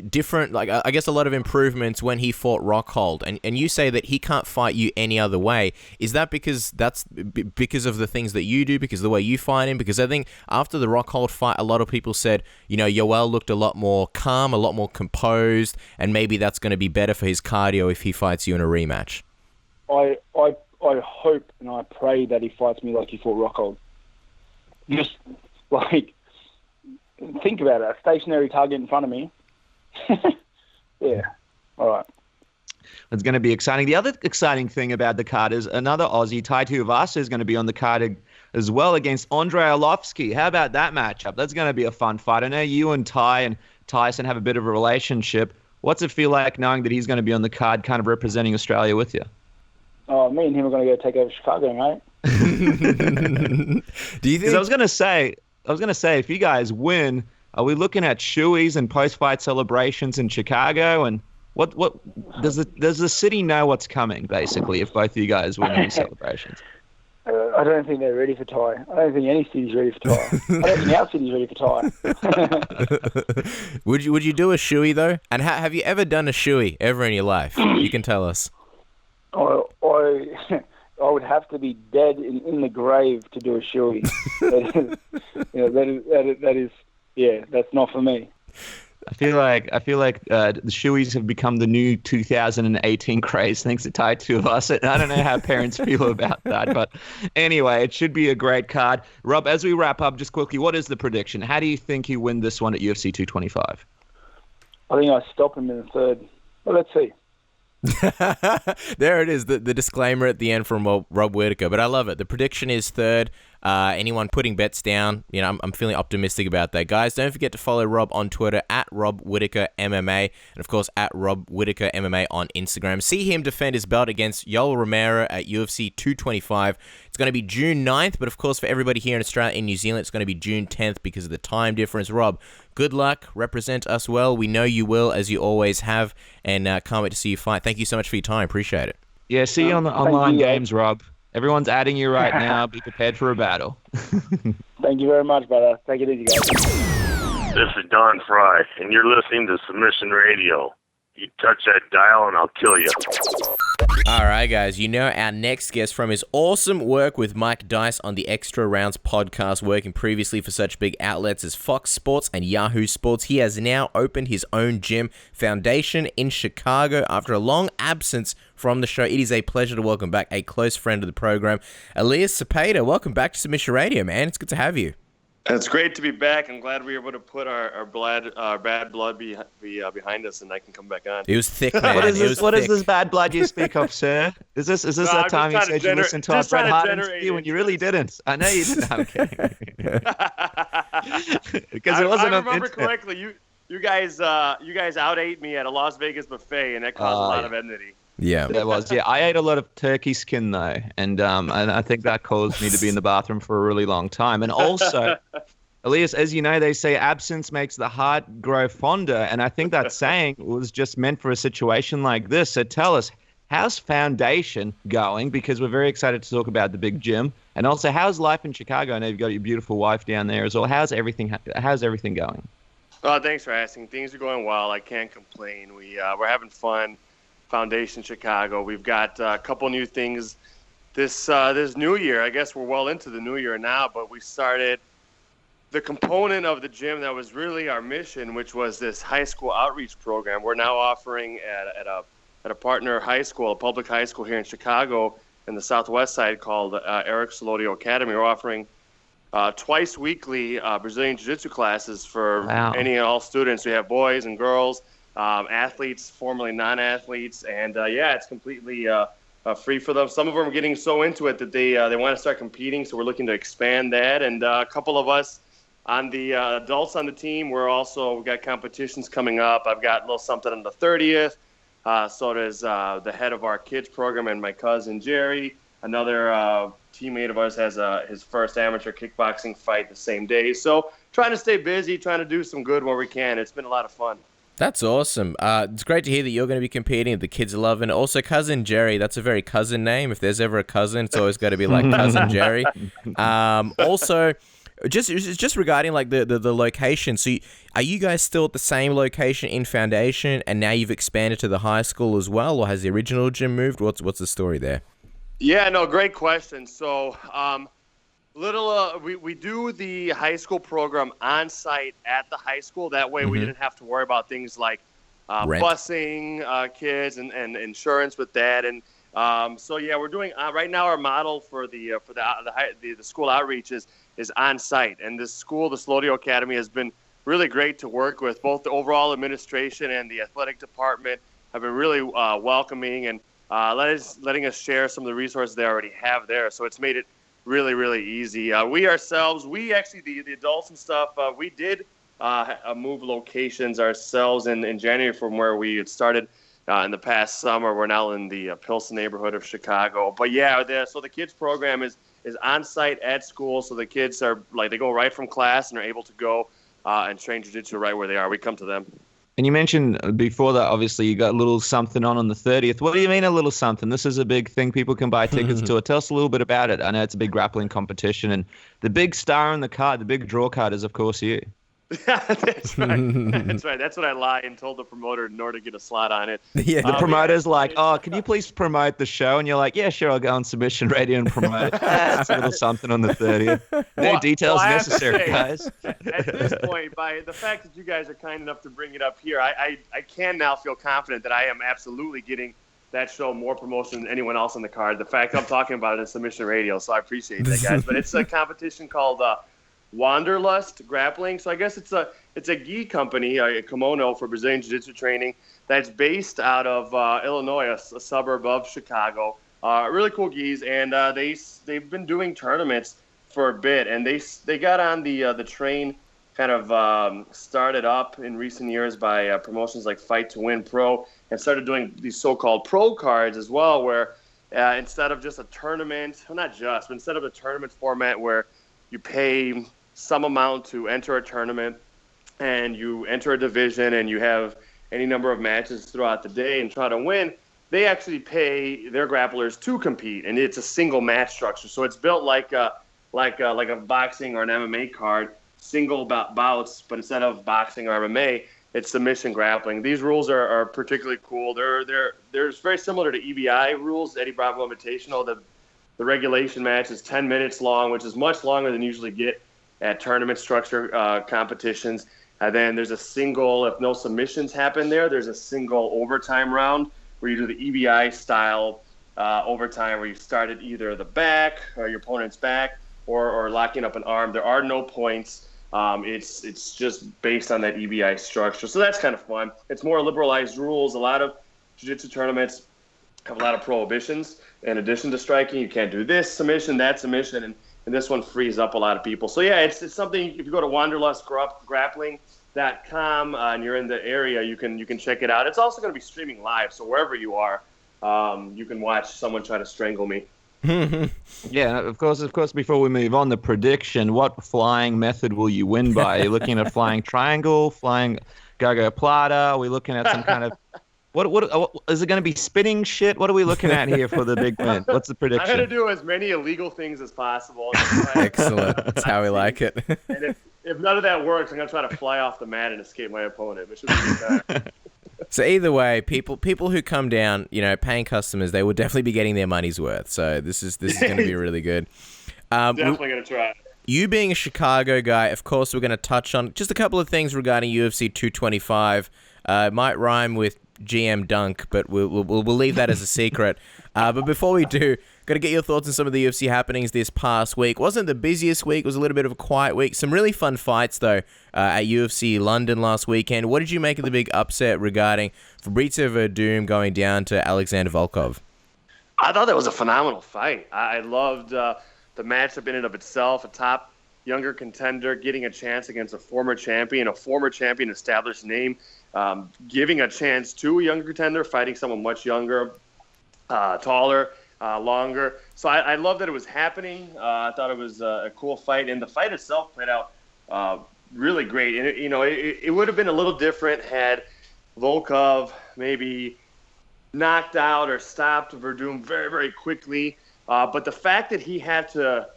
different, like I guess a lot of improvements when he fought Rockhold, and you say that he can't fight you any other way. Is that because of the things that you do, because of the way you fight him? Because I think after the Rockhold fight, a lot of people said, you know, Yoel looked a lot more calm, a lot more composed, and maybe that's going to be better for his cardio if he fights you in a rematch.
I hope and I pray that he fights me like he fought Rockhold. Just, like, think about it. A stationary target in front of me. Yeah. All right.
It's going to be exciting. The other exciting thing about the card is another Aussie, Tai Tuivasa, is going to be on the card as well against Andrei Arlovski. How about that matchup? That's going to be a fun fight. I know you and Ty and Tyson have a bit of a relationship. What's it feel like knowing that he's going to be on the card kind of representing Australia with you?
Oh, me and him are going to go take over Chicago, mate.
Do you think?
I was going to say, if you guys win, are we looking at shoeys and post-fight celebrations in Chicago? And what does the city know what's coming, basically, if both of you guys win these celebrations?
I don't think they're ready for Ty. I don't think any city's ready for Ty. I don't think our city's ready for Ty.
Would you do a shoey though? And have you ever done a shoey ever in your life? You can tell us.
I would have to be dead in the grave to do a shoey. That is, that's not for me.
I feel like the shoeys have become the new 2018 craze thanks to Tai Tuivasa. I don't know how parents feel about that, but anyway, it should be a great card. Rob, as we wrap up, just quickly, what is the prediction? How do you think you win this one at UFC 225?
I think I stop him in the third. Well, let's see.
There it is, the disclaimer at the end from Rob Whittaker, but I love it. The prediction is third. Anyone putting bets down, I'm feeling optimistic about that. Guys, don't forget to follow Rob on Twitter at Rob Whittaker MMA, and of course at Rob Whittaker MMA on Instagram. See him defend his belt against Yoel Romero at UFC 225. It's going to be June 9th, but of course for everybody here in Australia and New Zealand, it's going to be June 10th because of the time difference. Rob, good luck. Represent us well. We know you will, as you always have, and can't wait to see you fight. Thank you so much for your time. Appreciate it.
Yeah, see you on the online games, Rob. Everyone's adding you right now. Be prepared for a battle.
Thank you very much, brother. Take it easy, guys.
This is Don Fry, and you're listening to Submission Radio. You touch that dial and I'll kill you.
All right, guys. Our next guest from his awesome work with Mike Dice on the Extra Rounds podcast, working previously for such big outlets as Fox Sports and Yahoo Sports. He has now opened his own gym, Foundation, in Chicago after a long absence from the show. It is a pleasure to welcome back a close friend of the program, Elias Cepeda. Welcome back to Submission Radio, man. It's good to have you.
It's great to be back. I'm glad we were able to put our bad blood behind us, and I can come back on.
It was thick, man.
What is this bad blood you speak of, sir? Is this that time you said you listened to our Bret Hart interview when you really didn't? I know you didn't. I'm kidding. Because it wasn't.
I remember correctly. You guys out-ate me at a Las Vegas buffet, and that caused a lot of enmity.
Yeah,
that was. Yeah, I ate a lot of turkey skin though, and I think that caused me to be in the bathroom for a really long time. And also, Elias, as you know, they say absence makes the heart grow fonder, and I think that saying was just meant for a situation like this. So tell us, how's Foundation going? Because we're very excited to talk about the big gym, and also how's life in Chicago? I know you've got your beautiful wife down there as well. How's everything going?
Oh, thanks for asking. Things are going well. I can't complain. We're having fun. Foundation Chicago. We've got a couple new things this new year. I guess we're well into the new year now, but we started the component of the gym that was really our mission, which was this high school outreach program. We're now offering at a partner high school, a public high school here in Chicago in the southwest side called Eric Solodio Academy. We're offering twice weekly Brazilian Jiu-Jitsu classes for any and all students. We have boys and girls, athletes, formerly non-athletes, and it's completely free for them. Some of them are getting so into it that they want to start competing, so we're looking to expand that. And a couple of us on the adults on the team, we've got competitions coming up. I've got a little something on the 30th. So does the head of our kids program and my cousin Jerry. Another teammate of ours has his first amateur kickboxing fight the same day. So trying to stay busy, trying to do some good where we can. It's been a lot of fun.
That's awesome. It's great to hear that you're going to be competing. The kids are loving it. Also, Cousin Jerry, that's a very cousin name. If there's ever a cousin, it's always got to be like Cousin Jerry. Also, just regarding like the location. So are you guys still at the same location in Foundation, and now you've expanded to the high school as well, or has the original gym moved? What's the story there?
Yeah, no, great question. So we do the high school program on site at the high school. That way we didn't have to worry about things like busing kids and insurance with that. And we're doing right now. Our model for the school outreach is on site, and this school, the Solodio Academy, has been really great to work with, both the overall administration and the athletic department. have been really welcoming and letting us share some of the resources they already have there. So it's made it really, really easy. We actually, the adults and stuff, we did move locations ourselves in January from where we had started in the past summer. We're now in the Pilsen neighborhood of Chicago. But yeah, so the kids program is on site at school. So the kids are they go right from class and are able to go and train jiu-jitsu right where they are. We come to them.
And you mentioned before that, obviously, you got a little something on the 30th. What do you mean a little something? This is a big thing people can buy tickets to it. Tell us a little bit about it. I know it's a big grappling competition. And the big star on the card, the big draw card is, of course, you.
That's right. That's right. That's what I lied and told the promoter in order to get a slot on it.
Yeah. The promoter's like, "Oh, can you please promote the show?" And you're like, "Yeah, sure. I'll go on Submission Radio and promote it." It's a little something on the 30th. No details necessary, guys.
At this point, by the fact that you guys are kind enough to bring it up here, I can now feel confident that I am absolutely getting that show more promotion than anyone else on the card. The fact I'm talking about it in Submission Radio, so I appreciate that, guys. But it's a competition called Wanderlust Grappling. So I guess it's a gi company, a kimono for Brazilian Jiu-Jitsu training that's based out of Illinois, a suburb of Chicago. Really cool gis, and they've been doing tournaments for a bit, and they got on the train kind of started up in recent years by promotions like Fight to Win Pro, and started doing these so-called pro cards as well, where instead of just a tournament, well, not just, but instead of a tournament format where you pay some amount to enter a tournament and you enter a division and you have any number of matches throughout the day and try to win, they actually pay their grapplers to compete, and it's a single match structure. So it's built like a boxing or an MMA card, single bouts, but instead of boxing or MMA, it's submission grappling. These rules are particularly cool. They're very similar to EBI rules, Eddie Bravo Invitational. The regulation match is 10 minutes long, which is much longer than you usually get at tournament structure competitions. And then there's a single, if no submissions happen there's a single overtime round where you do the EBI style overtime where you start at either the back or your opponent's back or locking up an arm. There are no points. It's just based on that EBI structure. So that's kind of fun. It's more liberalized rules. A lot of jiu-jitsu tournaments have a lot of prohibitions. In addition to striking, you can't do this submission, that submission, and this one frees up a lot of people. So yeah, it's something. If you go to wanderlustgrappling.com and you're in the area, you can check it out. It's also going to be streaming live, so wherever you are, you can watch someone try to strangle me.
Yeah, of course. Before we move on, the prediction: what flying method will you win by? Are you looking at flying triangle, flying Gaga Plata? Are we looking at some kind of What is it going to be? Spinning shit? What are we looking at here for the big win? What's the prediction?
I'm going to do as many illegal things as possible.
Excellent. That's how we like it.
And if none of that works, I'm going to try to fly off the mat and escape my opponent, which would be good time.
So either way, people who come down, paying customers, they will definitely be getting their money's worth. So this is going to be really good.
Definitely going to try.
You being a Chicago guy, of course, we're going to touch on just a couple of things regarding UFC 225. It might rhyme with GM Dunk, but we'll leave that as a secret. But before we do, got to get your thoughts on some of the UFC happenings this past week. Wasn't the busiest week. It was a little bit of a quiet week. Some really fun fights, though, at UFC London last weekend. What did you make of the big upset regarding Fabrizio Verdum going down to Alexander Volkov?
I thought that was a phenomenal fight. I loved the matchup in and of itself. A top younger contender getting a chance against a former champion established name. Giving a chance to a younger contender, fighting someone much younger, taller, longer. So I love that it was happening. I thought it was a cool fight, and the fight itself played out really great. And it would have been a little different had Volkov maybe knocked out or stopped Verdum very, very quickly. But the fact that he had to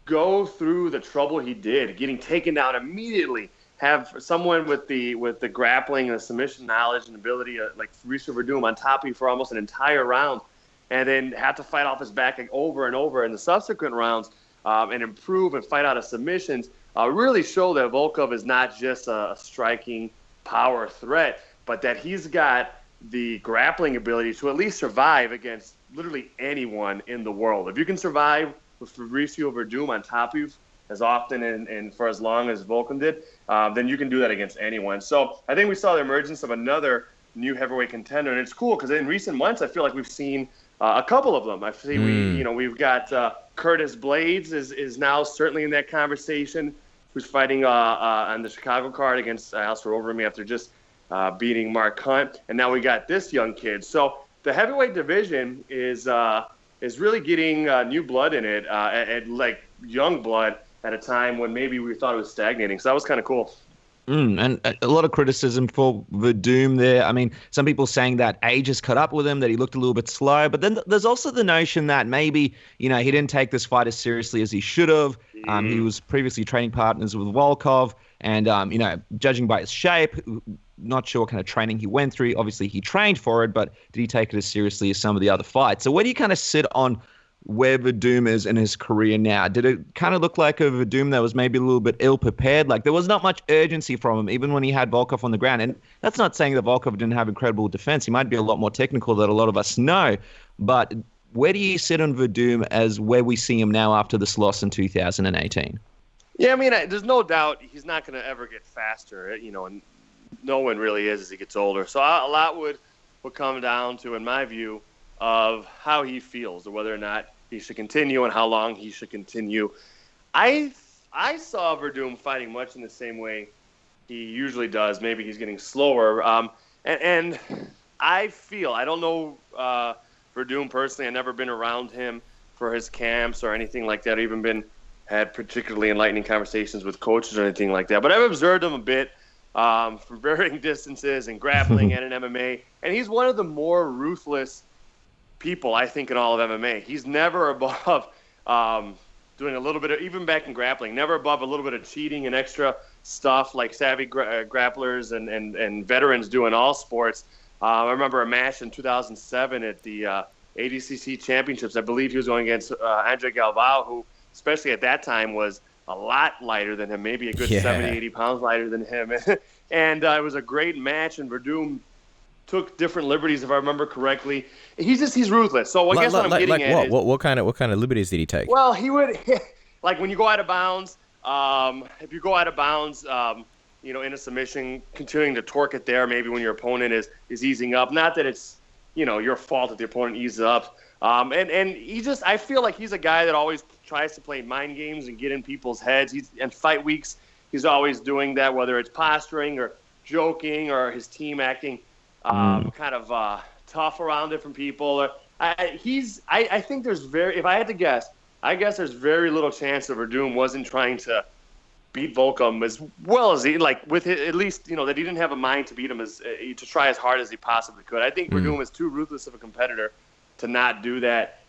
go through the trouble he did, getting taken down immediately, have someone with the grappling and the submission knowledge and ability like Fabrizio Verdum on top of you for almost an entire round, and then have to fight off his back over and over in the subsequent rounds and improve and fight out of submissions really show that Volkov is not just a striking power threat, but that he's got the grappling ability to at least survive against literally anyone in the world. If you can survive with Fabrizio Verdum on top of you as often and for as long as Volkov did, then you can do that against anyone. So I think we saw the emergence of another new heavyweight contender. And it's cool because in recent months, I feel like we've seen a couple of them. I see we've got Curtis Blades is now certainly in that conversation, who's fighting on the Chicago card against Alistair Overeem after just beating Mark Hunt. And now we got this young kid. So the heavyweight division is really getting new blood in it, at like young blood at a time when maybe we thought it was stagnating. So that was kind of cool.
And a lot of criticism for Verdum there. I mean, some people saying that age has caught up with him, that he looked a little bit slow. But then there's also the notion that maybe, he didn't take this fight as seriously as he should have. He was previously training partners with Volkov. And, judging by his shape, not sure what kind of training he went through. Obviously, he trained for it, but did he take it as seriously as some of the other fights? So where do you kind of sit on where Verdum is in his career now? Did it kind of look like a Verdum that was maybe a little bit ill-prepared? Like, there was not much urgency from him, even when he had Volkov on the ground. And that's not saying that Volkov didn't have incredible defense. He might be a lot more technical than a lot of us know. But where do you sit on Verdum as where we see him now after this loss in 2018?
Yeah, I mean, there's no doubt he's not going to ever get faster, and no one really is as he gets older. So a lot would come down to, in my view, of how he feels, or whether or not he should continue and how long he should continue. I saw Verdum fighting much in the same way he usually does. Maybe he's getting slower. And I don't know Verdum personally. I've never been around him for his camps or anything like that. I've even had particularly enlightening conversations with coaches or anything like that. But I've observed him a bit from varying distances and grappling and in MMA. And he's one of the more ruthless people, I think, in all of MMA. He's never above doing a little bit of, even back in grappling, never above a little bit of cheating and extra stuff like savvy grapplers and veterans do in all sports. I remember a match in 2007 at the ADCC Championships. I believe he was going against Andre Galvao, who, especially at that time, was a lot lighter than him, maybe a good 70, 80 pounds lighter than him. And it was a great match, and Verdum took different liberties, if I remember correctly. He's ruthless. So I guess what I'm getting at is...
What kind of liberties did he take?
Well, he would... like, when you go out of bounds, if you go out of bounds, in a submission, continuing to torque it there, maybe when your opponent is easing up. Not that it's, your fault that the opponent eases up. And he just... I feel like he's a guy that always tries to play mind games and get in people's heads. And fight weeks, he's always doing that, whether it's posturing or joking or his team acting kind of tough around different people. I think there's if I had to guess, I guess there's very little chance that Verdum wasn't trying to beat Volkov as well as he, with it, at least, that he didn't have a mind to beat him to try as hard as he possibly could. I think Verdum is too ruthless of a competitor to not do that.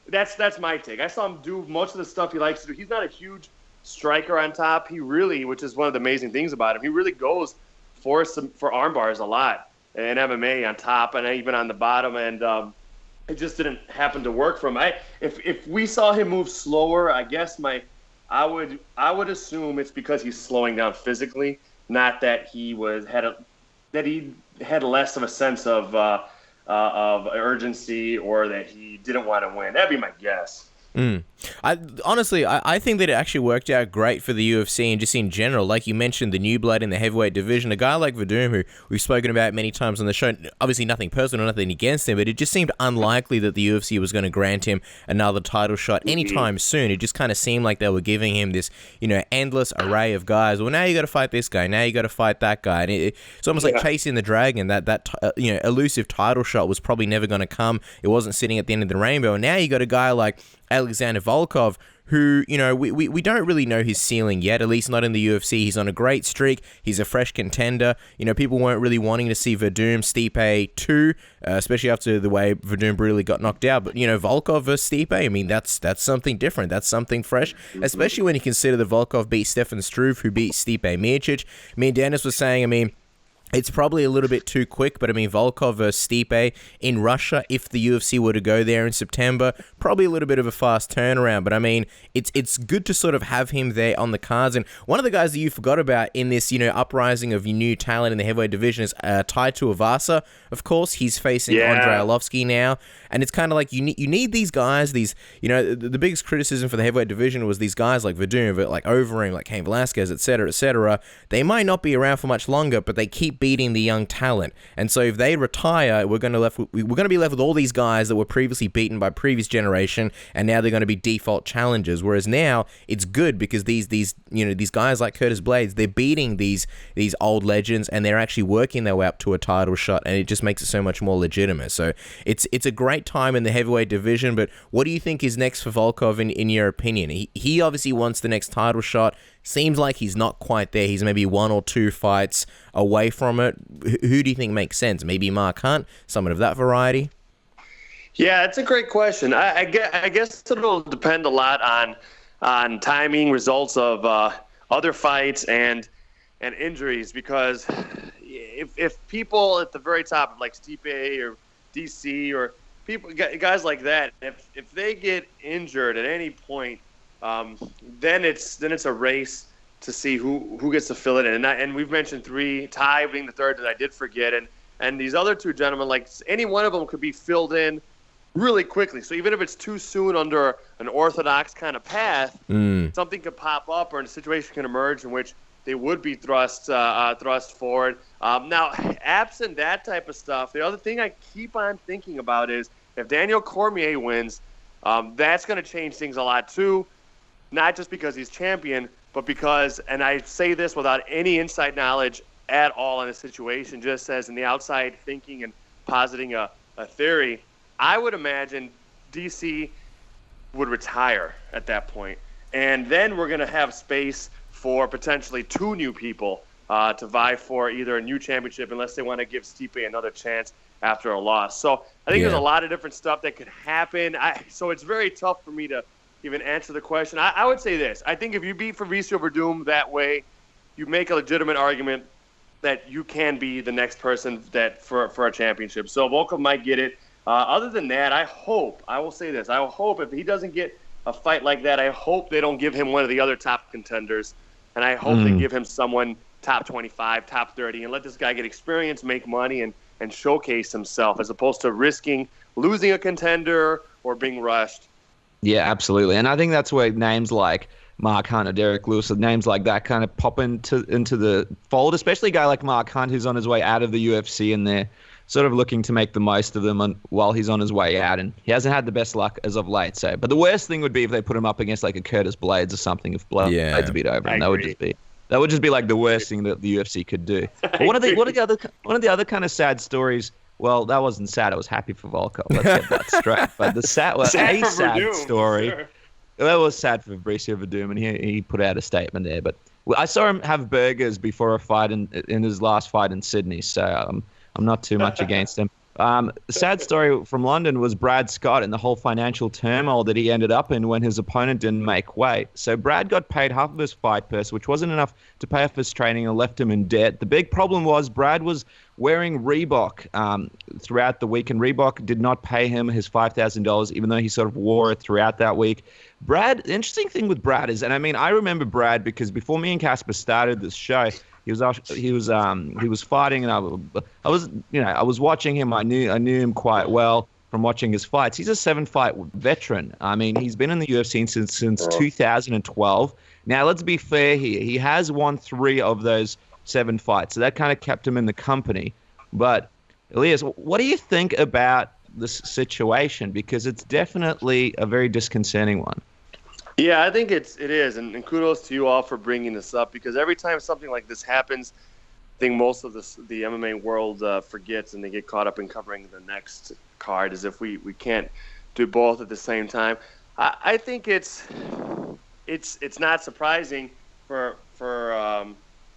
That's my take. I saw him do most of the stuff he likes to do. He's not a huge striker on top. He really, which is one of the amazing things about him, he really goes for arm bars a lot in MMA on top and even on the bottom, and it just didn't happen to work for him. If we saw him move slower, I guess I would assume it's because he's slowing down physically, not that he had less of a sense of urgency or that he didn't want to win. That'd be my guess.
I think that it actually worked out great for the UFC and just in general. Like you mentioned, the new blood in the heavyweight division, a guy like Verdum, who we've spoken about many times on the show, obviously nothing personal, nothing against him, but it just seemed unlikely that the UFC was going to grant him another title shot anytime soon. It just kind of seemed like they were giving him this, endless array of guys. Well, now you got to fight this guy, now you got to fight that guy. And it's almost like chasing the dragon. That elusive title shot was probably never going to come. It wasn't sitting at the end of the rainbow. And now you got a guy like Alexander Volkov, who, we don't really know his ceiling yet, at least not in the UFC. He's on a great streak. He's a fresh contender. People weren't really wanting to see Verdum Stipe 2, especially after the way Verdum brutally got knocked out. But, Volkov versus Stipe, I mean, that's something different. That's something fresh, especially when you consider that Volkov beat Stefan Struve, who beat Stipe Miocic. Me and Dennis was saying, it's probably a little bit too quick, but Volkov versus Stipe in Russia, if the UFC were to go there in September, probably a little bit of a fast turnaround. But it's good to sort of have him there on the cards. And one of the guys that you forgot about in this, uprising of new talent in the heavyweight division is Tai Tuivasa. Of course, he's facing Andrei Arlovski now. And it's kind of like you need these guys, the biggest criticism for the heavyweight division was these guys like Verdum, like Overeem, like Cain Velasquez, et cetera, et cetera. They might not be around for much longer, but they keep beating the young talent. And so if they retire, we're going to be left with all these guys that were previously beaten by previous generation, and now they're going to be default challengers. Whereas now it's good because these guys like Curtis Blades, they're beating these old legends, and they're actually working their way up to a title shot, and it just makes it so much more legitimate. So it's a great time in the heavyweight division. But what do you think is next for Volkov in your opinion? He obviously wants the next title shot. Seems like he's not quite there. He's maybe 1 or 2 fights away from it. Who do you think makes sense? Maybe Mark Hunt, someone of that variety?
Yeah, it's a great question. I guess it'll depend a lot on timing, results of other fights, and injuries. Because if people at the very top, like Stipe or DC or guys like that, if they get injured at any point, then it's a race to see who gets to fill it in. And we've mentioned 3, Ty being the third that I did forget, and these other 2 gentlemen, like any one of them could be filled in really quickly. So even if it's too soon under an orthodox kind of path, something could pop up, or a situation can emerge in which they would be thrust forward. Now, absent that type of stuff, the other thing I keep on thinking about is if Daniel Cormier wins, that's going to change things a lot too. Not just because he's champion, but because, and I say this without any inside knowledge at all in a situation, just as in the outside thinking and positing a theory, I would imagine DC would retire at that point. And then we're going to have space for potentially 2 new people to vie for either a new championship, unless they want to give Stipe another chance after a loss. So I think there's a lot of different stuff that could happen. So it's very tough for me to even answer the question. I would say this. I think if you beat Fabricio Verdum that way, you make a legitimate argument that you can be the next person that for a championship. So Volkov might get it. Other than that, I will say this. I hope if he doesn't get a fight like that, I hope they don't give him one of the other top contenders. And I hope they give him someone top 25, top 30, and let this guy get experience, make money, and showcase himself, as opposed to risking losing a contender or being rushed.
Yeah, absolutely. And I think that's where names like Mark Hunt or Derek Lewis, names like that kind of pop into the fold, especially a guy like Mark Hunt who's on his way out of the UFC, and they're sort of looking to make the most of them while he's on his way out. And he hasn't had the best luck as of late. So, but the worst thing would be if they put him up against like a Curtis Blades or something, if Blades beat over him. That would just be like the worst thing that the UFC could do. But one of the other kind of sad stories. Well, that wasn't sad. I was happy for Volkov. Let's get that straight. But the sad story. Sure. That was sad for Fabricio Verdum, and he put out a statement there. But I saw him have burgers before a fight in his last fight in Sydney, so I'm not too much against him. The sad story from London was Brad Scott and the whole financial turmoil that he ended up in when his opponent didn't make weight. So Brad got paid half of his fight purse, which wasn't enough to pay off his training, and left him in debt. The big problem was Brad was wearing Reebok throughout the week, and Reebok did not pay him his $5,000, even though he sort of wore it throughout that week. Brad, the interesting thing with Brad is, and I mean, I remember Brad because before me and Casper started this show, he was fighting, and I was watching him. I knew him quite well from watching his fights. He's a 7-fight veteran. I mean, he's been in the UFC since 2012. Now, let's be fair here. He has won 3 of those 7 fights, so that kind of kept him in the company. But Elias, what do you think about this situation? Because it's definitely a very disconcerting one.
Yeah, I think it is, and kudos to you all for bringing this up, because every time something like this happens, I think most of the MMA world forgets, and they get caught up in covering the next card, as if we can't do both at the same time. I think it's not surprising for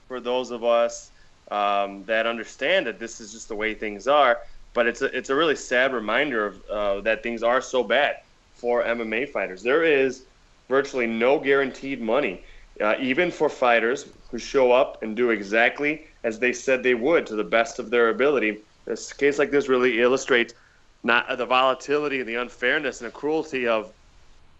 those of us that understand that this is just the way things are, but it's a really sad reminder of that things are so bad for MMA fighters. There is virtually no guaranteed money, even for fighters who show up and do exactly as they said they would to the best of their ability. A case like this really illustrates not the volatility and the unfairness and the cruelty of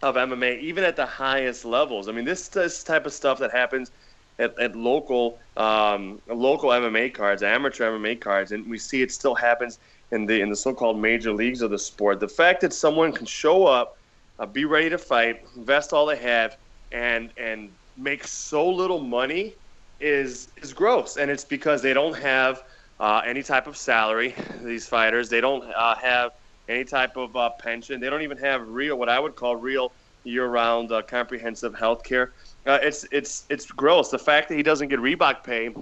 MMA, even at the highest levels. I mean, this type of stuff that happens at local MMA cards, amateur MMA cards, and we see it still happens in the so-called major leagues of the sport. The fact that someone can show up, be ready to fight, invest all they have, and make so little money is gross. And it's because they don't have any type of salary. These fighters, they don't have any type of pension. They don't even have what I would call real year-round comprehensive health care. It's gross. The fact that he doesn't get Reebok pay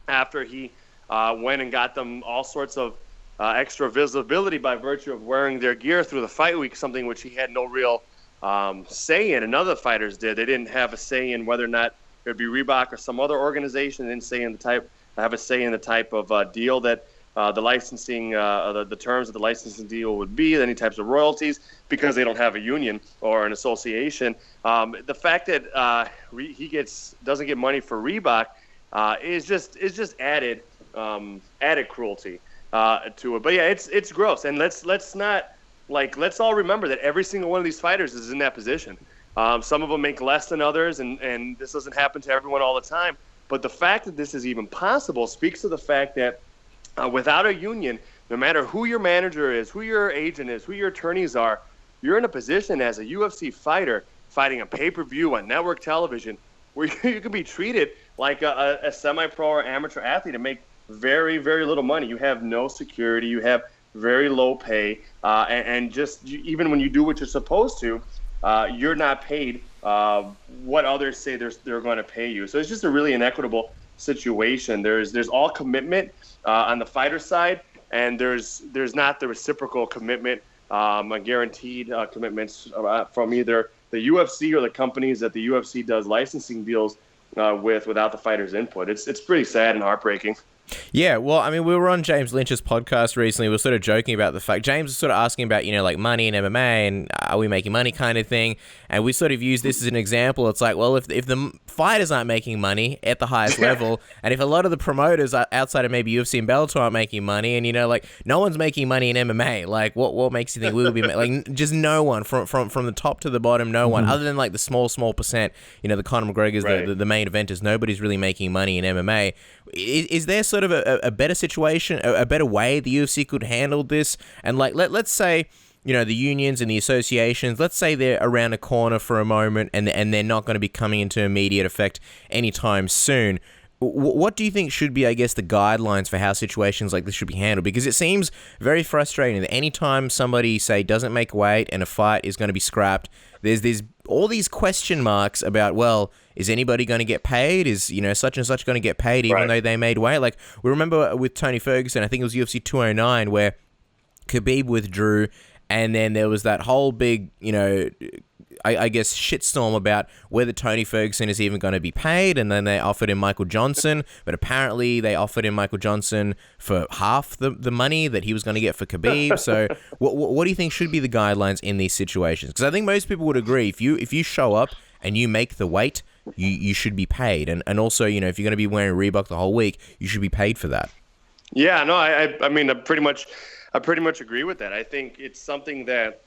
after he went and got them all sorts of extra visibility by virtue of wearing their gear through the fight week, something which he had no real say in, and other fighters did. They didn't have a say in whether or not it would be Reebok or some other organization. They didn't have a say in the type of deal that the licensing, the terms of the licensing deal would be, any types of royalties, because they don't have a union or an association. The fact that he doesn't get money for Reebok is just added cruelty to it. But yeah, it's gross, and let's all remember that every single one of these fighters is in that position. Some of them make less than others, and this doesn't happen to everyone all the time. But the fact that this is even possible speaks to the fact that without a union, no matter who your manager is, who your agent is, who your attorneys are, you're in a position as a UFC fighter fighting a pay-per-view on network television where you can be treated like a semi-pro or amateur athlete and make very, very little money. You have no security. You have very low pay. And even when you do what you're supposed to, you're not paid what others say they're going to pay you. So it's just a really inequitable situation. There's all commitment on the fighter side, and there's not the reciprocal commitment, guaranteed commitments from either the UFC or the companies that the UFC does licensing deals without the fighters' input. It's pretty sad and heartbreaking.
Yeah, well, I mean, we were on James Lynch's podcast recently. We were sort of joking about the fact, James was sort of asking about, like money in MMA and are we making money kind of thing. And we sort of use this as an example. It's like, well, if the fighters aren't making money at the highest level, and if a lot of the promoters outside of maybe UFC and Bellator aren't making money, and, no one's making money in MMA, like what makes you think we will be like, just no one from the top to the bottom, no one, other than like the small percent, the Conor McGregor's, right. the main eventers, nobody's really making money in MMA. Is there sort of a better situation, a better way the UFC could handle this? And like, let's say, the unions and the associations, let's say they're around a corner for a moment and they're not going to be coming into immediate effect anytime soon. What do you think should be, I guess, the guidelines for how situations like this should be handled? Because it seems very frustrating that anytime somebody, say, doesn't make weight and a fight is going to be scrapped, there's all these question marks about, well, is anybody going to get paid? Is, such and such going to get paid even though they made weight? Like, we remember with Tony Ferguson, I think it was UFC 209, where Khabib withdrew, and then there was that whole big, I guess, shitstorm about whether Tony Ferguson is even going to be paid, and then they offered him Michael Johnson, but apparently they offered him Michael Johnson for half the money that he was going to get for Khabib. So what do you think should be the guidelines in these situations? Because I think most people would agree, if you show up and you make the weight, you should be paid. And also, if you're going to be wearing Reebok the whole week, you should be paid for that.
Yeah, no, I mean, I pretty much agree with that. I think it's something that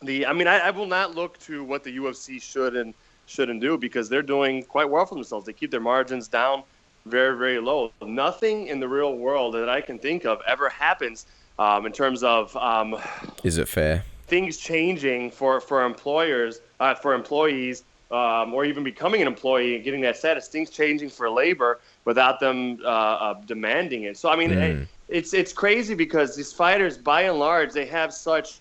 I will not look to what the UFC should and shouldn't do, because they're doing quite well for themselves. They keep their margins down very, very low. Nothing in the real world that I can think of ever happens in terms of
is it fair?
Things changing for employers, for employees, or even becoming an employee and getting that status. Things changing for labor without them demanding it. So I mean, it's crazy, because these fighters, by and large, they have such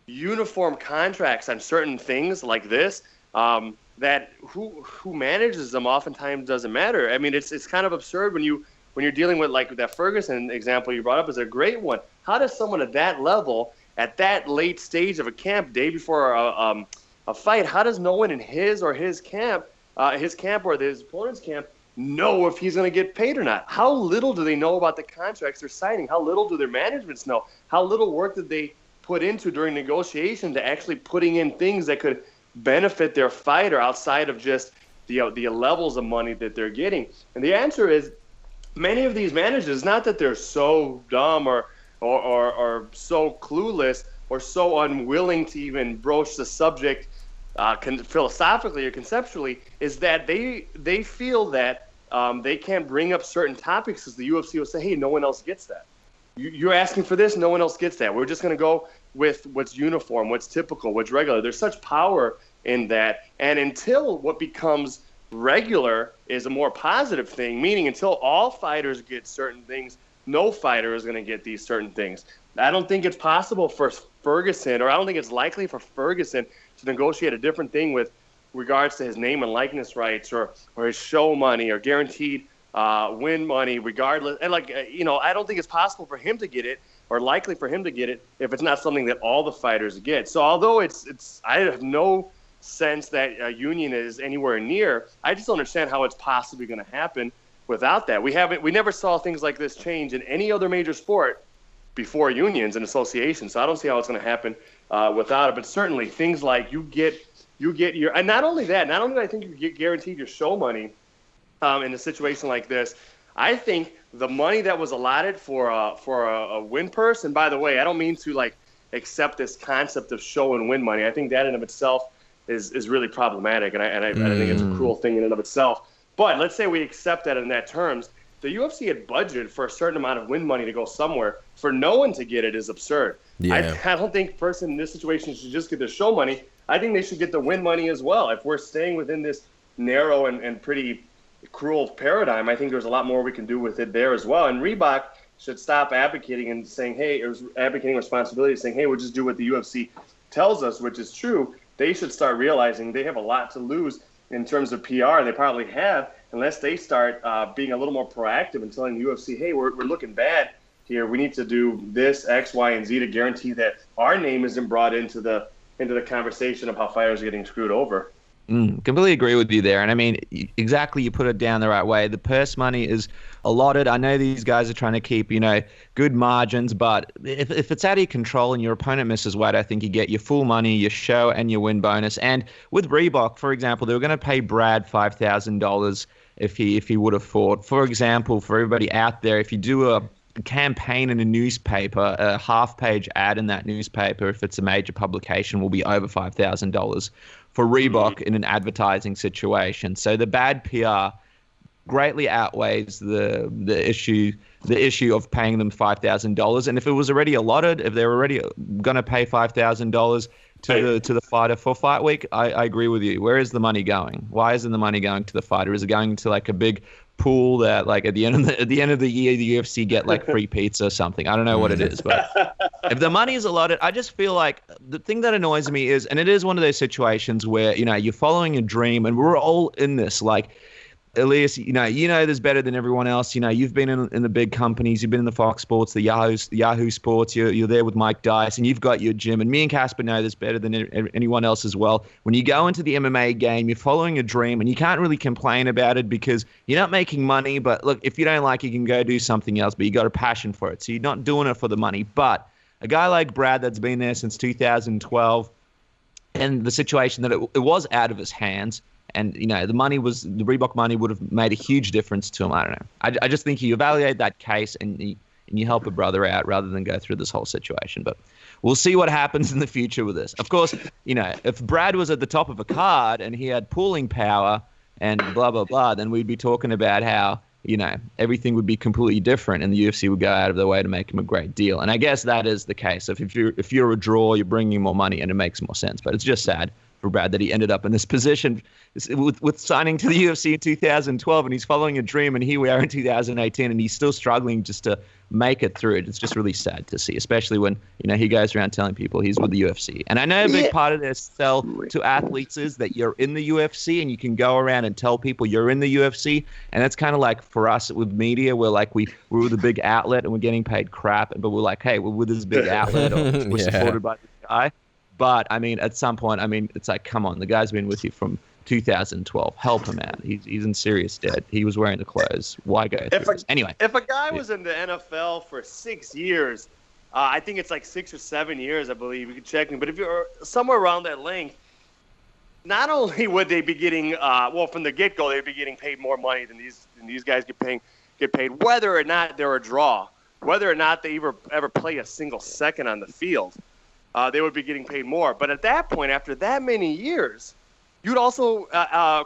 uniform contracts on certain things like this, that who manages them oftentimes doesn't matter. I mean, it's kind of absurd when you're dealing with, like, that Ferguson example you brought up is a great one. How does someone at that level, at that late stage of a camp, day before a fight, how does no one in his camp or his opponent's camp know if he's going to get paid or not? How little do they know about the contracts they're signing? How little do their managements know? How little work did they put into during negotiation to actually putting in things that could benefit their fighter outside of just the levels of money that they're getting? And the answer is, many of these managers, not that they're so dumb or so clueless or so unwilling to even broach the subject philosophically or conceptually, is that they feel that they can't bring up certain topics because the UFC will say, hey, no one else gets that. You're asking for this, no one else gets that. We're just going to go with what's uniform, what's typical, what's regular. There's such power in that. And until what becomes regular is a more positive thing, meaning until all fighters get certain things, no fighter is going to get these certain things. I don't think it's possible for Ferguson, or I don't think it's likely for Ferguson to negotiate a different thing with regards to his name and likeness rights or his show money or guaranteed win money regardless. And I don't think it's possible for him to get it or likely for him to get it if it's not something that all the fighters get. So although I have no sense that a union is anywhere near, I just don't understand how it's possibly going to happen without that. We never saw things like this change in any other major sport before unions and associations. So I don't see how it's going to happen without it. But certainly things like you get your, and not only that, not only do I think you get guaranteed your show money in a situation like this, I think the money that was allotted for a win purse, and by the way, I don't mean to accept this concept of show and win money. I think that in of itself is really problematic, and I think it's a cruel thing in and of itself. But let's say we accept that in that terms. The UFC had budgeted for a certain amount of win money to go somewhere. For no one to get it is absurd.
Yeah.
I don't think a person in this situation should just get the show money. I think they should get the win money as well. If we're staying within this narrow and pretty cruel paradigm, I think there's a lot more we can do with it there as well. And Reebok should stop advocating and saying, hey, it was advocating responsibility, saying, hey, we'll just do what the UFC tells us, which is true. They should start realizing they have a lot to lose in terms of PR. They probably have, unless they start being a little more proactive and telling the UFC, hey, we're looking bad here. We need to do this, X, Y, and Z to guarantee that our name isn't brought into the conversation of how fighters are getting screwed over.
Completely agree with you there. And I mean, exactly, you put it down the right way. The purse money is allotted. I know these guys are trying to keep, good margins, but if it's out of your control and your opponent misses weight, I think you get your full money, your show, and your win bonus. And with Reebok, for example, they were going to pay Brad $5,000 if he would have fought. For example, for everybody out there, if you do a campaign in a newspaper, a half-page ad in that newspaper, if it's a major publication, will be over $5,000 for Reebok in an advertising situation. So the bad PR greatly outweighs the issue of paying them $5,000. And if it was already allotted, if they're already going to pay $5,000 to the fighter for fight week, I agree with you. Where is the money going? Why isn't the money going to the fighter? Is it going to a big pool that at the end of the year the UFC get free pizza or something? I don't know what it is, but if the money is allotted, I just feel like the thing that annoys me is, and it is one of those situations where you're following a dream, and we're all in this. Elias, there's better than everyone else. You've been in the big companies. You've been in the Fox Sports, the Yahoo Sports. You're there with Mike Dice, and you've got your gym. And me and Casper know there's better than anyone else as well. When you go into the MMA game, you're following a dream, and you can't really complain about it because you're not making money. But look, if you don't like it, you can go do something else. But you got a passion for it, so you're not doing it for the money. But a guy like Brad that's been there since 2012, and the situation that it was out of his hands. And, the Reebok money would have made a huge difference to him. I don't know. I just think you evaluate that case and you help a brother out rather than go through this whole situation. But we'll see what happens in the future with this. Of course, if Brad was at the top of a card and he had pulling power and blah, blah, blah, then we'd be talking about how, everything would be completely different and the UFC would go out of their way to make him a great deal. And I guess that is the case. If you're a draw, you're bringing more money and it makes more sense. But it's just sad for Brad that he ended up in this position with signing to the UFC in 2012, and he's following a dream, and here we are in 2018, and he's still struggling just to make it through it. It's just really sad to see, especially when he goes around telling people he's with the UFC. And I know a big part of their sell to athletes is that you're in the UFC and you can go around and tell people you're in the UFC, and that's kind of like for us with media, we're we're with a big outlet and we're getting paid crap, but we're like, hey, we're with this big outlet, or we're supported by this guy. But, at some point, it's like, come on, the guy's been with you from 2012. Help him out. He's in serious debt. He was wearing the clothes. Why go through this? Anyway.
If a guy was in the NFL for 6 years, I think it's 6 or 7 years, I believe. You can check me. But if you're somewhere around that length, not only would they be getting, from the get-go, they'd be getting paid more money than these guys get paid, whether or not they're a draw, whether or not they ever play a single second on the field. They would be getting paid more. But at that point, after that many years, you'd also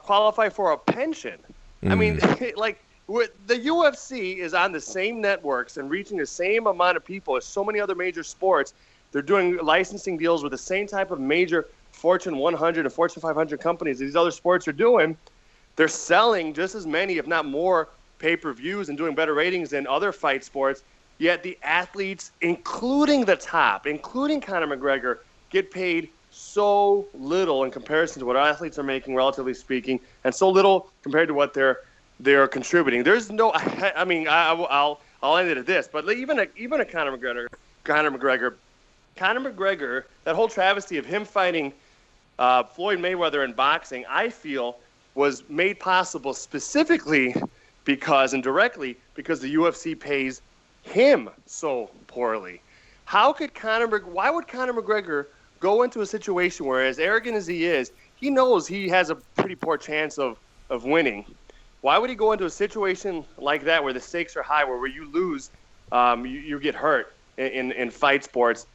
qualify for a pension. I mean, the UFC is on the same networks and reaching the same amount of people as so many other major sports. They're doing licensing deals with the same type of major Fortune 100 and Fortune 500 companies these other sports are doing. they're selling just as many, if not more, pay-per-views and doing better ratings than other fight sports. Yet the athletes, including the top, including Conor McGregor, get paid so little in comparison to what athletes are making, relatively speaking, and so little compared to what they're contributing. There's no, I mean, I'll end it at this, but even a Conor McGregor, that whole travesty of him fighting Floyd Mayweather in boxing, I feel, was made possible specifically because, and directly, because the UFC pays him so poorly. Why would Conor McGregor go into a situation where, as arrogant as he is, he knows he has a pretty poor chance of winning? Why would he go into a situation like that where the stakes are high, where you lose, you get hurt in fight sports?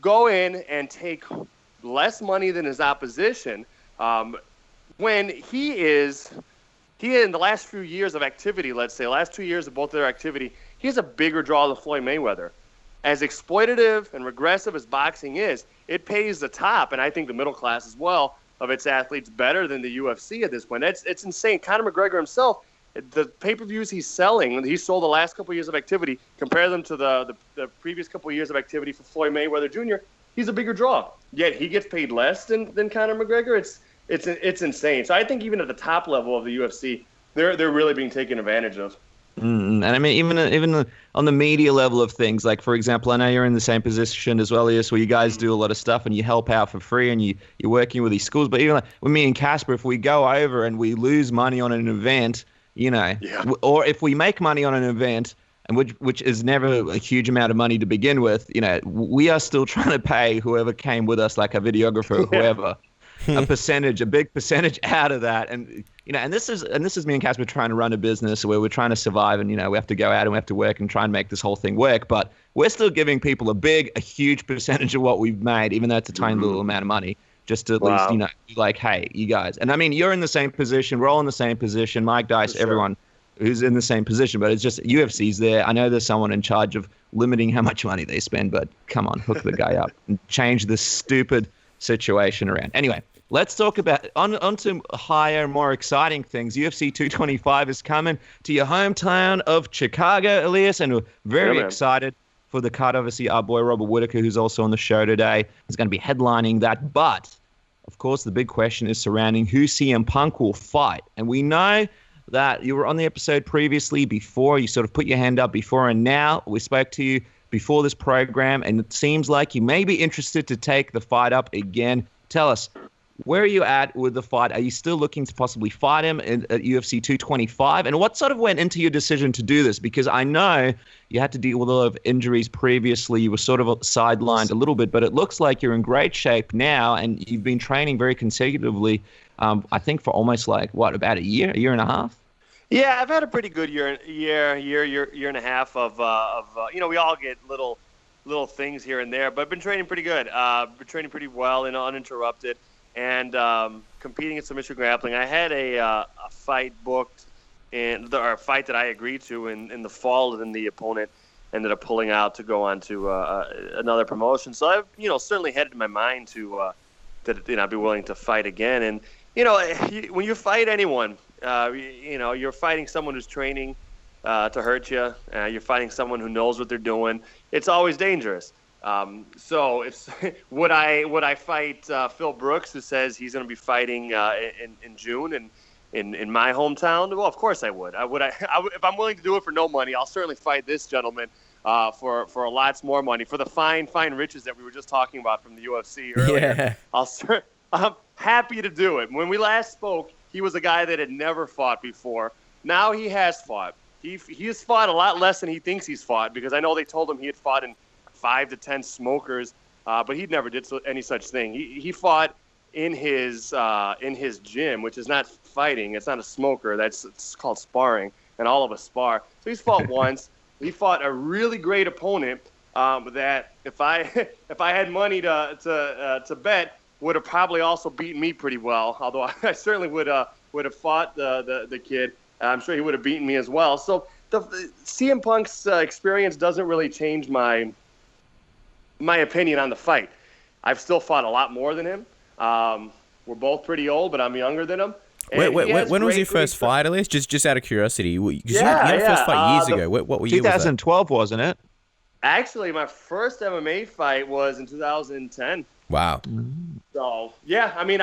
Go in and take less money than his opposition when he in the last few years of activity, let's say, last 2 years of both of their activity, he's a bigger draw than Floyd Mayweather. As exploitative and regressive as boxing is, it pays the top, and I think the middle class as well, of its athletes better than the UFC at this point. It's insane. Conor McGregor himself, the pay-per-views he's selling, he sold the last couple of years of activity, compare them to the previous couple of years of activity for Floyd Mayweather Jr., he's a bigger draw. Yet he gets paid less than Conor McGregor. It's insane. So I think even at the top level of the UFC, they're really being taken advantage of.
And I mean, even on the media level of things, like, for example, I know you're in the same position as well, Elias, where you guys do a lot of stuff and you help out for free and you're working with these schools. But even like with me and Casper, if we go over and we lose money on an event, or if we make money on an event, and which is never a huge amount of money to begin with, we are still trying to pay whoever came with us, like a videographer or whoever. A big percentage out of that, and this is me and Casper trying to run a business where we're trying to survive, and we have to go out and we have to work and try and make this whole thing work. But we're still giving people a huge percentage of what we've made, even though it's a tiny little amount of money, just to at least be like, hey, you guys. And I mean, you're in the same position, we're all in the same position. Mike Dice, everyone who's in the same position, but it's just UFC's there. I know there's someone in charge of limiting how much money they spend, but come on, hook the guy up and change this stupid situation around. Anyway, let's talk about on to higher, more exciting things. UFC 225 is coming to your hometown of Chicago, Elias, and we're very excited for the card. Obviously, our boy Robert Whittaker, who's also on the show today, is going to be headlining that. But, of course, the big question is surrounding who CM Punk will fight. And we know that you were on the episode previously before. You sort of put your hand up before, and now we spoke to you before this program, and it seems like you may be interested to take the fight up again. Tell us, where are you at with the fight? Are you still looking to possibly fight him at UFC 225? And what sort of went into your decision to do this? Because I know you had to deal with a lot of injuries previously. You were sort of sidelined a little bit, but it looks like you're in great shape now, and you've been training very consecutively, I think for almost about a year and a half?
Yeah, I've had a pretty good year and a half of we all get little things here and there, but I've been training pretty good. Been training pretty well and uninterrupted, and competing in submission grappling. I had a fight booked, or a fight that I agreed to in the fall, and then the opponent ended up pulling out to go on to another promotion. So I've certainly had it in my mind to that I'd be willing to fight again. And when you fight anyone, you're fighting someone who's training to hurt you. You're fighting someone who knows what they're doing. It's always dangerous. So would I fight Phil Brooks, who says he's going to be fighting in June and in my hometown? Well, of course I would. If I'm willing to do it for no money, I'll certainly fight this gentleman for lots more money, for the fine riches that we were just talking about from the UFC earlier. Yeah. I'm happy to do it. When we last spoke, he was a guy that had never fought before. Now he has fought. He has fought a lot less than he thinks he's fought, because I know they told him he had fought in 5 to 10 smokers, but he never did any such thing. He fought in his gym, which is not fighting. It's not a smoker. It's called sparring, and all of us spar. So he's fought once. He fought a really great opponent that if I had money to bet, would have probably also beaten me pretty well. Although I certainly would have fought the kid. I'm sure he would have beaten me as well. So the CM Punk's experience doesn't really change my opinion on the fight. I've still fought a lot more than him. We're both pretty old, but I'm younger than him.
When was your first fight, Elias? Just out of curiosity. You had a first fight years ago. What year was that?
2012, wasn't it?
Actually, my first MMA fight was in 2010.
Wow.
So, yeah, I mean,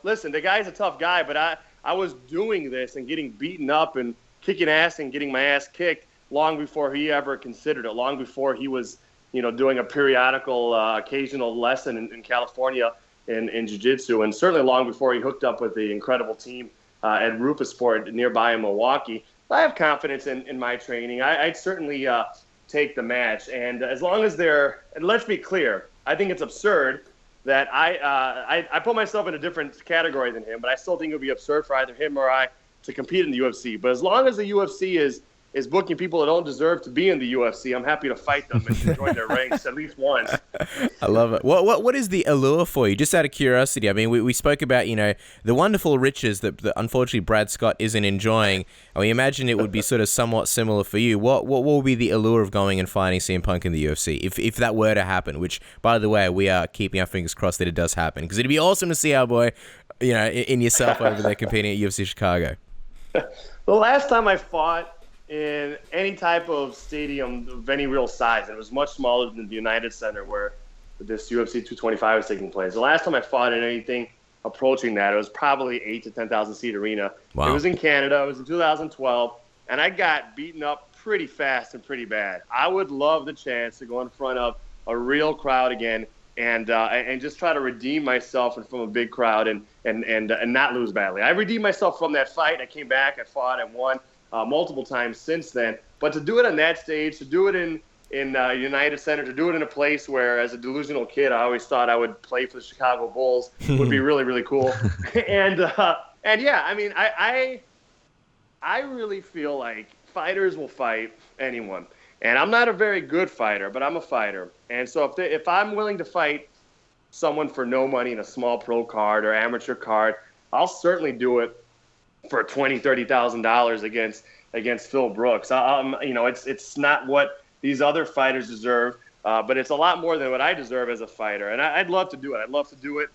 listen, the guy's a tough guy, but I was doing this and getting beaten up and kicking ass and getting my ass kicked long before he ever considered it, long before he was, doing a periodical, occasional lesson in California in jiu-jitsu, and certainly long before he hooked up with the incredible team at Roufusport nearby in Milwaukee. I have confidence in my training. I'd certainly take the match, and as long as and let's be clear, I think it's absurd that I put myself in a different category than him, but I still think it would be absurd for either him or I to compete in the UFC. But as long as the UFC is booking people that don't deserve to be in the UFC, I'm happy to fight them and join their ranks at least once.
I love it. What is the allure for you? Just out of curiosity, I mean, we spoke about, the wonderful riches that unfortunately Brad Scott isn't enjoying. I mean, imagine it would be sort of somewhat similar for you. What will be the allure of going and fighting CM Punk in the UFC, if that were to happen, which, by the way, we are keeping our fingers crossed that it does happen, because it'd be awesome to see our boy, in yourself over there competing at UFC Chicago.
The last time I fought in any type of stadium of any real size, and it was much smaller than the United Center where this UFC 225 was taking place. The last time I fought in anything approaching that, it was probably 8,000 to 10,000 seat arena. Wow. It was in Canada. It was in 2012, and I got beaten up pretty fast and pretty bad. I would love the chance to go in front of a real crowd again and just try to redeem myself from a big crowd and not lose badly. I redeemed myself from that fight. I came back, I fought, I won multiple times since then. But to do it on that stage, to do it in United Center, to do it in a place where, as a delusional kid, I always thought I would play for the Chicago Bulls would be really, really cool. and yeah, I mean, I really feel like fighters will fight anyone. And I'm not a very good fighter, but I'm a fighter. And so if I'm willing to fight someone for no money in a small pro card or amateur card, I'll certainly do it for $20,000, $30,000 against Phil Brooks. It's not what these other fighters deserve, but it's a lot more than what I deserve as a fighter. And I'd love to do it. I'd love to do it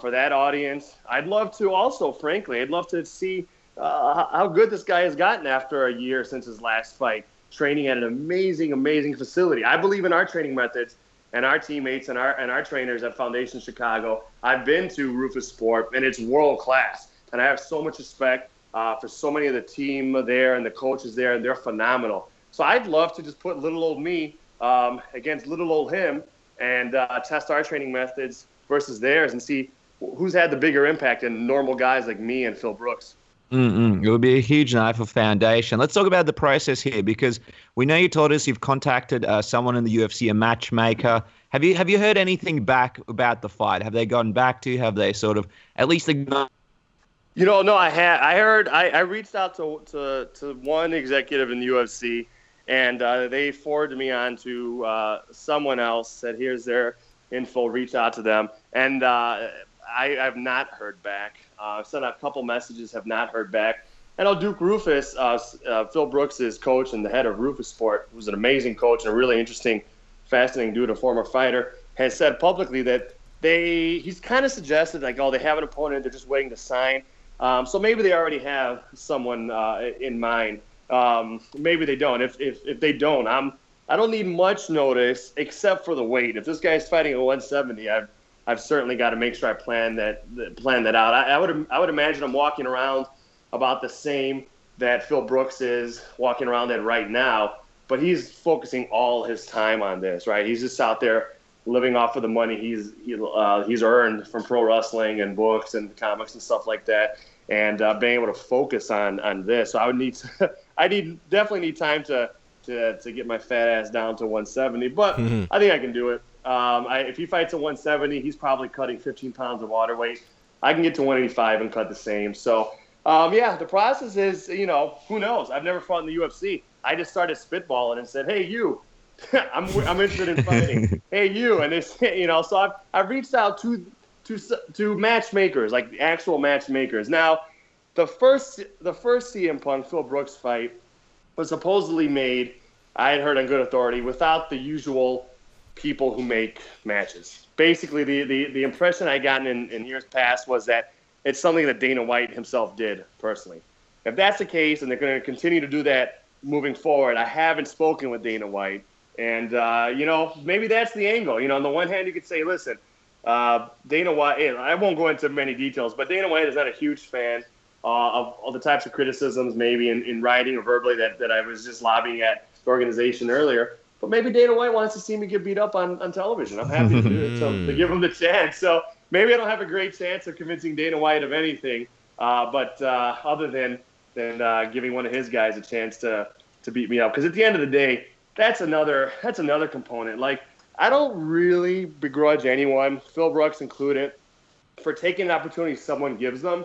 for that audience. I'd love to also, frankly, I'd love to see how good this guy has gotten after a year since his last fight, training at an amazing, amazing facility. I believe in our training methods and our teammates and our trainers at Foundation Chicago. I've been to Roufusport, and it's world class. And I have so much respect for so many of the team there and the coaches there, and they're phenomenal. So I'd love to just put little old me against little old him and test our training methods versus theirs and see who's had the bigger impact in normal guys like me and Phil Brooks.
It would be a huge night for Foundation. Let's talk about the process here, because we know you told us you've contacted someone in the UFC, a matchmaker. Have you heard anything back about the fight? Have they gotten back to you? Have they sort of at least acknowledged?
No, I had. I reached out to one executive in the UFC, and they forwarded me on to someone else, said, here's their info, reach out to them. And I have not heard back. Sent out a couple messages, have not heard back. And Duke Rufus, Phil Brooks' coach and the head of Roufusport, who's an amazing coach and a really interesting, fascinating dude, a former fighter, has said publicly that he's kind of suggested, like, they have an opponent, they're just waiting to sign. So maybe they already have someone in mind. Maybe they don't. If they don't, I don't need much notice except for the weight. If this guy's fighting at 170, I've certainly got to make sure I plan that out. I would imagine I'm walking around about the same that Phil Brooks is walking around at right now, but he's focusing all his time on this, right? He's just out there living off of the money he's earned from pro wrestling and books and comics and stuff like that, and being able to focus on this. So I definitely need time to get my fat ass down to 170, but I think I can do it. If he fights at 170, he's probably cutting 15 pounds of water weight. I can get to 185 and cut the same. So, the process is, who knows? I've never fought in the UFC. I just started spitballing and said, hey, you, I'm interested in fighting. Hey, you. And it's, so I've reached out to matchmakers, like actual matchmakers. Now, the first CM Punk Phil Brooks fight was supposedly made, I had heard on good authority, without the usual people who make matches. Basically, the impression I gotten in years past was that it's something that Dana White himself did personally. If that's the case, and they're going to continue to do that moving forward, I haven't spoken with Dana White. And, maybe that's the angle. On the one hand, you could say, listen, Dana White, I won't go into many details, but Dana White is not a huge fan of all the types of criticisms, maybe in writing or verbally, that I was just lobbying at the organization earlier. But maybe Dana White wants to see me get beat up on television. I'm happy to do it, to give him the chance. So maybe I don't have a great chance of convincing Dana White of anything, but other than giving one of his guys a chance to beat me up. Because at the end of the day, that's another component. Like, I don't really begrudge anyone, Phil Brooks included, for taking an opportunity someone gives them.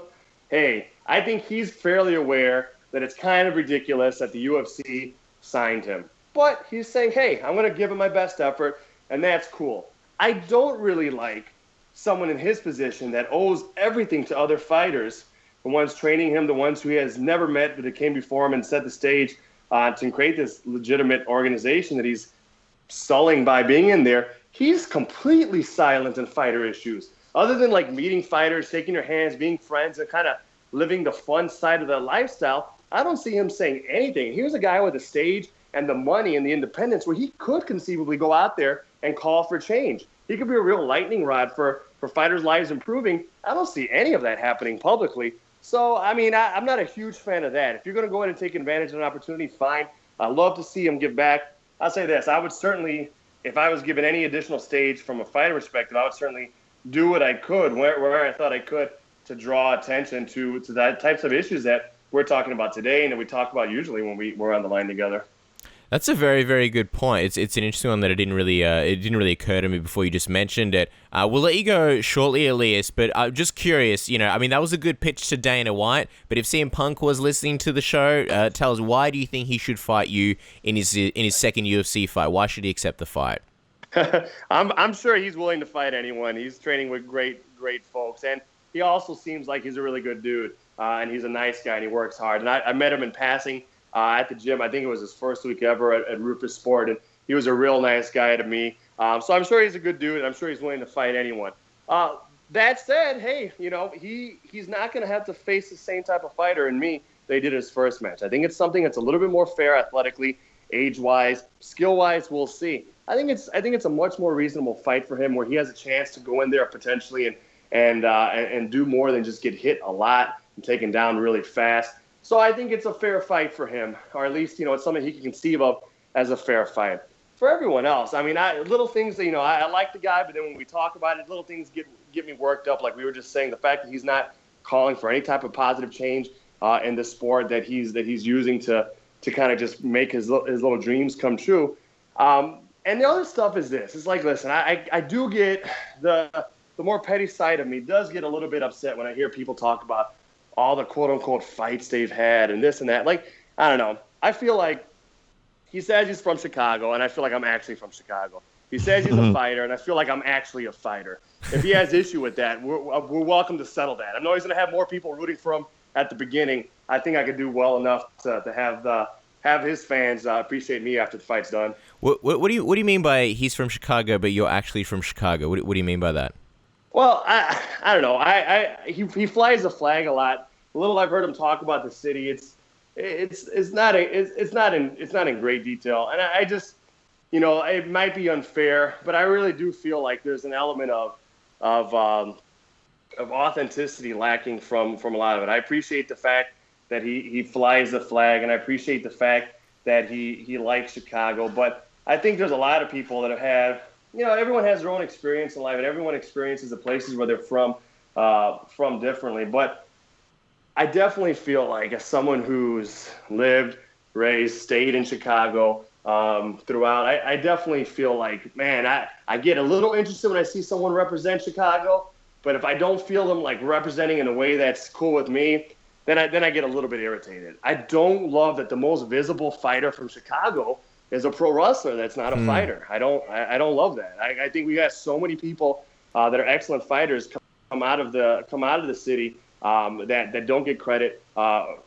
Hey, I think he's fairly aware that it's kind of ridiculous that the UFC signed him. But he's saying, hey, I'm going to give him my best effort, and that's cool. I don't really like someone in his position that owes everything to other fighters, the ones training him, the ones who he has never met but that came before him and set the stage to create this legitimate organization that he's sullying by being in there. He's completely silent in fighter issues. Other than like meeting fighters, shaking their hands, being friends, and kind of living the fun side of their lifestyle, I don't see him saying anything. He was a guy with the stage and the money and the independence where he could conceivably go out there and call for change. He could be a real lightning rod for fighters' lives improving. I don't see any of that happening publicly. So, I mean, I'm not a huge fan of that. If you're going to go in and take advantage of an opportunity, fine. I'd love to see him give back. I'll say this. I would certainly, if I was given any additional stage from a fighter perspective, I would certainly do what I could, where I thought I could, to draw attention to that types of issues that we're talking about today and that we talk about usually when we're on the line together.
That's a very, very good point. It's an interesting one that it didn't really occur to me before you just mentioned it. We'll let you go shortly, Elias, but I'm just curious. That was a good pitch to Dana White. But if CM Punk was listening to the show, tell us, why do you think he should fight you in his second UFC fight? Why should he accept the fight?
I'm sure he's willing to fight anyone. He's training with great folks, and he also seems like he's a really good dude, and he's a nice guy, and he works hard. And I met him in passing at the gym. I think it was his first week ever at Rufus Sport, and he was a real nice guy to me. So I'm sure he's a good dude, and I'm sure he's willing to fight anyone. That said, hey, he's not going to have to face the same type of fighter in me that he did his first match. I think it's something that's a little bit more fair athletically, age-wise, skill-wise. We'll see. I think it's a much more reasonable fight for him, where he has a chance to go in there potentially and do more than just get hit a lot and taken down really fast. So I think it's a fair fight for him, or at least it's something he can conceive of as a fair fight. For everyone else, I mean, little things that I like the guy, but then when we talk about it, little things get me worked up. Like we were just saying, the fact that he's not calling for any type of positive change in the sport that he's using to kind of just make his little dreams come true. And the other stuff is this. It's like, listen, I do get the more petty side of me does get a little bit upset when I hear people talk about all the quote-unquote fights they've had and this and that. Like, I don't know. I feel like he says he's from Chicago, and I feel like I'm actually from Chicago. He says he's a fighter, and I feel like I'm actually a fighter. If he has issue with that, we're welcome to settle that. I know he's going to have more people rooting for him at the beginning. I think I could do well enough to have his fans appreciate me after the fight's done.
What do you mean by he's from Chicago, but you're actually from Chicago? What do you mean by that?
Well, I don't know. He flies the flag a lot. A little I've heard him talk about the city. It's not in great detail, and I just it might be unfair, but I really do feel like there's an element of authenticity lacking from a lot of it. I appreciate the fact that he flies the flag, and I appreciate the fact that he likes Chicago, but I think there's a lot of people that have had, everyone has their own experience in life, and everyone experiences the places where they're from differently. But I definitely feel like, as someone who's lived, raised, stayed in Chicago throughout, I definitely feel like, man, I get a little interested when I see someone represent Chicago, but if I don't feel them like representing in a way that's cool with me, then I get a little bit irritated. I don't love that the most visible fighter from Chicago is a pro wrestler that's not a fighter. I don't love that. I think we got so many people that are excellent fighters come out of the city that don't get credit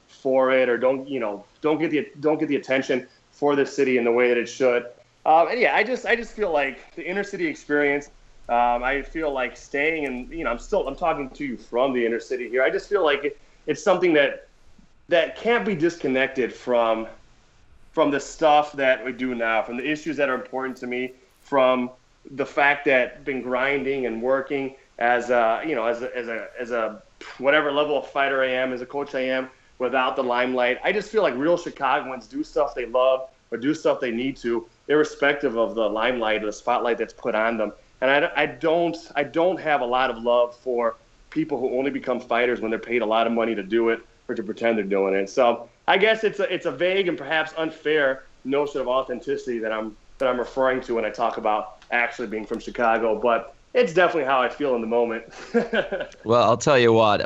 for it, or don't get the attention for the city in the way that it should. And yeah, I just feel like the inner city experience I feel like staying, and I'm talking to you from the inner city here. I just feel like it's something that can't be disconnected from the stuff that we do now, from the issues that are important to me, from the fact that I've been grinding and working as a whatever level of fighter I am, as a coach I am, without the limelight. I just feel like real Chicagoans do stuff they love or do stuff they need to, irrespective of the limelight or the spotlight that's put on them. And I don't have a lot of love for people who only become fighters when they're paid a lot of money to do it or to pretend they're doing it. So I guess it's a vague and perhaps unfair notion of authenticity that I'm referring to when I talk about actually being from Chicago, but it's definitely how I feel in the moment.
Well, I'll tell you what,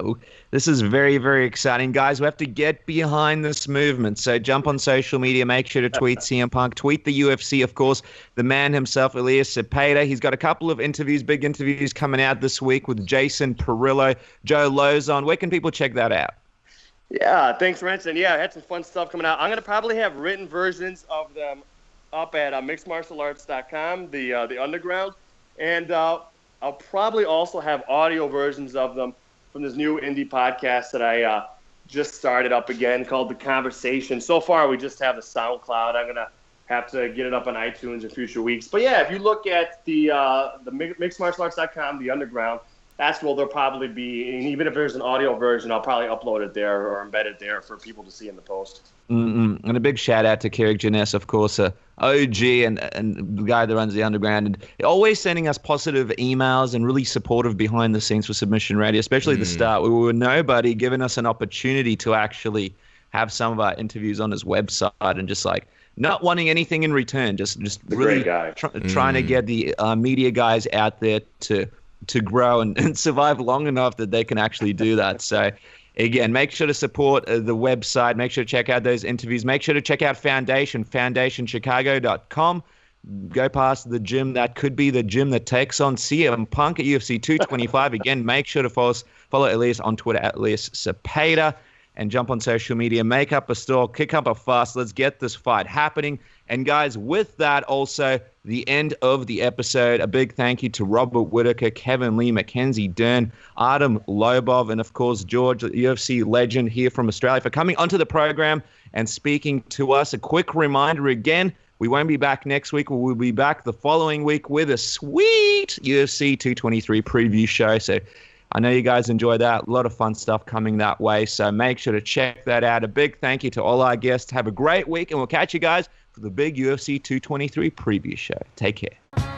this is very, very exciting. Guys, we have to get behind this movement. So jump on social media. Make sure to tweet CM Punk. Tweet the UFC, of course. The man himself, Elias Cepeda. He's got a couple of interviews, big interviews coming out this week with Jason Perillo, Joe Lozon. Where can people check that out?
Yeah, thanks, Renson. Yeah, I had some fun stuff coming out. I'm going to probably have written versions of them up at mixedmartialarts.com, the underground. And I'll probably also have audio versions of them from this new indie podcast that I just started up again called The Conversation. So far, we just have the SoundCloud. I'm going to have to get it up on iTunes in future weeks. But yeah, if you look at the mixedmartialarts.com, the underground, that's where there'll probably be, and even if there's an audio version, I'll probably upload it there or embed it there for people to see in the post.
And a big shout out to Keurig Janess, of course, OG and the guy that runs the underground, and always sending us positive emails and really supportive behind the scenes for Submission Radio, especially at the start. We were nobody, giving us an opportunity to actually have some of our interviews on his website and just like not wanting anything in return, just really trying to get the media guys out there to grow and survive long enough that they can actually do that. So again, make sure to support the website. Make sure to check out those interviews. Make sure to check out foundationchicago.com. Go past the gym. That could be the gym that takes on CM Punk at UFC 225. Again, make sure to follow Elias on Twitter at Elias Cepeda and jump on social media. Make up a store. Kick up a fuss. Let's get this fight happening. And guys, with that, also the end of the episode. A big thank you to Robert Whittaker, Kevin Lee, Mackenzie Dern, Artem Lobov, and of course George, the UFC legend here from Australia, for coming onto the program and speaking to us. A quick reminder again, we won't be back next week. We'll be back the following week with a sweet UFC 223 preview show. So I know you guys enjoy that. A lot of fun stuff coming that way. So make sure to check that out. A big thank you to all our guests. Have a great week, and we'll catch you guys for the big UFC 223 preview show. Take care.